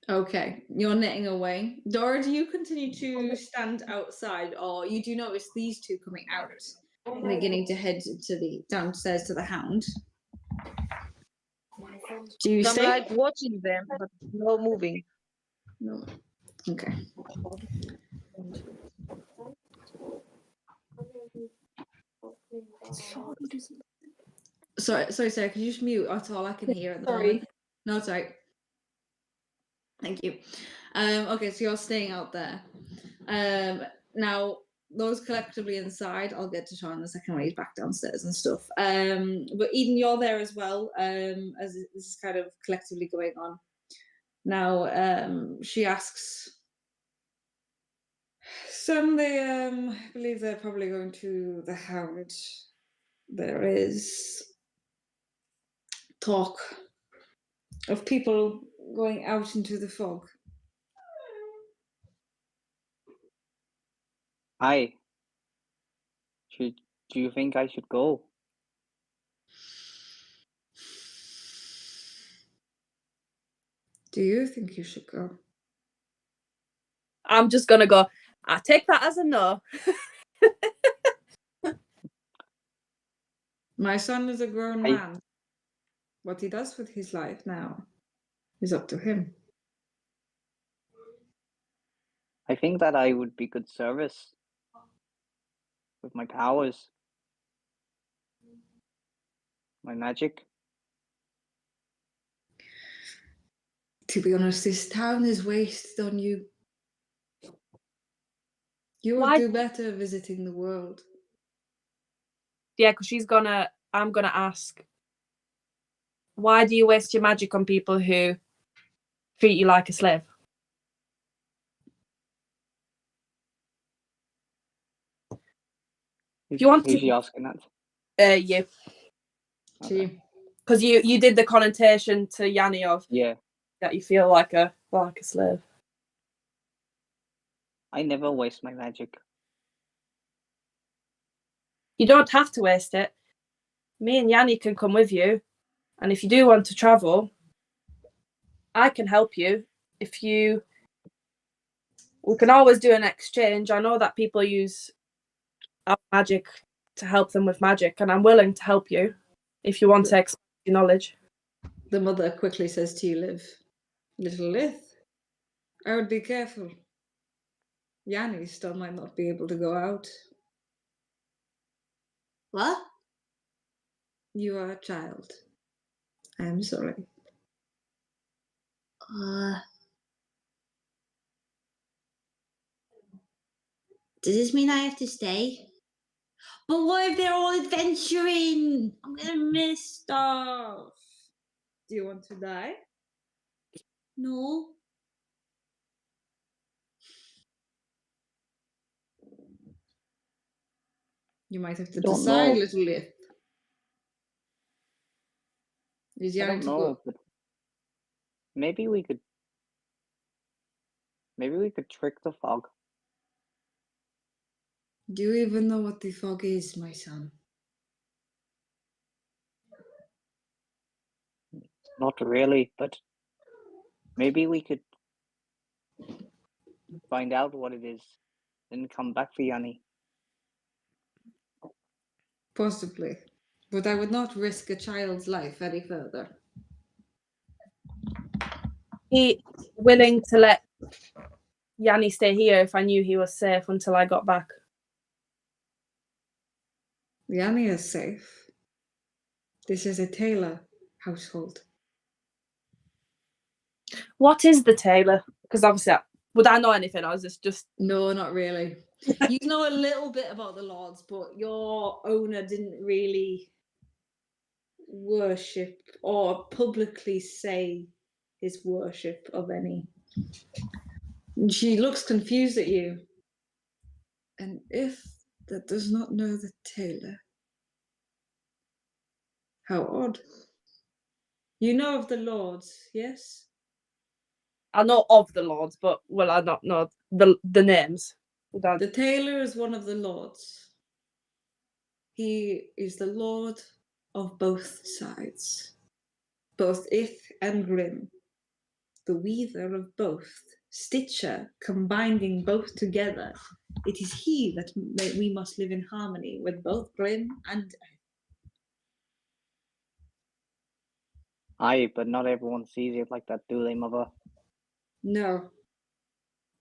Okay, you're knitting away. Dora, do you continue to stand outside, or you do notice these two coming out and beginning to head to the downstairs to the Hound? Do you
I'm
stay?
like watching them, but no moving.
No. Okay. Sorry, Sarah, could you just mute? That's all I can hear at the moment. No, it's all right. Thank you. Okay, so you're staying out there. Now, those collectively inside, I'll get to Sean in a second when he's back downstairs and stuff. But Eden, you're there as well, as this is kind of collectively going on. Now, she asks, I believe they're probably going to the Hound. There is talk of people going out into the fog.
Hi. Do you think I should go?
Do you think you should go?
I'm just gonna go. I take that as a no.
My son is a grown man. What he does with his life now is up to him.
I think that I would be good service with my powers, my magic.
To be honest, this town is wasted on you. You would
Why?
do better visiting the world.
Yeah, because I'm gonna ask, why do you waste your magic on people who treat you like a slave? If you want
Who's
to,
she asking that?
you,
Okay.
because you did the connotation to Yanni of that you feel like a slave.
I never waste my magic.
You don't have to waste it. Me and Yanni can come with you, and if you do want to travel, I can help you. We can always do an exchange. I know that people use our magic to help them with magic, and I'm willing to help you if you want to expand your knowledge.
The mother quickly says to you, little Lith, I would be careful. Yanni still might not be able to go out.
What?
You are a child. I am sorry.
Does this mean I have to stay? But what if they're all adventuring? I'm gonna
missed off. Do you want to die?
No.
You might have to
Don't
decide,
know.
little Lith. Is
I
Yanni
don't
to
know,
go?
but maybe we could trick the fog.
Do you even know what the fog is, my son?
Not really, but maybe we could find out what it is, then come back for Yanni.
Possibly. But I would not risk a child's life any further.
He willing to let Yanni stay here if I knew he was safe until I got back.
Yanni is safe. This is a tailor household.
What is the tailor? Because obviously, would I know anything? Or is this just...
No, not really. You know a little bit about the lords, but your owner didn't really worship or publicly say his worship of any. And she looks confused at you. And if that does not know the tailor, how odd. You know of the lords, yes?
I know of the lords, but will I not know the names?
The tailor is one of the lords. He is the lord of both sides, both Ith and Grim, the weaver of both, stitcher, combining both together. It is he that we must live in harmony with both Grim and
Aye, but not everyone sees it like that, do they, Mother?
No.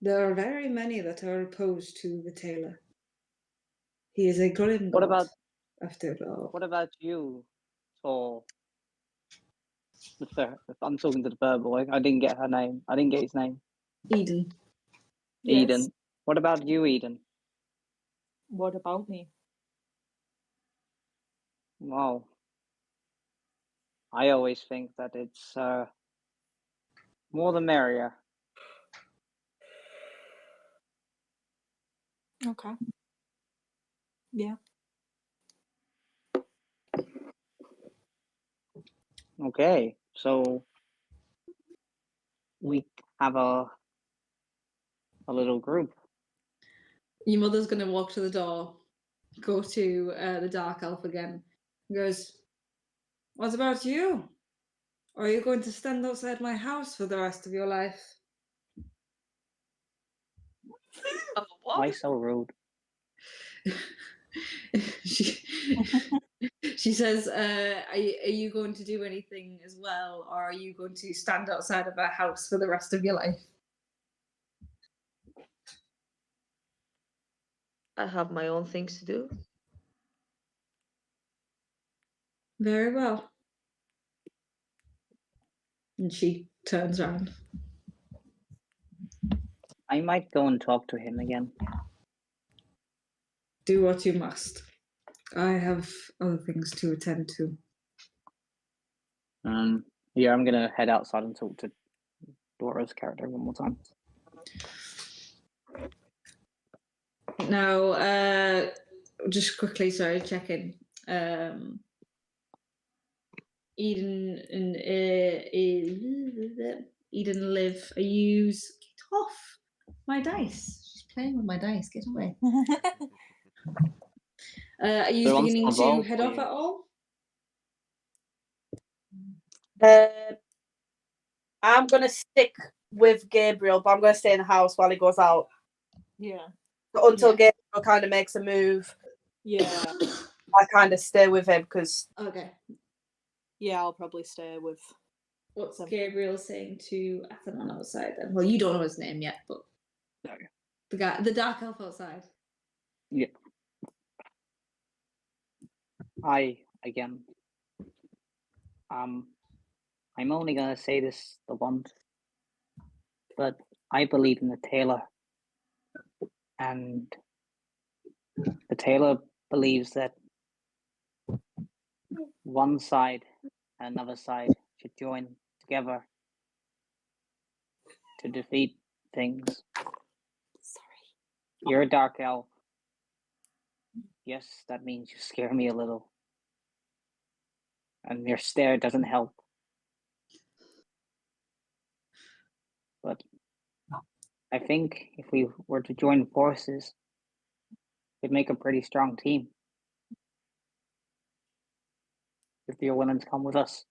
There are very many that are opposed to the tailor. He is a Grim
What
god,
about
after all.
What about you, Tor? I'm talking to the bird boy. I didn't get her name. I didn't get his name.
Eden.
Eden.
Yes.
What about you, Eden?
What about me?
Well, I always think that it's more the merrier.
Okay. Yeah.
Okay, so we have a little group.
Your mother's going to walk to the door, go to the dark elf again, and goes, "What about you? Or are you going to stand outside my house for the rest of your life?"
Why so rude?
she says, are you going to do anything as well, or are you going to stand outside of our house for the rest of your life?
I have my own things to do.
Very well. And she turns around.
I might go and talk to him again.
Do what you must. I have other things to attend to.
Yeah, I'm gonna head outside and talk to Dora's character one more time.
Now, just quickly, sorry, check in. Eden and Eden and Liv, are you get off my dice? She's playing with my dice. Get away. Are you
So I'm
beginning to
involved
head
for
off
you.
at all?
I'm going to stick with Gabriel, but I'm going to stay in the house while he goes out.
Yeah.
Until
Yeah.
Gabriel kind of makes a move.
Yeah.
I kind of stay with him because...
Okay.
Yeah, I'll probably stay with.
What's Gabriel saying to Athanon outside then? Well, you don't know his name yet, but
No.
the guy, the dark elf outside.
Yeah. Again. I'm only gonna say this the once, but I believe in the tailor, and the tailor believes that one side and another side should join together to defeat things.
Sorry.
You're a dark elf. Yes, that means you scare me a little. And your stare doesn't help. But I think if we were to join forces, we'd make a pretty strong team. If you're willing to come with us.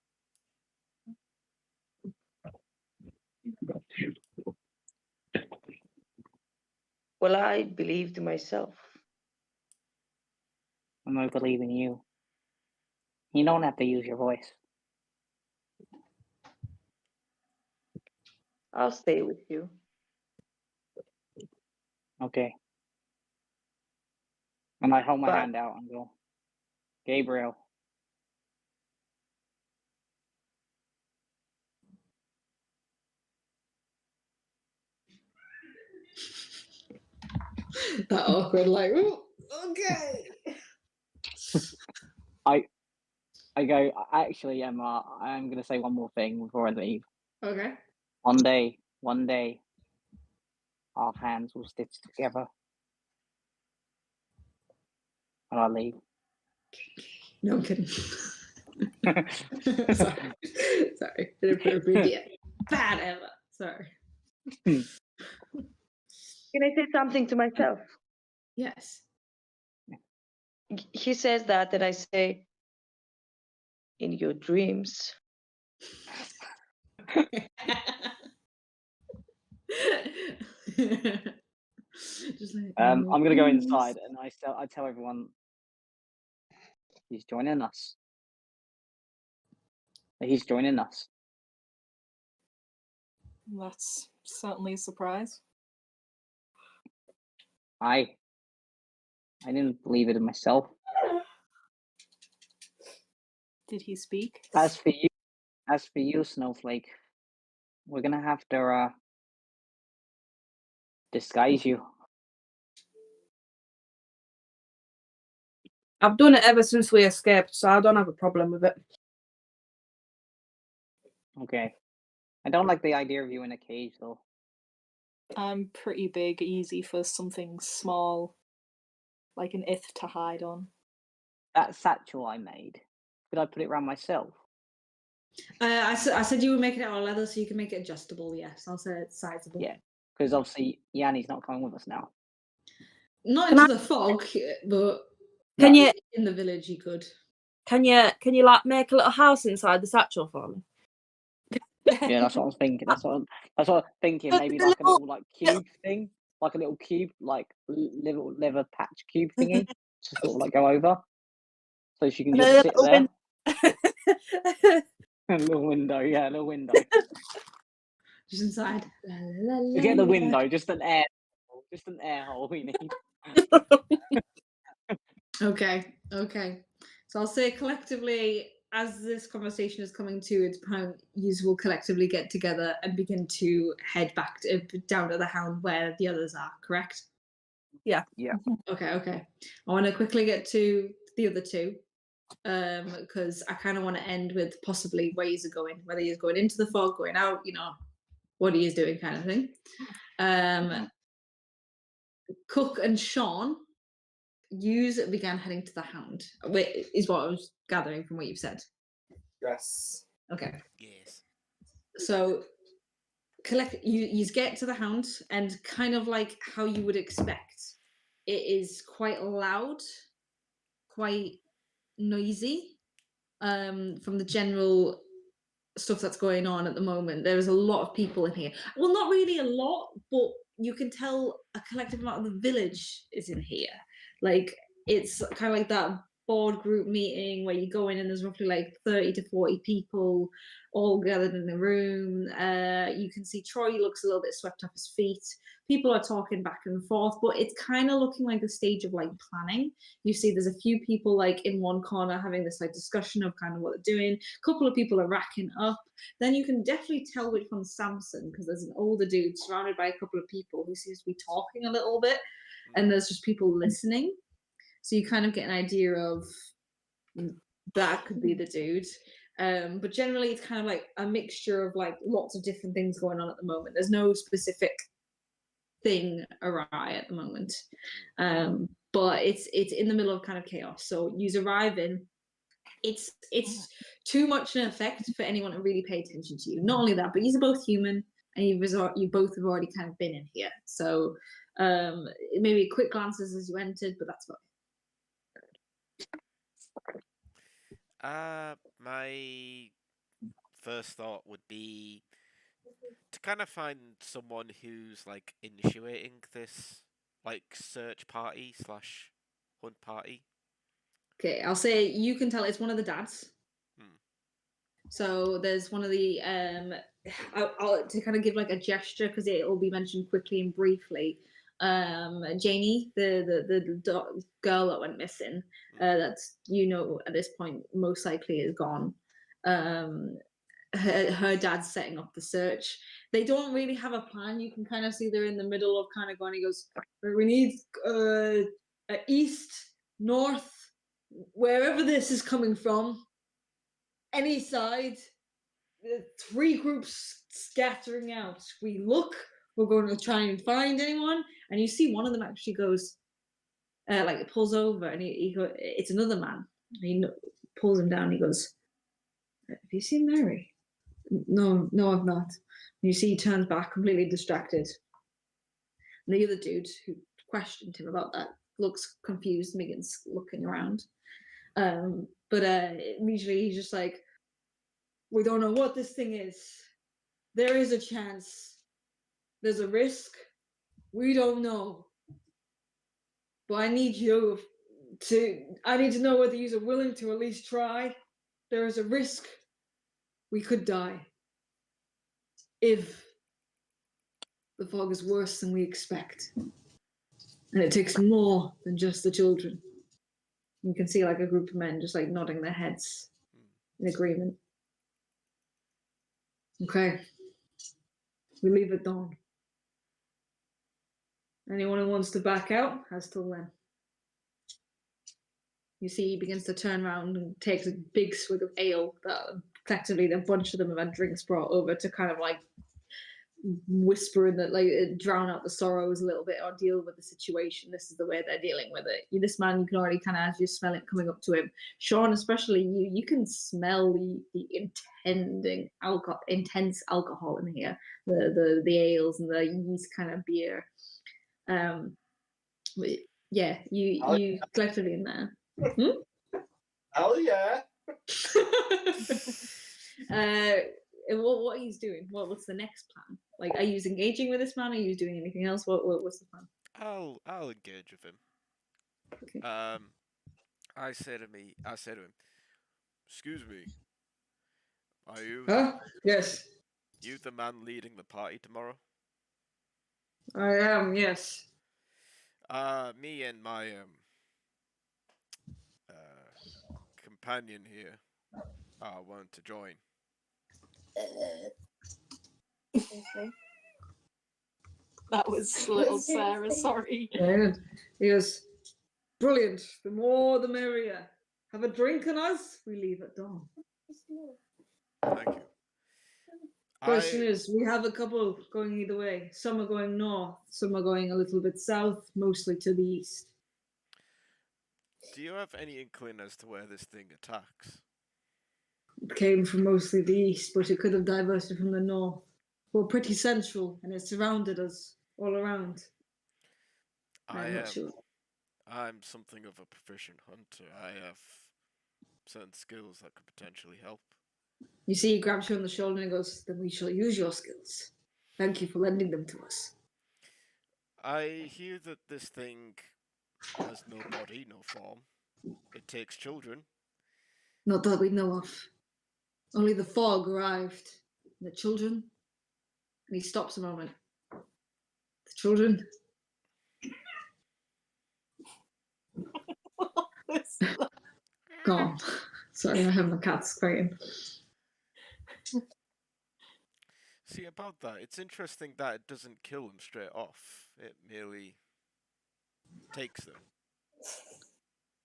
Well, I believed in myself.
And I believe in you. You don't have to use your voice.
I'll stay with you.
Okay. And I hold my
But-
hand out and go, Gabriel.
That awkward, like, "Ooh, okay.
I go, actually, Emma, I'm going to say one more thing before I leave.
Okay.
One day, our hands will stitch together. And I'll leave.
No, I'm kidding. Sorry. Sorry. Inappropriate. Bad Emma. Sorry.
Can I say something to myself?
Yes.
He says that, and I say, in your dreams.
Just like,
I'm going to go inside and I tell everyone he's joining us. He's joining us.
That's certainly a surprise.
I didn't believe it in myself.
Did he speak?
As for you, Snowflake, we're gonna have to disguise you.
I've done it ever since we escaped, so I don't have a problem with it.
Okay. I don't like the idea of you in a cage, though.
I'm pretty big, easy for something small, like an ith to hide on.
That satchel I made, could I put it around myself?
I said you were making it out of leather, so you can make it adjustable. Yes, I'll say it's sizable.
Yeah, because obviously Yanni's not coming with us now.
Not
Can
into the fog, but
Can you
in the village you could.
can you like make a little house inside the satchel for me?
Yeah, that's what I was thinking. That's what I'm thinking. Maybe like a little like cube thing, like a little cube, like little leather patch cube thingy, to sort of like go over, so she can
And
just
a
sit
little
there. A little window, yeah, a little window.
Just inside.
Forget the window, just an air hole we need.
Okay. So I'll say collectively, as this conversation is coming to its point, you will collectively get together and begin to head back down to the Hound where the others are, correct?
Yeah.
Okay. I want to quickly get to the other two, because I kind of want to end with possibly where he's going, whether he's going into the fog, going out, what he is doing, kind of thing. Cook and Sean, you began heading to the Hound, is what I was gathering from what you've said.
Yes.
Okay.
Yes.
So you get to the Hound, and kind of like how you would expect, it is quite loud, quite noisy, from the general stuff that's going on at the moment. There's a lot of people in here. Well, not really a lot, but you can tell a collective amount of the village is in here. Like, it's kind of like that board group meeting where you go in and there's roughly like 30 to 40 people all gathered in the room. You can see Troy looks a little bit swept off his feet. People are talking back and forth, but it's kind of looking like the stage of like planning. You see there's a few people like in one corner having this like discussion of kind of what they're doing. A couple of people are racking up. Then you can definitely tell which one's Samson, because there's an older dude surrounded by a couple of people who seems to be talking a little bit, and there's just people listening. So you kind of get an idea of that could be the dude. But generally, it's kind of like a mixture of like lots of different things going on at the moment. There's no specific thing awry at the moment, but it's in the middle of kind of chaos. So you arrive in. It's too much an effect for anyone to really pay attention to you. Not only that, but you're both human, and you both have already kind of been in here. So maybe quick glances as you entered, but that's about
it. My first thought would be to kind of find someone who's like initiating this like search party slash hunt party.
Okay, I'll say you can tell it's one of the dads. So there's one of the I'll to kind of give like a gesture because it will be mentioned quickly and briefly. Janie, the girl that went missing, that's at this point most likely is gone. Her dad's setting up the search. They don't really have a plan. You can kind of see they're in the middle of kind of going. He goes, "We need east, north, wherever this is coming from, any side, 3 groups scattering out. We look, we're going to try and find anyone." And you see one of them actually goes, like pulls over, and he goes, it's another man. He pulls him down. He goes, "Have you seen Mary?" No, I've not. And you see he turns back, completely distracted. And the other dude who questioned him about that looks confused and begins looking around. But immediately he's just like, "We don't know what this thing is. There is a chance. There's a risk. We don't know. But I need to know whether you're willing to at least try. There is a risk. We could die. If the fog is worse than we expect. And it takes more than just the children." You can see like a group of men just like nodding their heads in agreement. "Okay. We leave at dawn. Anyone who wants to back out has till then." You see he begins to turn around and takes a big swig of ale that collectively a bunch of them have had drinks brought over to kind of like whisper in that, like drown out the sorrows a little bit or deal with the situation. This is the way they're dealing with it. This man, you can already kind of, as you smell it coming up to him, Sean especially, you can smell the intense alcohol in here, the ales and the yeast kind of beer. Yeah, you collectively in there.
Hell yeah.
What he's doing? What's the next plan? Like, are you engaging with this man? Are you doing anything else? What's the plan?
I'll engage with him.
Okay.
I say to him, "Excuse me. Are you?
Yes.
You the man leading the party tomorrow?"
I am. Yes.
Me and my companion here want to join.
That was little Sarah, sorry.
And he goes, "Brilliant. The more the merrier. Have a drink on us. We leave at dawn."
Thank you.
Question is, we have a couple going either way. Some are going north, some are going a little bit south, mostly to the east.
Do you have any inkling as to where this thing attacks?
It came from mostly the east, but it could have diverted from the north. We're pretty central, and it surrounded us all around. I'm not sure.
I'm something of a proficient hunter. I have certain skills that could potentially help.
You see, he grabs you on the shoulder and goes, "Then we shall use your skills. Thank you for lending them to us."
I hear that this thing has no body, no form. It takes children.
Not that we know of. Only the fog arrived. The children. And he stops a moment. The children. Gone. Sorry, I have my cats crying.
See, about that, it's interesting that it doesn't kill them straight off. It merely takes them.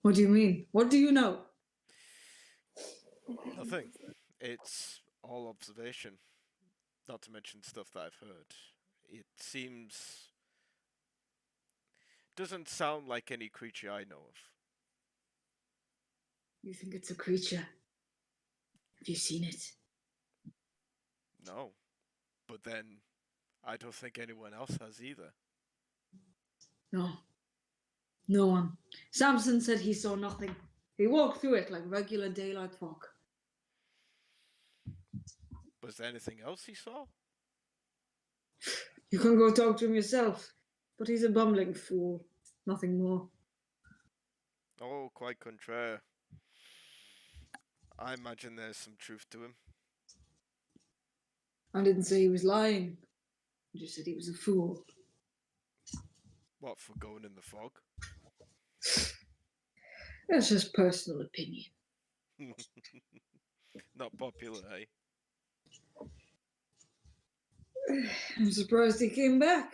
What do you mean? What do you know?
Nothing. It's all observation. Not to mention stuff that I've heard. It seems doesn't sound like any creature I know of.
You think it's a creature? Have you seen it?
No. But then I don't think anyone else has either.
No. No one. Samson said he saw nothing. He walked through it like regular daylight fog.
Was there anything else he saw?
You can go talk to him yourself. But he's a bumbling fool. Nothing more.
Oh, quite contraire. I imagine there's some truth to him.
I didn't say he was lying. I just said he was a fool.
What, for going in the fog?
That's just personal opinion.
Not popular, eh?
I'm surprised he came back.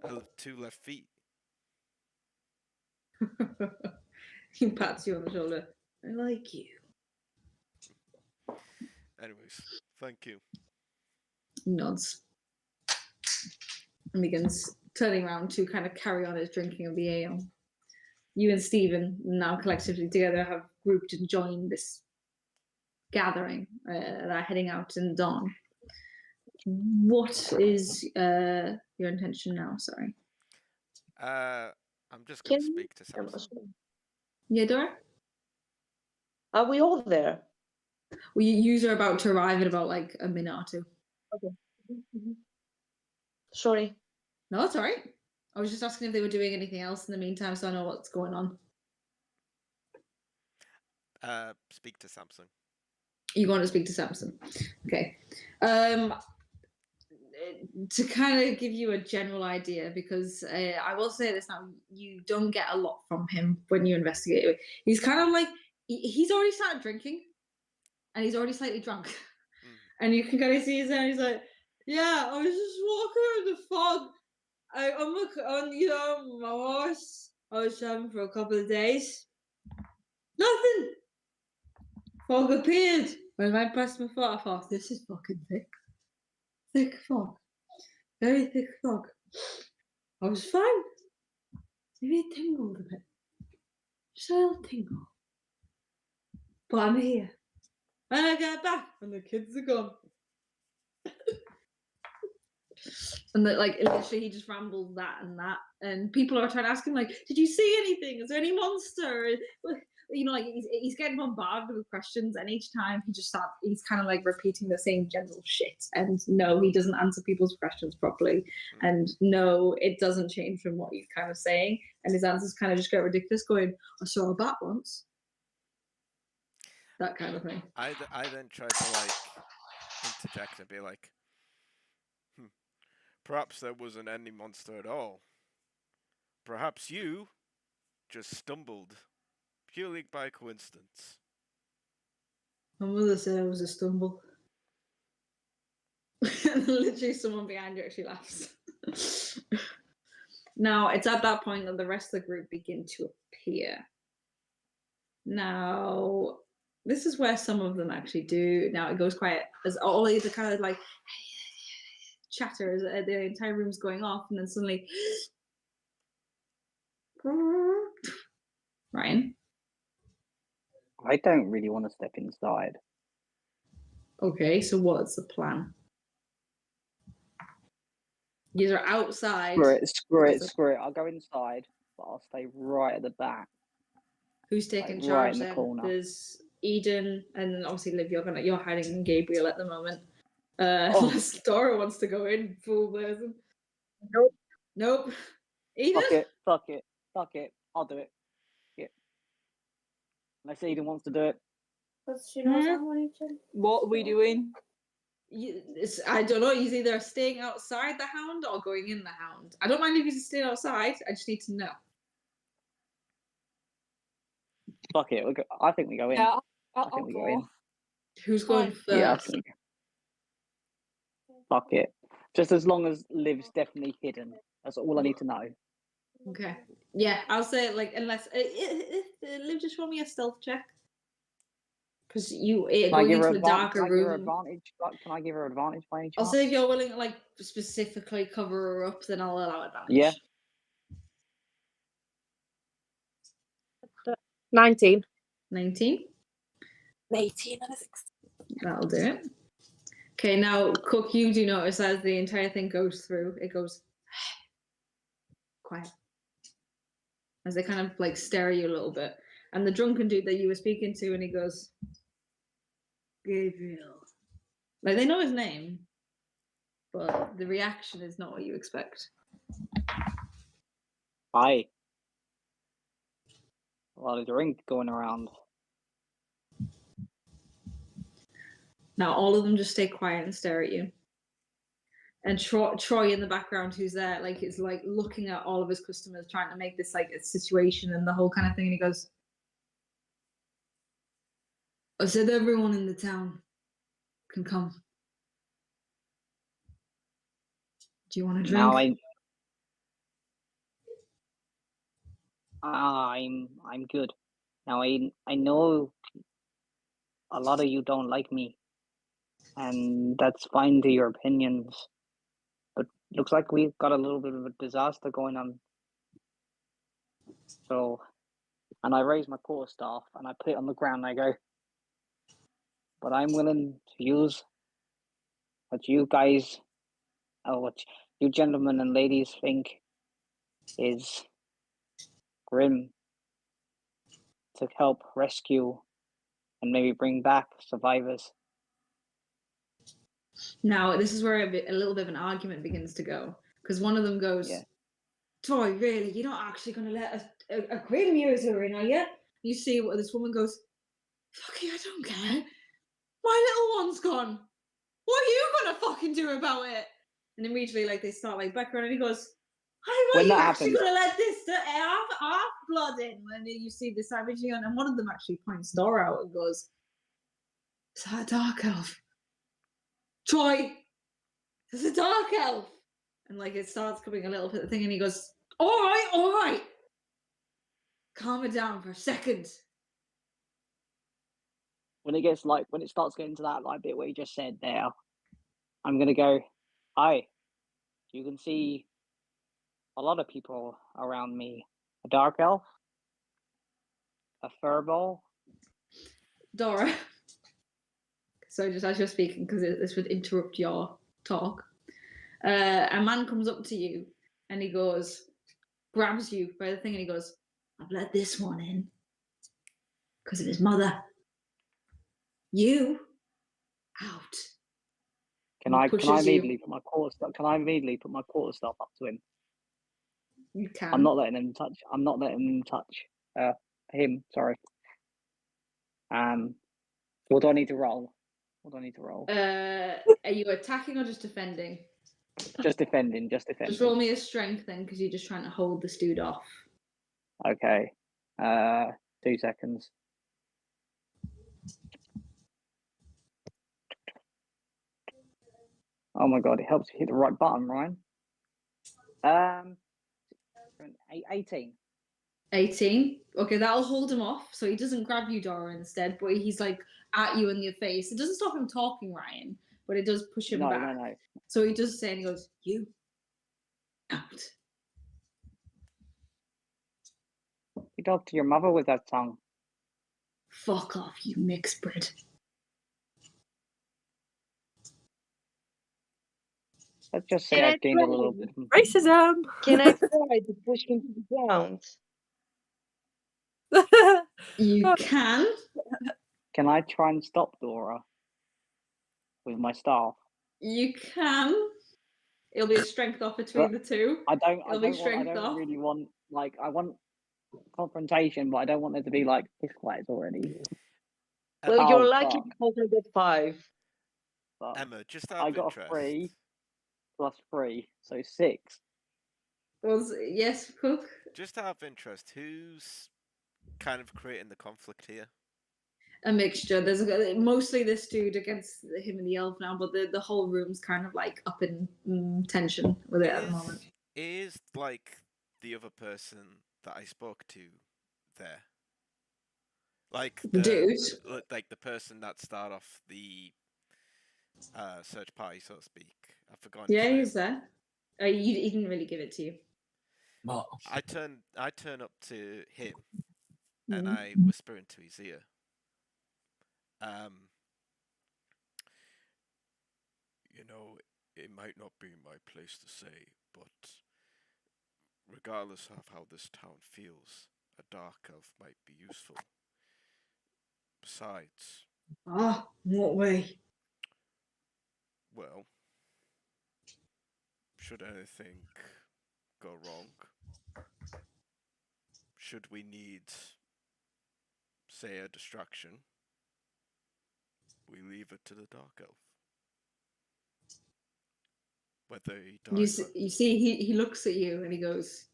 I have 2 left feet.
He pats you on the shoulder. I like you.
Anyways, thank you.
He nods. And begins turning around to kind of carry on his drinking of the ale. You and Stephen, now collectively together, have grouped and joined this gathering that are heading out in the dawn. What is your intention now? Sorry.
I'm just going to
Can
speak to Samson.
Yeah, Dora?
Are we all there?
Well, you are about to arrive in about like a minute or two.
Okay. Sorry.
No, it's all right. I was just asking if they were doing anything else in the meantime, so I know what's going on.
Speak to Samson.
You want to speak to Samson? Okay. To kind of give you a general idea, because I will say this now, you don't get a lot from him when you investigate it. He's kind of like, he's already started drinking, and he's already slightly drunk. And you can kind of see his hand, he's like, yeah, I was just walking around the fog. On my horse. I was traveling for a couple of days. Nothing. Fog appeared. When I pressed my foot, I thought, this is fucking thick. Thick fog. Very thick fog. I was fine. Maybe it tingled a bit. Just a little tingle. But I'm here. And I get back, and the kids are gone. And that, like, literally, he just rambles that, and people are trying to ask him, like, "Did you see anything? Is there any monster?" You know, like he's getting bombarded with questions, and each time he's kind of like repeating the same general shit. And no, he doesn't answer people's questions properly, and no, it doesn't change from what he's kind of saying, and his answers kind of just get ridiculous. Going, "I saw a bat once," that kind of thing.
I then try to like interject and be like, perhaps there wasn't any monster at all. Perhaps you just stumbled purely by coincidence.
My mother said I was a stumble. And literally someone behind you actually laughs. Now, it's at that point that the rest of the group begin to appear. Now, this is where some of them actually do. Now, it goes quiet as all these are kind of like chatter as the entire room's going off, and then suddenly Ryan.
I don't really want to step inside.
Okay, so what's the plan? You are outside.
Screw it. I'll go inside, but I'll stay right at the back.
Who's taking
like,
charge
right in the
then?
corner.
There's Eden, and then obviously Liv. You're hiding in Gabriel at the moment. Unless Dora wants to go in full version. Nope. Eden?
Fuck it. I'll do it. Yeah. Unless Eden wants to do it.
What are we doing?
I don't know. He's either staying outside the Hound or going in the Hound. I don't mind if he's staying outside. I just need to know.
Fuck it. I think we go in.
Yeah,
I think we go in.
Who's going first?
Yeah, I think. Fuck it. Just as long as Liv's definitely hidden. That's all I need to know.
Okay. Yeah, I'll say like unless Liv, just roll me a stealth check because going into a darker
can I give her
room.
advantage? Can I give her advantage by any chance?
I'll say if you're willing to like specifically cover her up, then I'll allow advantage.
Yeah.
19.
19.
18 and a 6.
That'll do it. Okay, now Cook, you do notice as the entire thing goes through, it goes quiet. As they kind of like stare at you a little bit. And the drunken dude that you were speaking to, and he goes, Gabriel. Like they know his name, but the reaction is not what you expect.
Hi. A lot of drink going around.
Now all of them just stay quiet and stare at you. And Troy in the background, who's there, like is like looking at all of his customers, trying to make this like a situation and the whole kind of thing. And he goes, I said everyone in the town can come. Do you want a drink?
Now I'm good. Now I know a lot of you don't like me, and that's fine to your opinions. But looks like we've got a little bit of a disaster going on. So, and I raise my quarterstaff and I put it on the ground and I go, but I'm willing to use what you guys, or what you gentlemen and ladies think is grim to help rescue and maybe bring back survivors.
Now, this is where a little bit of an argument begins to go. Because one of them goes,
Yeah.
Troy, really, you're not actually going to let a grim user in, are you? You see what this woman goes, fuck you, I don't care. My little one's gone. What are you going to fucking do about it? And immediately, like, they start, like, back around and he goes, hey, what
When
are you
that
actually
happens-
going to let this half blood in? When you see the savage on, and one of them actually points Dora out and goes, is that a dark elf? Troy, there's a dark elf. And like it starts coming a little bit of thing, and he goes, all right. Calm it down for a second.
When it starts getting to that like bit where you just said there, I'm gonna go, hi. You can see a lot of people around me. A dark elf, a furball.
Dora. So just as you're speaking, because this would interrupt your talk, a man comes up to you and he goes, grabs you by the thing, and he goes, I've let this one in because of his mother. You out.
Can
He
I
pushes you.
immediately put my quarterstaff? Can I immediately put my quarterstaff up to him?
You can.
I'm not letting him touch. Him. Sorry. What do I need to roll?
Are you attacking or just defending?
Just defending.
Just roll me a strength then, because you're just trying to hold this dude off.
Okay. 2 seconds. Oh my god! It helps you hit the right button, Ryan. 18.
18. Okay, that'll hold him off. So he doesn't grab you, Dora, instead, but he's like at you in your face. It doesn't stop him talking, Ryan, but it does push him back.
No.
So he does say, and he goes, you out.
You talk to your mother with that tongue.
Fuck off, you mixed breed.
Let's just say I've gained a little bit.
Racism!
Can I try to push him to the ground?
You can.
Can I try and stop Dora with my staff?
You can. It'll be a strength off between the two.
I don't
off.
really want, like, I want confrontation, but I don't want there to be like fist fights already.
Well, you're lucky because I got 5.
But
Emma, just out
I
of
got
interest.
a 3 plus 3, so 6.
Yes, Cook.
Just out of interest, who's kind of creating the conflict here?
A mixture. There's mostly this dude against him and the elf now, but the whole room's kind of like up in tension with it at the moment.
Is like the other person that I spoke to there. Like
The dude?
like the person that started off the search party, so to speak. I've forgotten his
Yeah,
name.
he's there. He didn't really give it to you.
What?
I turn up to him and
Mhm.
I whisper into his ear. You know, it might not be my place to say, but regardless of how this town feels, a dark elf might be useful. Besides,
Ah, what way?
well, should anything go wrong, should we need, say, a distraction, we leave it to the dark elf. Whether he dies or
You see, he looks at you and he goes,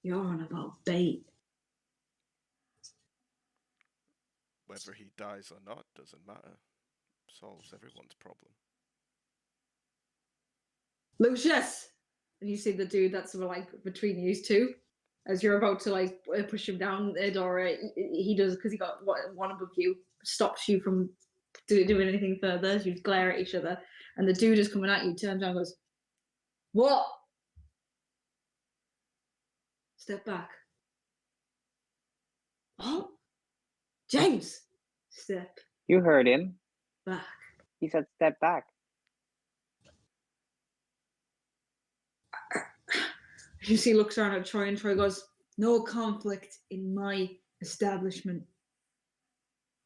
"You're on about bait."
whether he dies or not doesn't matter. Solves everyone's problem.
Lucius! And you see the dude that's like between you two. As you're about to like push him down the door, he does, because he got one above you, stops you from doing anything further. You glare at each other, and the dude is coming at you, turns around and goes, "What? Step back." Oh, James! Step
You heard him.
back.
He said step back.
You see, looks around at Troy, and Troy goes, "No conflict in my establishment.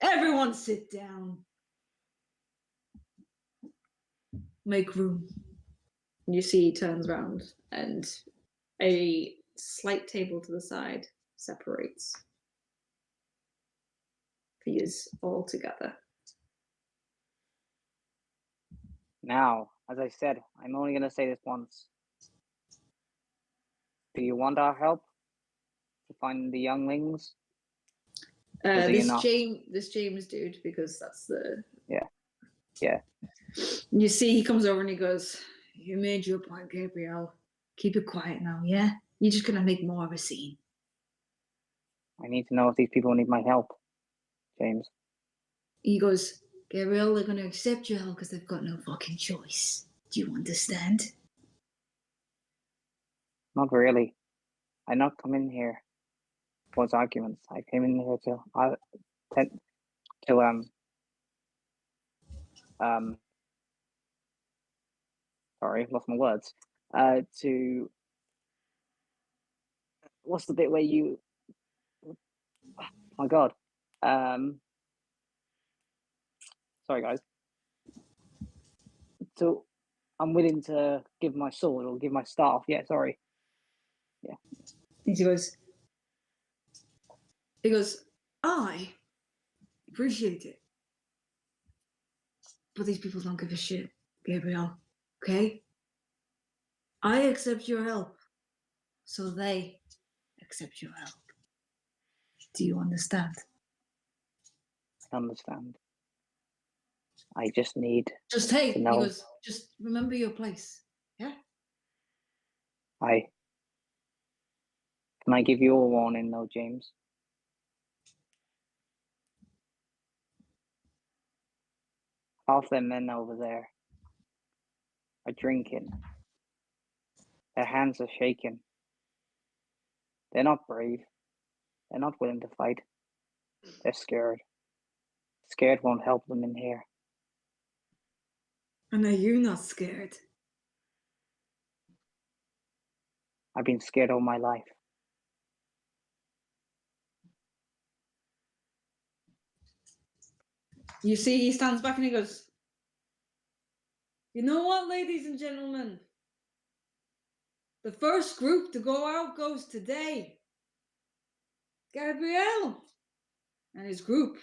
Everyone sit down. Make room." And you see he turns around, and a slight table to the side separates these all together.
Now, as I said, I'm only going to say this once. Do you want our help to find the younglings? Or do you not?
This James dude, because that's the
Yeah.
You see, he comes over and he goes, "You made your point, Gabriel. Keep it quiet now, yeah? You're just gonna make more of a scene."
I need to know if these people need my help, James.
He goes, "Gabriel, they're gonna accept your help because they've got no fucking choice. Do you understand?"
Not really. I not come in here towards arguments. I came in here sorry, lost my words. To what's the bit where you? Oh my God. Sorry guys. So I'm willing to give my sword or give my staff. Yeah, sorry.
And he goes, "I appreciate it. But these people don't give a shit, Gabriel. Okay? I accept your help. So they accept your help. Do you understand?"
I understand. I just need
Just hey,
to
he
know.
goes, "Just remember your place. Yeah?"
Can I give you a warning though, James? Half them men over there are drinking. Their hands are shaking. They're not brave. They're not willing to fight. They're scared. Scared won't help them in here.
And are you not scared?
I've been scared all my life.
You see, he stands back and he goes, "You know what, ladies and gentlemen? The first group to go out goes today. Gabriel and his group.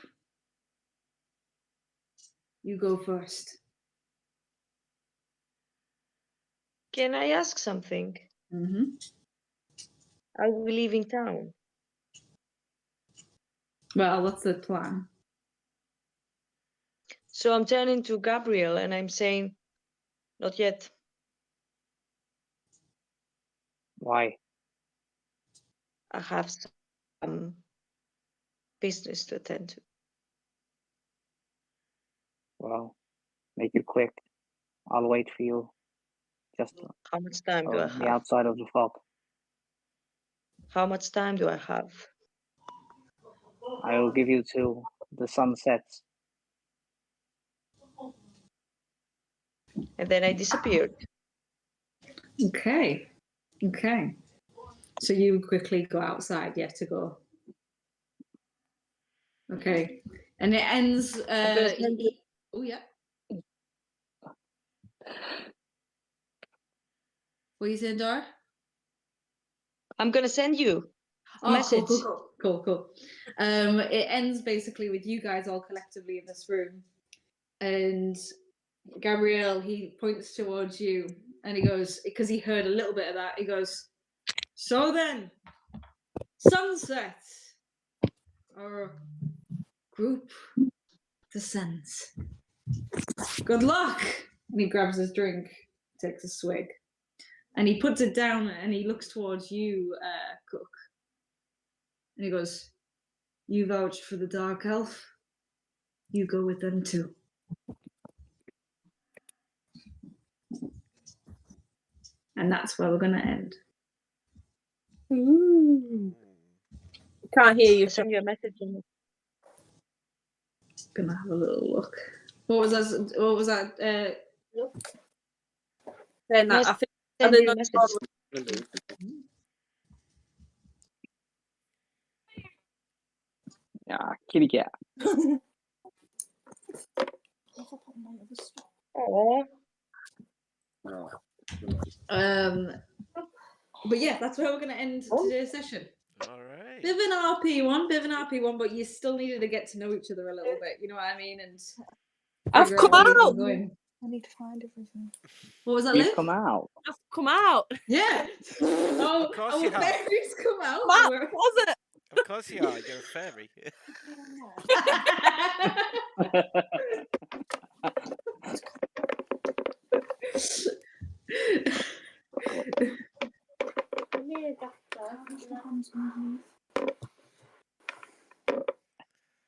You go first."
Can I ask something?
Mm-hmm.
Are we leaving town?
Well, what's the plan?
So I'm turning to Gabriel and I'm saying, not yet.
Why?
I have some business to attend to.
Well, make it quick. I'll wait for you. Just
How much time do I
on the
have?
outside of the fog.
How much time do I have?
I will give you till the sun sets.
And then I disappeared.
Okay. Okay. So you quickly go outside, yeah, to go. Okay. And it ends. Oh, yeah. What are you saying, Dora?
I'm gonna send you a
Oh,
message.
cool. It ends basically with you guys all collectively in this room, and Gabriel, he points towards you, and he goes, because he heard a little bit of that, he goes, so then, sunset, our group descends. Good luck. And he grabs his drink, takes a swig, and he puts it down, and he looks towards you, Cook. And he goes, you vouched for the Dark Elf. You go with them too. And that's where we're going to end.
Ooh. Can't hear you.
I'll send you a message.
Gonna have a little look. What was that?
Saying that, I think I
Send
did
you a
not
message.
Yeah, kitty cat.
Oh.
But yeah, that's where we're gonna end today's session.
All right.
Bit of an RP1, but you still needed to get to know each other a little bit. You know what I mean? And
I've
figure
come
out where you're
out.
going.
I need to find everything.
What was that,
You've
Liv?
come out.
I've come out.
Yeah. Oh,
Of course
our
you have.
fairies come out.
Matt, was it?
Of course you are. You're a fairy.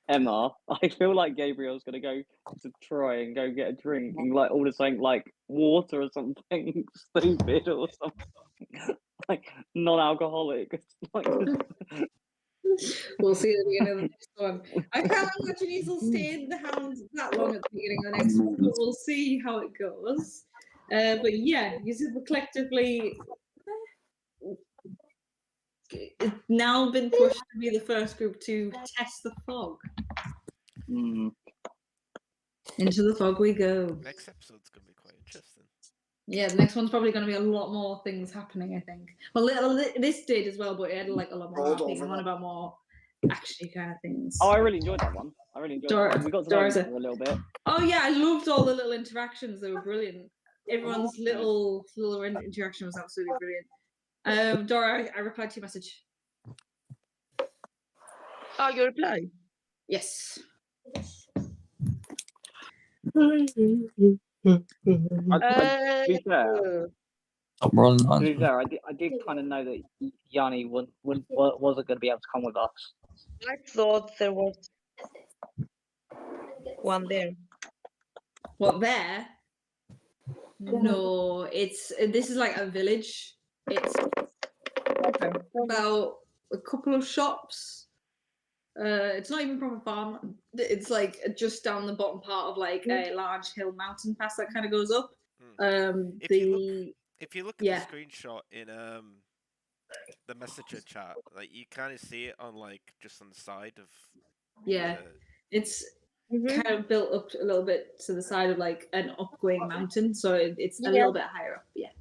Emma, I feel like Gabriel's gonna go to try and go get a drink and like all of a sudden like water or something stupid or something like non-alcoholic. Like,
We'll see at the end of the next one. I can't imagine he'll stay in the Hound that long at the beginning of the next one, but we'll see how it goes. But yeah, you see, collectively it's now been pushed to be the first group to test the fog. Into the fog we go.
Next episode's gonna be quite interesting.
Yeah, the next one's probably going to be a lot more things happening, I think. Well, this did as well, but it had like a lot more happening and one about more action kind of things.
Oh, I really enjoyed that one. I really enjoyed that one. We got to know each other a little bit.
Oh yeah, I loved all the little interactions. They were brilliant. Everyone's little interaction was absolutely brilliant. Dora, I replied to your message.
Oh, you replied?
Yes.
To be fair, I did kind of know that Yanni wasn't going to be able to come with us.
I thought there was one there.
What, there? No, this is like a village. It's about a couple of shops. It's not even proper farm. It's like just down the bottom part of like a large hill mountain pass that kind of goes up.
If you look at the screenshot in the messenger chat, like you kind of see it on like just on the side of.
Yeah, it's kind of built up a little bit to the side of like an upgoing mountain, so it's a little bit higher up. Yeah,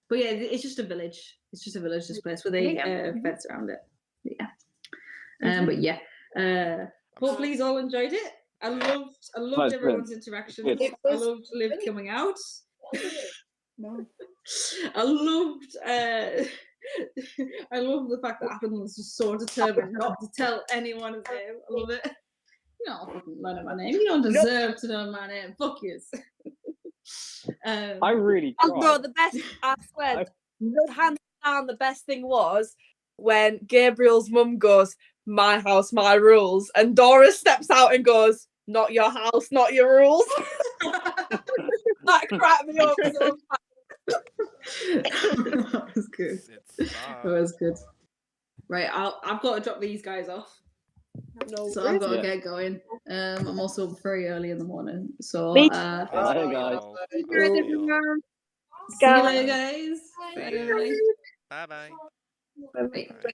but yeah, it's just a village. It's just a village, this place with a fence around it. Yeah, but yeah. Hopefully, you all enjoyed it. I loved everyone's interactions. I loved Liv coming out. No. I loved the fact that Adam was just so determined not to tell anyone his name. I love it. You don't fucking know my name. You don't deserve to know my name. Fuck yous.
I really tried.
Bro, the best, I swear, hands down, the best thing was when Gabriel's mum goes, "My house, my rules," and Dora steps out and goes, "Not your house, not your rules." That cracked me up so
That was good.
It's
That was good. Right, I've got to drop these guys off.
no
So I've got to
Yeah.
get going. I'm also up very early in the morning. So
Me
Hello, guys.
see you later, guys.
See
Bye,
ya.
everybody.
Bye bye.
Bye.
Bye.
Bye.